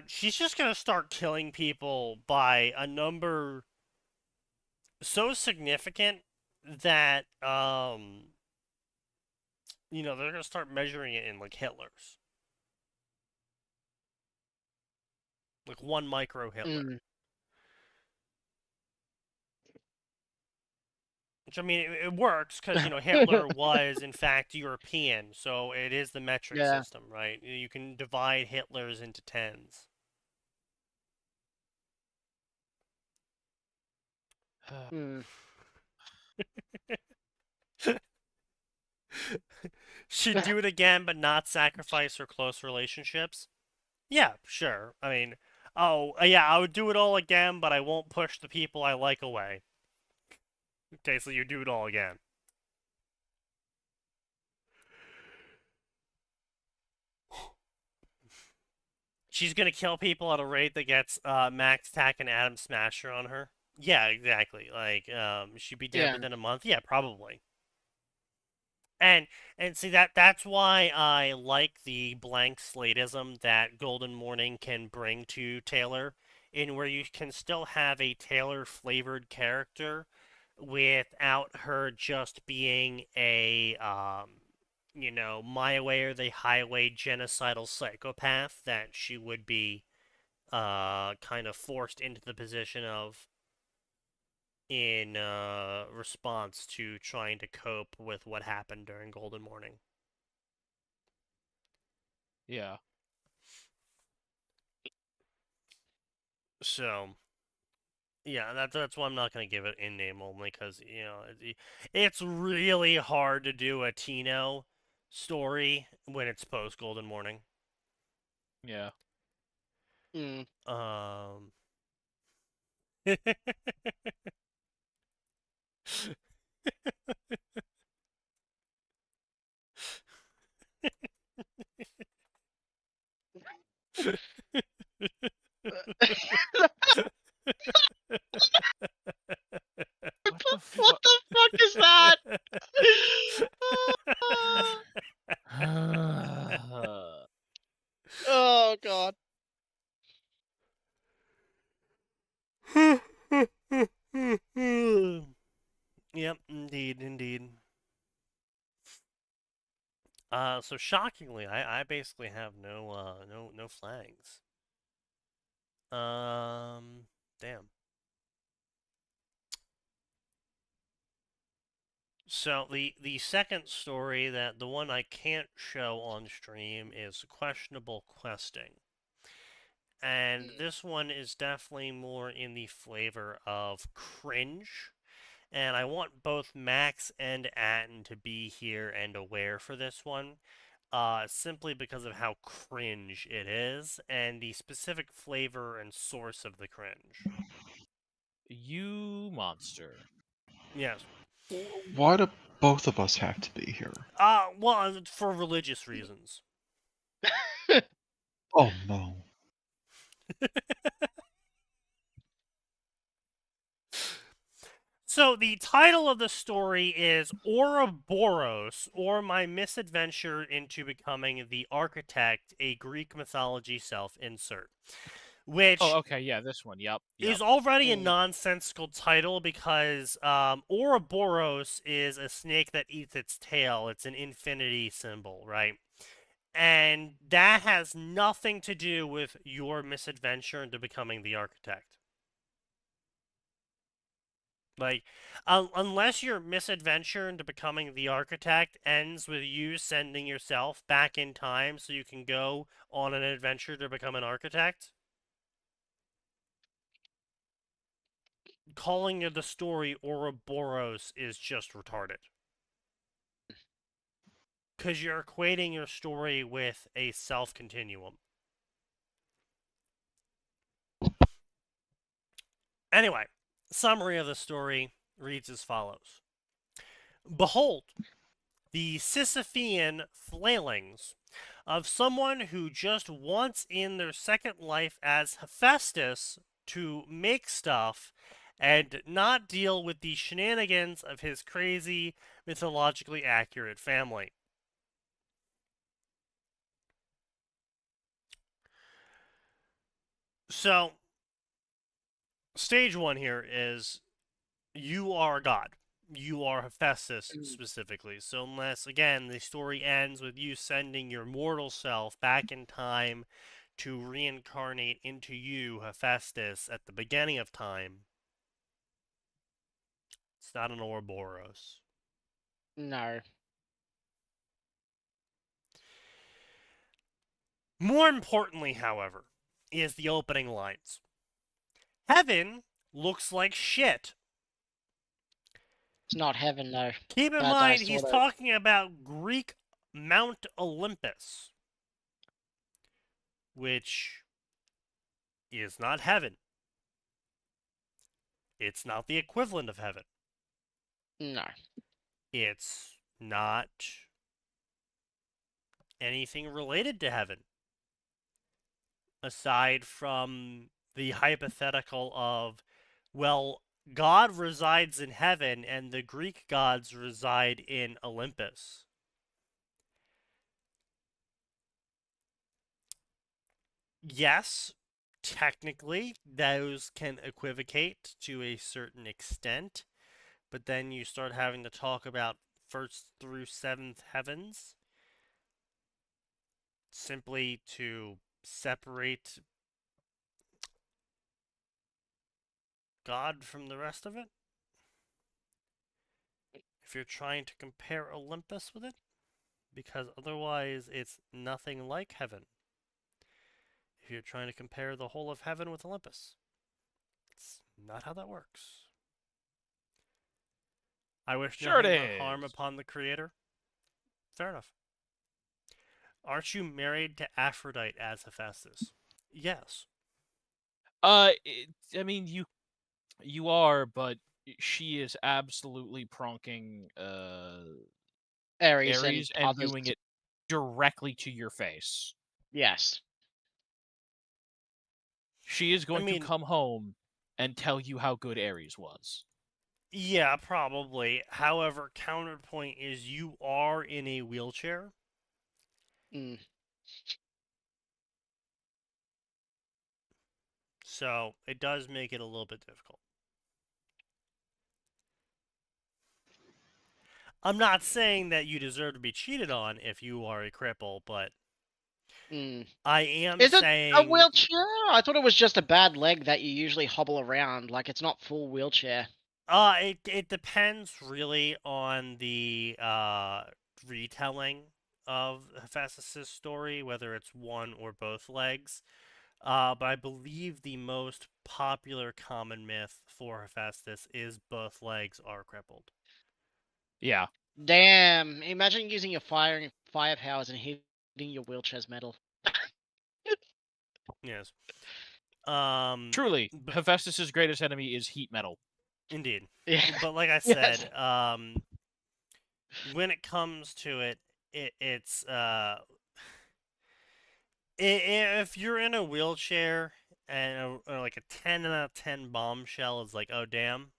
S1: She's just gonna start killing people by a number so significant that they're gonna start measuring it in like Hitler's, like 1 micro Hitler. Which, I mean, it works because, Hitler was, in fact, European, so it is the metric
S5: Yeah.
S1: system, right? You can divide Hitlers into tens. She'd do it again, but not sacrifice her close relationships? Yeah, sure. I mean, yeah, I would do it all again, but I won't push the people I like away. Okay, so you do it all again.
S6: She's gonna kill people at a rate that gets Max Tack and Adam Smasher on her. Yeah, exactly. Like, she'd be dead
S5: Yeah.
S6: within a month. Yeah, probably. And see that's why I like the blank slateism that Golden Morning can bring to Taylor, in where you can still have a Taylor flavored character without her just being a my way or the highway genocidal psychopath that she would be kind of forced into the position of in response to trying to cope with what happened during Golden Morning.
S4: Yeah.
S6: So, yeah, that's why I'm not going to give it in name only, because, it's really hard to do a Tino story when it's post Golden Morning.
S4: Yeah.
S5: Mm.
S4: What the
S5: What
S4: fuck?
S5: the fuck is that? Oh god.
S6: Yep, indeed. So shockingly, I basically have no flags. Damn. So the second story, that the one I can't show on stream, is questionable questing. And this one is definitely more in the flavor of cringe. And I want both Max and Atten to be here and aware for this one, simply because of how cringe it is and the specific flavor and source of the cringe.
S4: You monster.
S6: Yes.
S3: Why do both of us have to be here?
S6: Well, for religious reasons.
S3: Oh no.
S6: So the title of the story is Ouroboros, or My Misadventure into Becoming the Architect, a Greek Mythology Self-Insert, which
S4: Oh, okay, yeah, this one. Yep.
S6: is already a
S5: Mm.
S6: nonsensical title because Ouroboros is a snake that eats its tail. It's an infinity symbol, right? And that has nothing to do with your misadventure into becoming the architect. Like, unless your misadventure into becoming the architect ends with you sending yourself back in time so you can go on an adventure to become an architect, calling the story Ouroboros is just retarded. Because you're equating your story with a self-continuum. Anyway, summary of the story reads as follows. Behold, the Sisyphean flailings of someone who just wants in their second life as Hephaestus to make stuff and not deal with the shenanigans of his crazy, mythologically accurate family. So, stage one here is you are a god. You are Hephaestus specifically. So unless, again, the story ends with you sending your mortal self back in time to reincarnate into you, Hephaestus, at the beginning of time, it's not an Ouroboros.
S5: No.
S6: More importantly, however, is the opening lines. Heaven looks like shit.
S5: It's not heaven though.
S6: Keep in
S5: That I
S6: mind, he's
S5: sort of-
S6: talking about Greek Mount Olympus, which is not heaven. It's not the equivalent of heaven.
S5: No.
S6: It's not anything related to heaven. aside from the hypothetical of, well, God resides in heaven and the Greek gods reside in Olympus. Yes, technically, those can equivocate to a certain extent, but then you start having to talk about first through seventh heavens simply to separate God from the rest of it. If you're trying to compare Olympus with it, because otherwise it's nothing like heaven. If you're trying to compare the whole of heaven with Olympus, it's not how that works. I wish
S4: Sure it
S6: nothing but harm
S4: is.
S6: upon the Creator. Fair enough. Aren't you married to Aphrodite as Hephaestus? Yes.
S4: I mean, you are, but she is absolutely pronking
S5: Ares
S4: Ares
S5: and
S4: and
S5: others.
S4: doing it directly to your face.
S5: Yes.
S4: She is going to
S6: mean-
S4: come home and tell you how good Ares was.
S6: Yeah, probably. However, counterpoint is you are in a wheelchair.
S5: Mm.
S6: So it does make it a little bit difficult. I'm not saying that you deserve to be cheated on if you are a cripple, but
S5: Mm.
S6: I am
S5: Is it
S6: saying
S5: a wheelchair? I thought it was just a bad leg that you usually hobble around. Like, it's not full wheelchair.
S6: it depends really on the retelling of Hephaestus' story, whether it's one or both legs. But I believe the most popular common myth for Hephaestus is both legs are crippled.
S4: Yeah.
S5: Damn. Imagine using your fire powers and hitting your wheelchair's metal.
S6: Yes.
S4: Truly,
S6: but
S4: Hephaestus' greatest enemy is heat metal.
S6: indeed.
S5: Yeah.
S6: But like I
S5: Yes.
S6: said, when it comes to it, it's if you're in a wheelchair and like a 10 out of 10 bombshell is like, oh damn,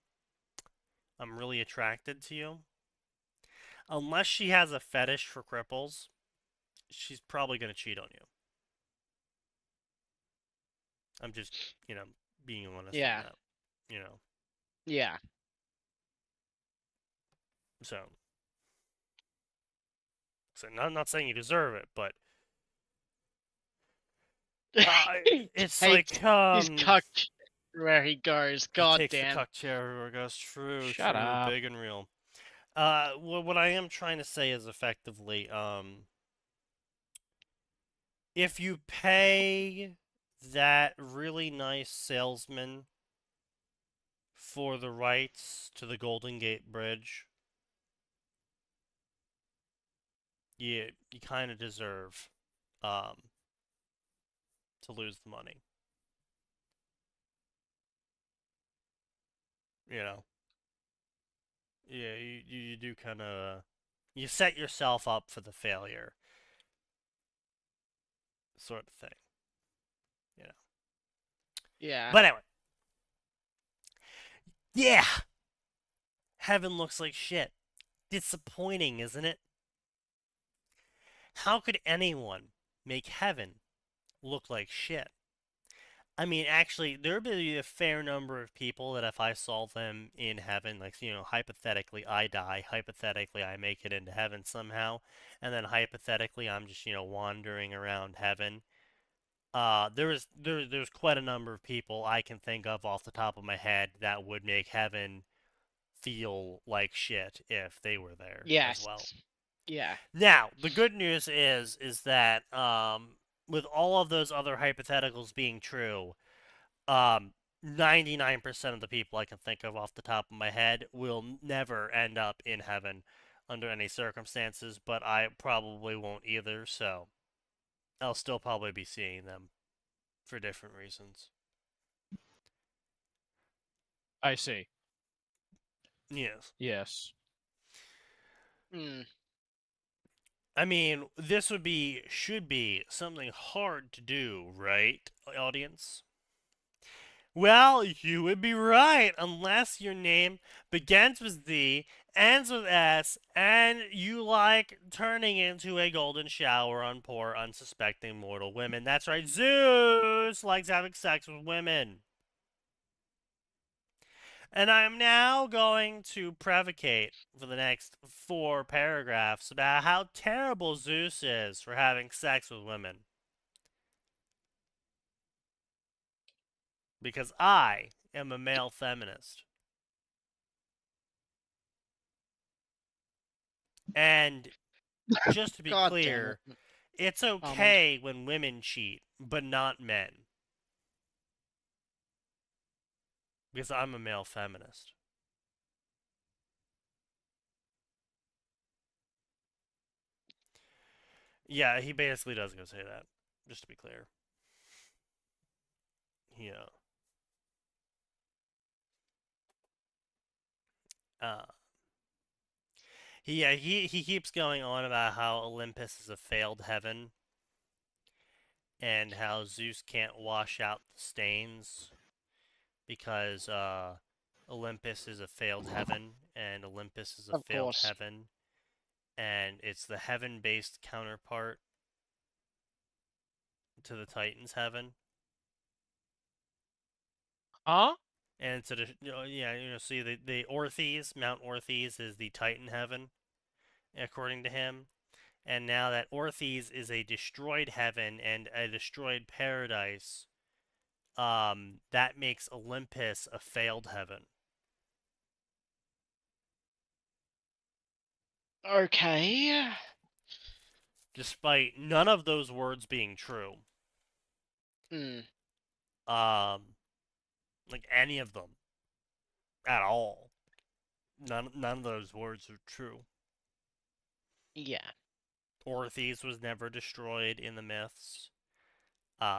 S6: I'm really attracted to you. Unless she has a fetish for cripples, she's probably gonna cheat on you. I'm just, being honest
S5: Yeah.
S6: on that.
S5: Yeah.
S6: So I'm not saying you deserve it, but it's
S5: Hey,
S6: like
S5: he's cucked where he goes.
S6: he
S5: God
S6: takes
S5: damn.
S6: the cuck chair everywhere it goes. True,
S4: Shut
S6: true,
S4: up.
S6: big and real. What I am trying to say is effectively, if you pay that really nice salesman for the rights to the Golden Gate Bridge, you kind of deserve to lose the money. Yeah, you do kind of you set yourself up for the failure, sort of thing.
S5: Yeah.
S6: But anyway, yeah, heaven looks like shit. Disappointing, isn't it? How could anyone make heaven look like shit? I mean, actually, there would be a fair number of people that if I saw them in heaven, like, hypothetically, I die, hypothetically, I make it into heaven somehow, and then hypothetically, I'm just, wandering around heaven. There's quite a number of people I can think of off the top of my head that would make heaven feel like shit if they were there as well.
S5: Yeah.
S6: Now, the good news is that with all of those other hypotheticals being true, 99% of the people I can think of off the top of my head will never end up in heaven under any circumstances, but I probably won't either, so I'll still probably be seeing them for different reasons.
S4: I see.
S6: Yes.
S4: Yes.
S5: Mm.
S6: I mean, this should be something hard to do, right, audience? Well, you would be right, unless your name begins with Z, ends with S, and you like turning into a golden shower on poor, unsuspecting mortal women. That's right, Zeus likes having sex with women. And I am now going to prevocate for the next 4 paragraphs about how terrible Zeus is for having sex with women. Because I am a male feminist. And just to be
S5: God
S6: clear,
S5: damn it.
S6: it's
S5: Almond.
S6: okay when women cheat, but not men. Because I'm a male feminist. Yeah, he basically does go say that, just to be clear. Yeah. He keeps going on about how Olympus is a failed heaven and how Zeus can't wash out the stains because Olympus is a failed heaven and Olympus is a
S5: Of
S6: failed
S5: course.
S6: heaven and it's the heaven-based counterpart to the Titans heaven.
S4: Huh?
S6: And so, see, the Orthes, Mount Orthes is the Titan heaven, according to him. And now that Orthes is a destroyed heaven and a destroyed paradise, that makes Olympus a failed heaven.
S5: Okay.
S6: Despite none of those words being true.
S5: Hmm.
S6: Like any of them. At all. None of those words are true.
S5: Yeah.
S6: Orthes was never destroyed in the myths.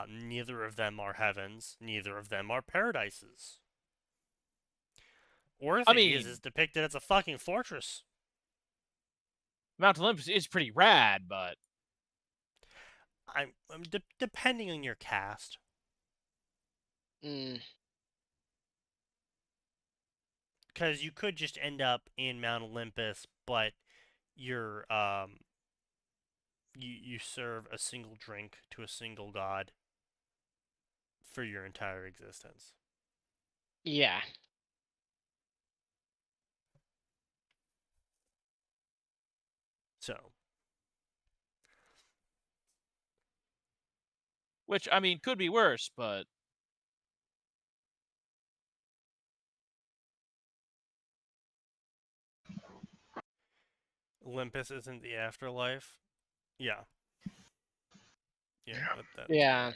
S6: Neither of them are heavens. Neither of them are paradises. Orthes is depicted as a fucking fortress.
S4: Mount Olympus is pretty rad, but
S6: Depending on your cast.
S5: Hmm.
S6: Because you could just end up in Mount Olympus, but you're you serve a single drink to a single god for your entire existence.
S5: Yeah.
S6: So,
S4: which I mean could be worse, but
S6: Olympus isn't the afterlife. Yeah. Yeah.
S5: Yeah.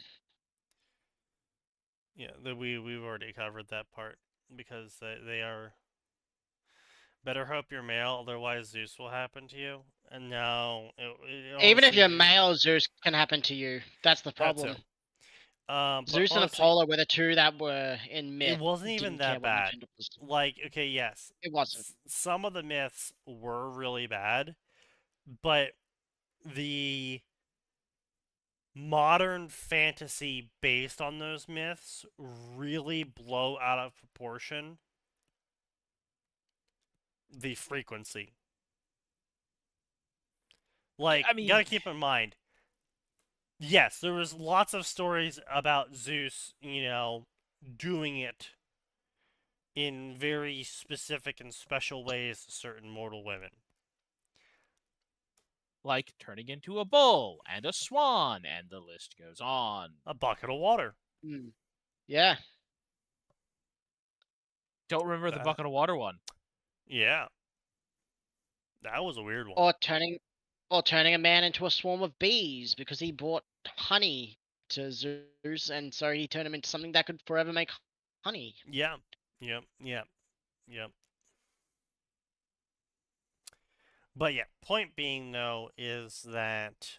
S6: Yeah. We've already covered that part because they are. Better hope you're male, otherwise Zeus will happen to you. And no,
S5: Even if
S6: honestly,
S5: you're male, Zeus can happen to you. That's the
S6: that
S5: problem.
S6: too. But
S5: Zeus and
S6: honestly,
S5: Apollo were the two that were in myth.
S6: it wasn't even
S5: Didn't care
S6: that
S5: what your
S6: bad.
S5: gender was.
S6: Like, okay, yes,
S5: It wasn't.
S6: some of the myths were really bad, but the modern fantasy based on those myths really blow out of proportion the frequency. Like,
S4: I mean,
S6: gotta keep in mind, yes, there was lots of stories about Zeus, doing it in very specific and special ways to certain mortal women.
S4: like turning into a bull and a swan, and the list goes on.
S6: A bucket of water.
S5: Mm. Yeah.
S4: Don't remember the
S6: That-
S4: bucket of water one.
S6: Yeah. That was a weird one.
S5: Or turning a man into a swarm of bees because he brought honey to Zeus, and so he turned him into something that could forever make honey.
S6: Yeah. Yep. But yeah, point being though is that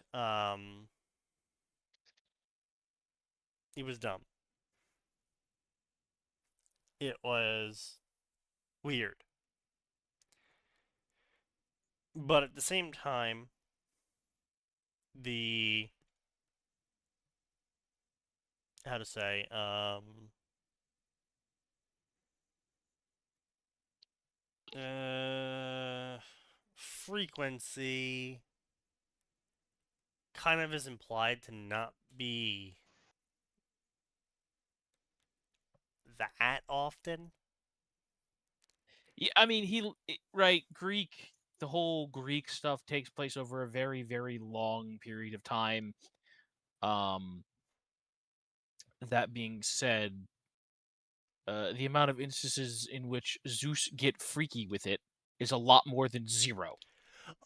S6: it was dumb. It was weird. But at the same time, the how to say frequency kind of is implied to not be that often.
S4: Yeah, I mean, right, Greek, the whole Greek stuff takes place over a very, very long period of time. That being said, the amount of instances in which Zeus get freaky with it is a lot more than 0.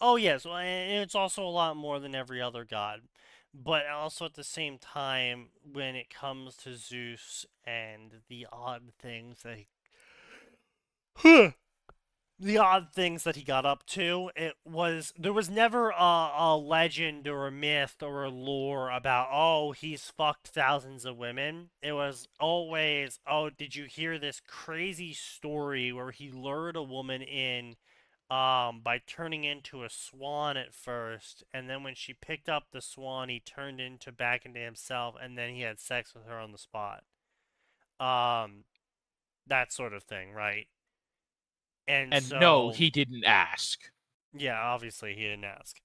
S6: Oh yes, well, and it's also a lot more than every other god. But also at the same time, when it comes to Zeus and the odd things that he got up to, there was never a legend or a myth or a lore about, oh, he's fucked thousands of women. It was always, oh, did you hear this crazy story where he lured a woman in by turning into a swan at first, and then when she picked up the swan, he turned back into himself, and then he had sex with her on the spot. That sort of thing, right? And so,
S4: no, he didn't ask.
S6: Yeah, obviously he didn't ask.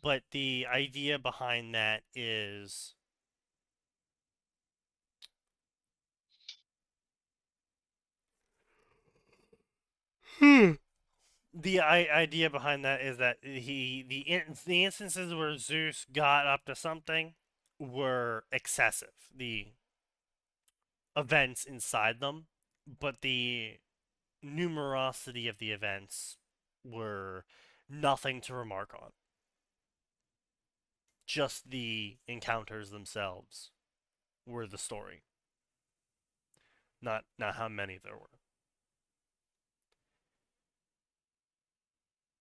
S6: But the idea behind that is the idea behind that is that the instances where Zeus got up to something were excessive. The events inside them, but the numerosity of the events were nothing to remark on. Just the encounters themselves were the story. Not how many there were.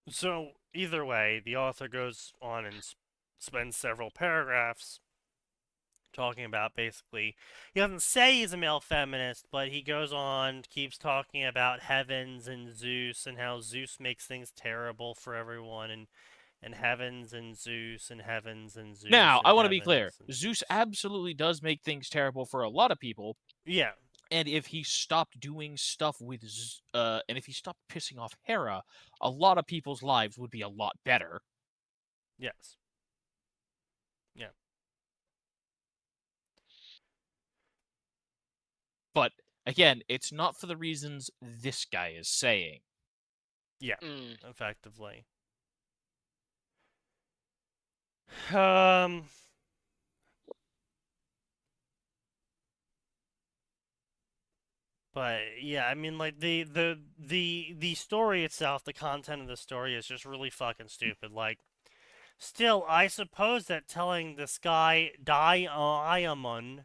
S6: So, either way, the author goes on and spends several paragraphs talking about basically, he doesn't say he's a male feminist, but he goes on, keeps talking about heavens and Zeus and how Zeus makes things terrible for everyone, and heavens and Zeus and heavens and Zeus.
S4: Now,
S6: and
S4: I want to be clear.
S6: heavens and
S4: Zeus
S6: Zeus.
S4: absolutely does make things terrible for a lot of people.
S6: Yeah.
S4: And if he stopped doing stuff with, and if he stopped pissing off Hera, a lot of people's lives would be a lot better.
S6: Yes. Yeah.
S4: But again, it's not for the reasons this guy is saying.
S6: Yeah.
S5: Mm.
S6: Effectively. But yeah, I mean, like the story itself, the content of the story is just really fucking stupid. Like, still, I suppose that telling this guy Diamond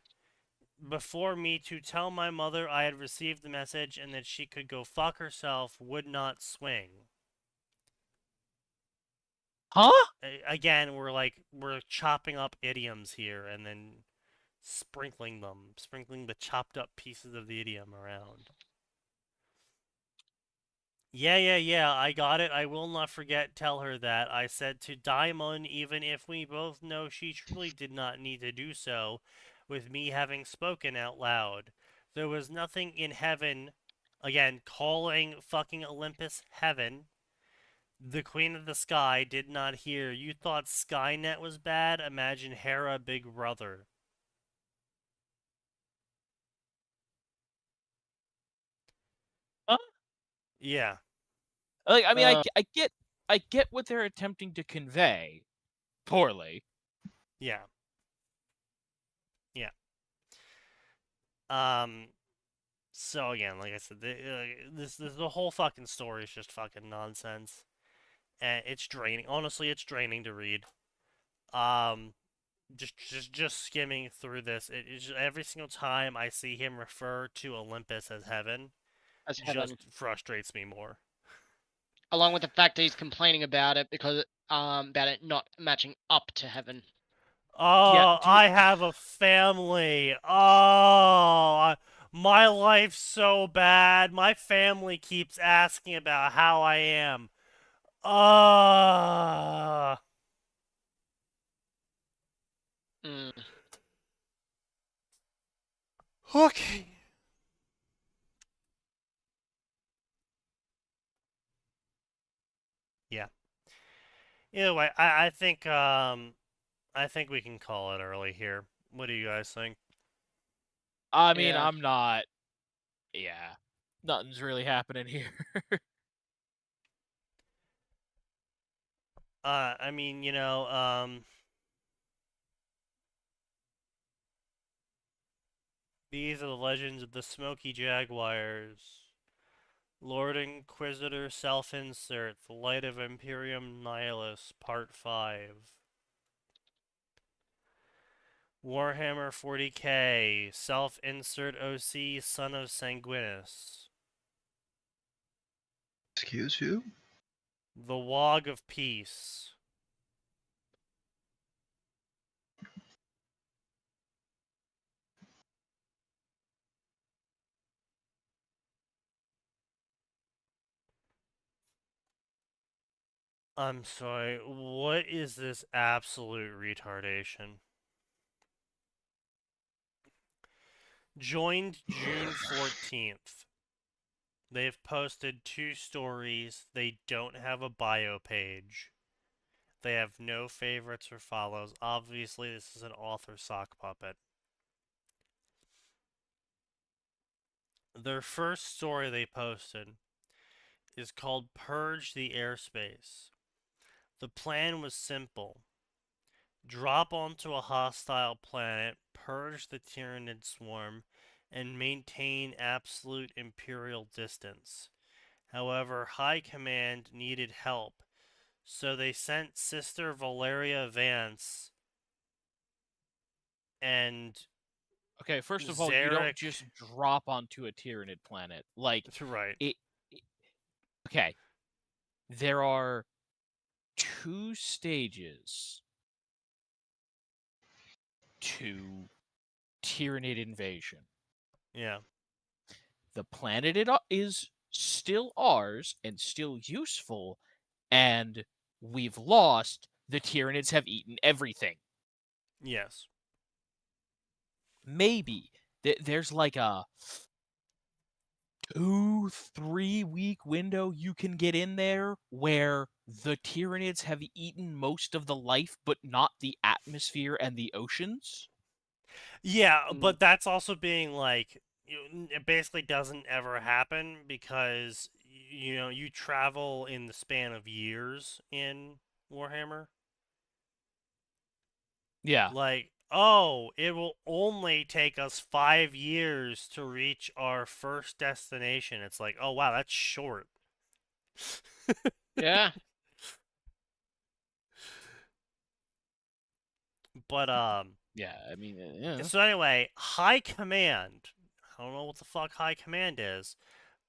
S6: before me to tell my mother I had received the message and that she could go fuck herself would not swing.
S4: Huh?
S6: Again, we're chopping up idioms here and then sprinkling the chopped up pieces of the idiom around. Yeah, I got it. I will not forget. Tell her that. I said to Daimon, even if we both know she truly did not need to do so, with me having spoken out loud. There was nothing in heaven, again, calling fucking Olympus heaven. The Queen of the Sky did not hear. You thought Skynet was bad? Imagine Hera Big Brother.
S4: Huh?
S6: Yeah.
S4: Like, I mean, I get what they're attempting to convey. Poorly.
S6: Yeah. So again, like I said, the whole fucking story is just fucking nonsense, and it's draining. Honestly, it's draining to read. Just skimming through this, every single time I see him refer to Olympus as heaven,
S5: As heaven.
S6: just frustrates me more.
S5: Along with the fact that he's complaining about it because about it not matching up to heaven.
S6: Oh,
S4: Yeah,
S6: I have a family. Oh, my life's so bad. My family keeps asking about how I am.
S5: Mm.
S6: Okay. Yeah. Either way, I think we can call it early here. What do you guys think?
S4: I mean,
S5: Yeah.
S4: I'm not. Yeah, nothing's really happening here.
S6: I mean, these are the legends of the Smoky Jaguars. Lord Inquisitor Self-Insert, The Light of Imperium Nihilus, Part 5. Warhammer 40k, Self-Insert OC, Son of Sanguinus.
S3: Excuse you?
S6: The Wog of Peace. I'm sorry, what is this absolute retardation? Joined June 14th. They've posted 2 stories. They don't have a bio page. They have no favorites or follows. Obviously, this is an author sock puppet. Their first story they posted is called Purge the Airspace. The plan was simple. Drop onto a hostile planet, purge the Tyranid swarm, and maintain absolute Imperial distance. However, High Command needed help, so they sent Sister Valeria Vance and
S4: Okay, first of all, you
S6: Zarek.
S4: don't just drop onto a Tyranid planet. Like,
S6: Right.
S4: Okay, there are 2 stages to Tyranid invasion.
S6: Yeah.
S4: The planet is still ours and still useful, and we've lost. The Tyranids have eaten everything.
S6: Yes.
S4: Maybe there's like a 2-3 week window you can get in there where the Tyranids have eaten most of the life, but not the atmosphere and the oceans.
S6: Yeah,
S5: Mm.
S6: but that's also being like, it basically doesn't ever happen because, you travel in the span of years in Warhammer.
S4: Yeah.
S6: Like, oh, it will only take us 5 years to reach our first destination. It's like, oh wow, that's short.
S5: Yeah.
S6: But
S4: Yeah, I mean, yeah.
S6: so anyway, High Command. I don't know what the fuck High Command is,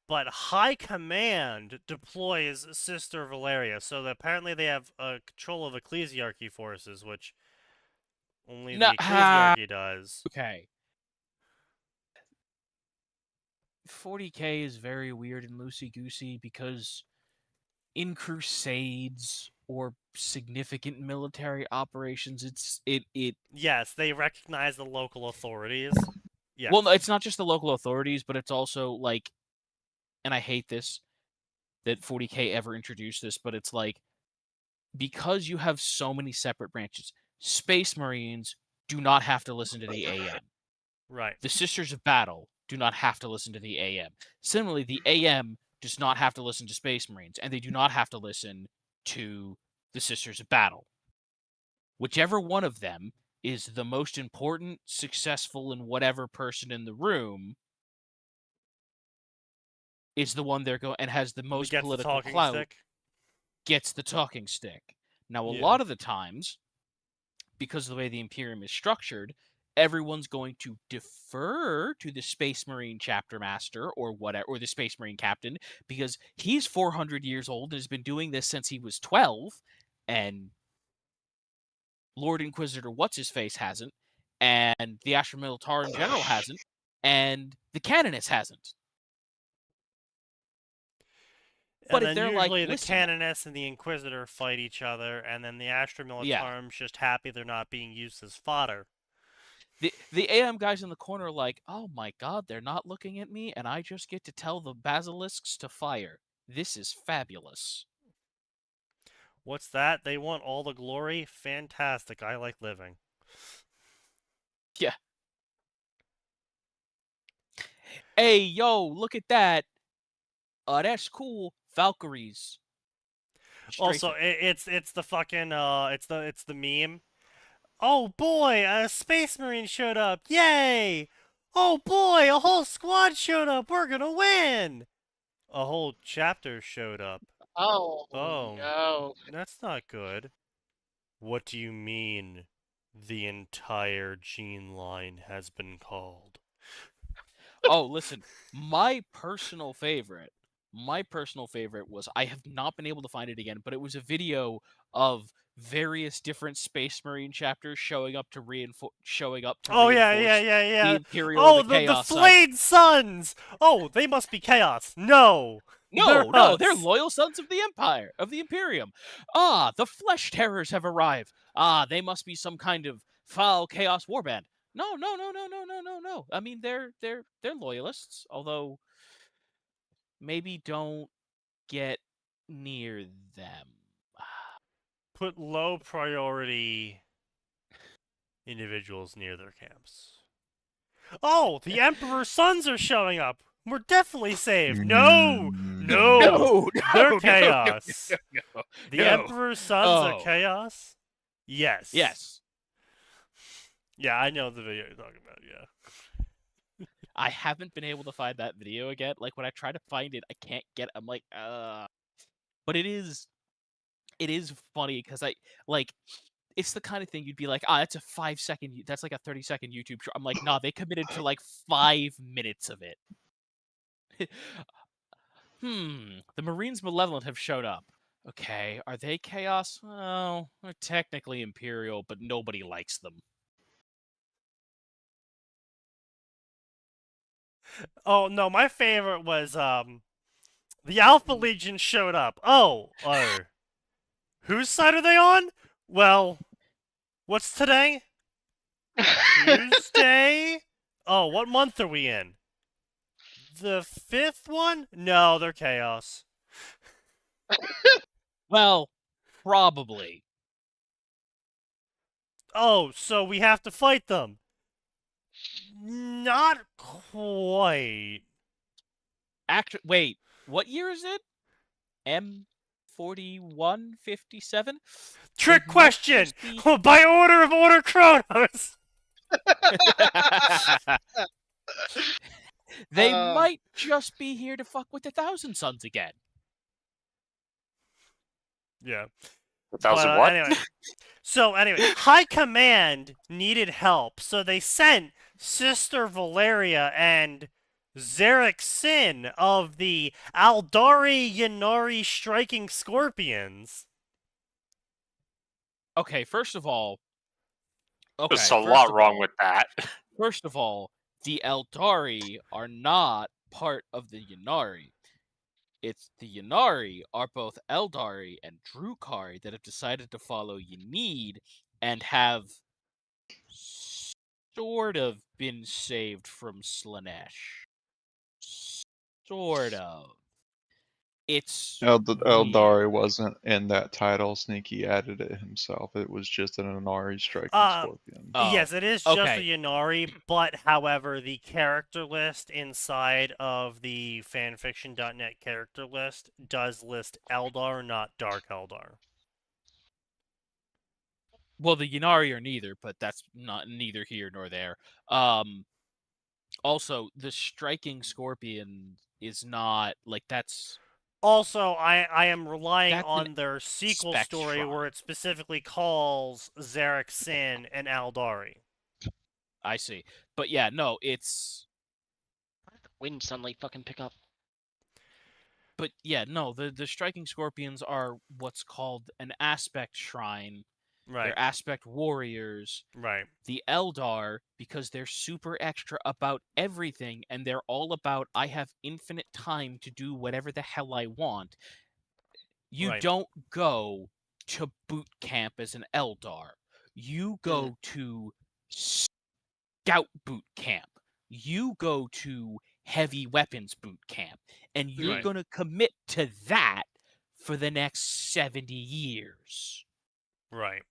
S6: but High Command deploys Sister Valeria. So apparently they have control of ecclesiarchy forces, which only the ecclesiarchy does.
S4: Okay. 40k is very weird and loosey-goosey because in crusades or significant military operations, it
S6: Yes, they recognize the local authorities. Yes.
S4: Well, no, it's not just the local authorities, but it's also like, and I hate this that 40k ever introduced this, but it's like, because you have so many separate branches, Space Marines do not have to listen to the AM.
S6: Right.
S4: The Sisters of Battle do not have to listen to the AM. Similarly, the AM does not have to listen to Space Marines, and they do not have to listen to the Sisters of Battle. Whichever one of them is the most important, successful, and whatever person in the room is the one they're going and has the most
S6: Gets the
S4: political
S6: talking
S4: clout,
S6: stick.
S4: gets the talking stick. Now, a
S6: Yeah.
S4: lot of the times, because of the way the Imperium is structured, everyone's going to defer to the Space Marine chapter master or whatever, or the Space Marine captain, because he's 400 years old and has been doing this since he was 12, and Lord Inquisitor What's-His-Face hasn't, and the Astra Militarum General hasn't, and the Canonist hasn't. But
S6: and
S4: if
S6: then
S4: they're like,
S6: usually the
S4: listen,
S6: Canoness and the Inquisitor fight each other, and then the Astra Militarum's just happy they're not being used as fodder.
S4: the AM guys in the corner are like, oh my god, they're not looking at me, and I just get to tell the basilisks to fire. This is fabulous.
S6: What's that? They want all the glory? Fantastic. I like living.
S4: Yeah. Hey, yo, look at that. That's cool. Valkyries.
S6: Also, it's the fucking it's the meme. Oh boy, a space marine showed up. Yay! Oh boy, a whole squad showed up. We're gonna win. A whole chapter showed up.
S5: Oh,
S6: Oh,
S5: no.
S6: that's not good. What do you mean? The entire gene line has been called.
S4: Oh, listen, my personal favorite was, I have not been able to find it again, but it was a video of various different Space Marine chapters showing up to reinforce
S6: Oh yeah,
S4: the Imperial
S6: Oh,
S4: and the Chaos side.
S6: Flayed Sons. Oh, they must be Chaos. No.
S4: No, they're
S6: us.
S4: loyal sons of the Empire, of the Imperium. Ah, the Flesh Terrors have arrived. Ah, they must be some kind of foul Chaos warband. No. I mean, they're loyalists, although maybe don't get near them.
S6: Put low priority individuals near their camps. Oh, the Emperor's sons are showing up. We're definitely saved. No, they're Chaos. The Emperor's sons are Chaos? Yes.
S4: Yes.
S6: Yeah, I know the video you're talking about, yeah.
S4: I haven't been able to find that video again. Like, when I try to find it, I can't get it. I'm like, But it is funny, because it's the kind of thing you'd be like, that's a 5-second, that's like a 30-second YouTube show. I'm like, nah, they committed to like 5 minutes of it. The Marines Malevolent have showed up. Okay, are they Chaos? Well, they're technically Imperial, but nobody likes them.
S6: Oh, no, my favorite was, the Alpha Legion showed up. Oh, whose side are they on? Well, what's today? Tuesday? Oh, what month are we in? The 5th one? No, they're Chaos.
S4: Well, probably.
S6: Oh, so we have to fight them. Not quite.
S4: Wait, what year is it? M4157?
S6: Trick question! By order of Order Chronos!
S4: They might just be here to fuck with the Thousand Sons again.
S6: Yeah.
S2: 1,000 what?
S6: Anyway, High Command needed help, so they sent Sister Valeria and Zarek Sin of the Aldari Yanari Striking Scorpions.
S4: Okay, first of all...
S2: There's a lot wrong with that.
S4: First of all, the Eldari are not part of the Yanari. It's the Yanari are both Eldari and Drukari that have decided to follow Ynid and have sort of been saved from Slaanesh. Sort of. It's
S3: Eldari wasn't in that title. Sneaky added it himself. It was just an Inari striking scorpion.
S6: Yes, it is just a Yanari, but however, the character list inside of the fanfiction.net character list does list Eldar, not Dark Eldar.
S4: Well, the Yanari are neither, but that's not neither here nor there. Also, the striking scorpion is not like that's.
S6: Also, I am relying on their sequel story
S4: shrine.
S6: where it specifically calls Zarek Sin and Aldari.
S4: I see. But yeah, no, it's...
S5: Wind suddenly fucking pick up.
S4: But yeah, no, the Striking Scorpions are what's called an aspect shrine.
S6: Right.
S4: They're aspect warriors.
S6: Right.
S4: The Eldar, because they're super extra about everything, and they're all about, I have infinite time to do whatever the hell I want. You
S1: Right.
S4: don't go to boot camp as an Eldar. You go to scout boot camp. You go to heavy weapons boot camp. And you're
S1: Right.
S4: going to commit to that for the next 70 years.
S1: Right.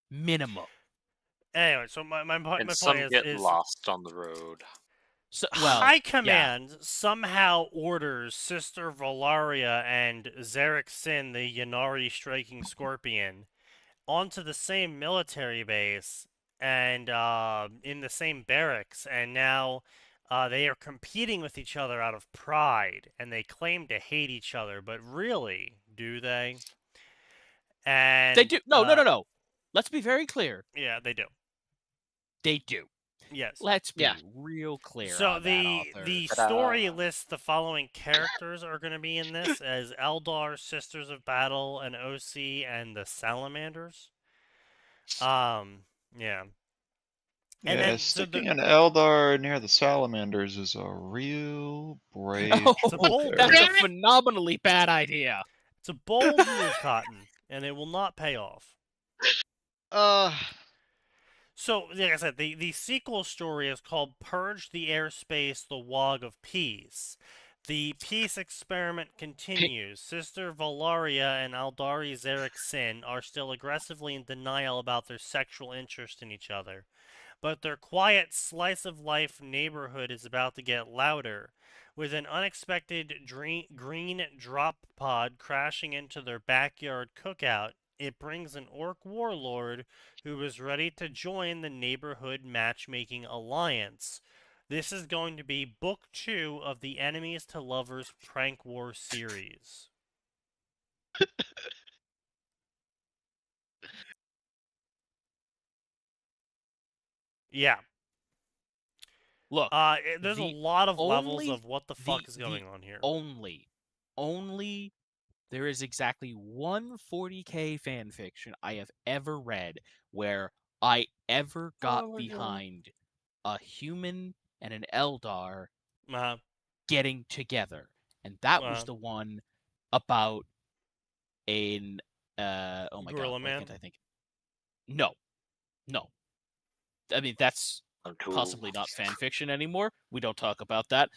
S4: Minimum.
S1: Anyway, so my
S2: And
S1: point
S2: some get
S1: is
S2: lost on the road.
S4: So, well,
S1: High
S4: yeah.
S1: Command somehow orders Sister Valaria and Zarek Sin, the Yanari striking scorpion, onto the same military base and in the same barracks, and now they are competing with each other out of pride, and they claim to hate each other, but really, do they? And
S4: They do. No. Let's be very clear.
S1: Yeah, they do.
S4: They do.
S1: Yes.
S4: Let's be
S5: Yeah.
S4: real clear
S1: So
S4: on that, author.
S1: the
S2: Ta-da.
S1: story lists the following characters are going to be in this as Eldar, Sisters of Battle, and OC, and the Salamanders. Yeah. And
S3: Yeah,
S1: then so
S3: sticking an Eldar near the Salamanders is a real brave
S1: It's a bold
S3: choice
S4: That's
S3: there.
S4: a phenomenally bad idea.
S1: it's a bold move, Cotton, and it will not pay off. So, like I said, the sequel story is called Purge the Airspace, the Wog of Peace. The peace experiment continues. Sister Valaria and Aldari Zarek Sin are still aggressively in denial about their sexual interest in each other. But their quiet slice of life neighborhood is about to get louder. With an unexpected green drop pod crashing into their backyard cookout, it brings an orc warlord who is ready to join the neighborhood matchmaking alliance. This is going to be book 2 of the Enemies to Lovers Prank War series. Yeah.
S4: Look,
S1: There's a
S4: the
S1: lot of levels
S4: only-
S1: of what the fuck is going on here.
S4: only there is exactly one 40K fan fiction I have ever read where I ever got
S2: Oh my God.
S4: behind a human and an Eldar
S1: Uh-huh.
S4: getting together, and that was
S1: Wow.
S4: the one about an oh my
S1: Gorilla
S4: god, why
S1: Man?
S4: can't I think? No. I mean, that's
S2: I'm too
S4: possibly not fan fiction anymore. We don't talk about that.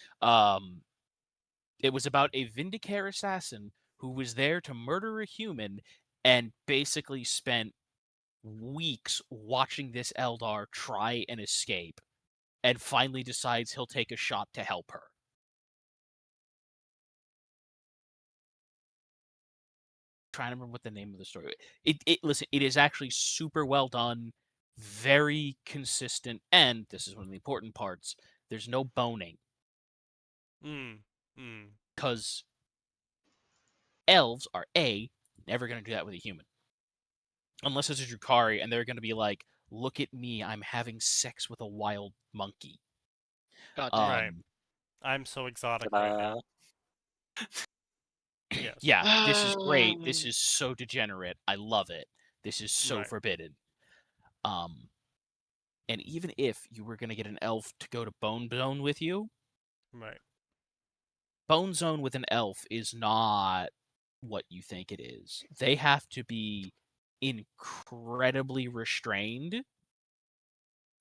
S4: It was about a Vindicare assassin who was there to murder a human and basically spent weeks watching this Eldar try and escape, and finally decides he'll take a shot to help her. Trying to remember what the name of the story. Listen, it is actually super well done, very consistent, and this is one of the important parts. There's no boning because elves are never going to do that with a human, unless it's a Drukhari, and they're going to be like, "Look at me, I'm having sex with a wild monkey."
S5: God
S1: Right. I'm so exotic right now. Yes.
S4: Yeah, this is great. This is so degenerate. I love it. This is so
S1: Right.
S4: forbidden. And even if you were gonna get an elf to go to Bone Zone with you,
S1: Right.
S4: Bone Zone with an elf is not what you think it is. They have to be incredibly restrained.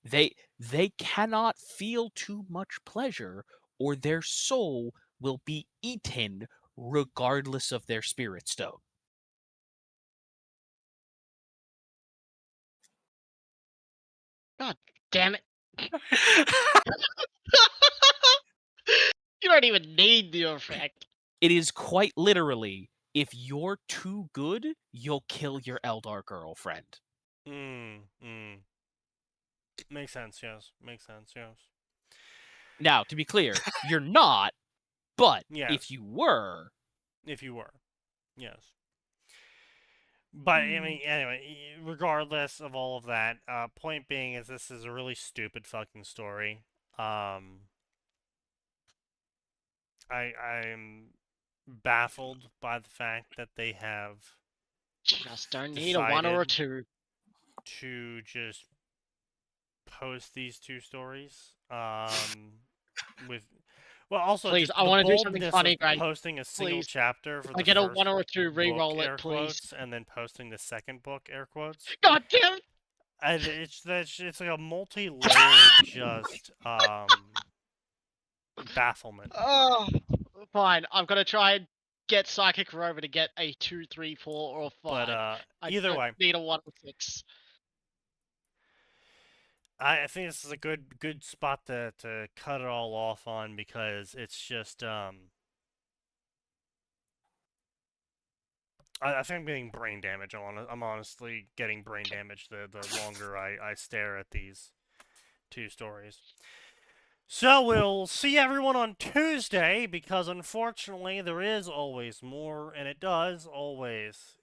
S4: They cannot feel too much pleasure, or their soul will be eaten regardless of their spirit stone.
S5: God damn it. You don't even need the effect.
S4: It is quite literally, if you're too good, you'll kill your Eldar girlfriend.
S1: Makes sense, yes. Makes sense, yes.
S4: Now, to be clear, you're not, but
S1: Yes.
S4: if you were...
S1: If you were. Yes. But, I mean, anyway, regardless of all of that, point being is this is a really stupid fucking story. I'm baffled by the fact that they have
S5: Just don't need a 1 or a 2.
S1: to just post these two stories with Well, also,
S5: Please,
S1: just
S5: I
S1: the
S5: wanna do something
S1: boldness
S5: funny,
S1: of
S5: Greg.
S1: posting a single
S5: Please.
S1: chapter for
S5: If I
S1: the
S5: get a
S1: first
S5: 1 or a 2,
S1: book,
S5: re-roll
S1: air
S5: it, please.
S1: quotes, and then posting the second book, air quotes.
S5: God damn it!
S1: And it's like a multi-layered just bafflement.
S5: Oh, fine. I'm gonna try and get Psychic Rover to get a 2, 3, 4, or 5.
S1: But
S5: I
S1: either
S5: don't
S1: way,
S5: need a 1 or 6.
S1: I think this is a good spot to cut it all off on, because it's just I think I'm getting brain damage. I'm honestly getting brain damage the longer I stare at these two stories. So we'll see everyone on Tuesday, because unfortunately there is always more, and it does always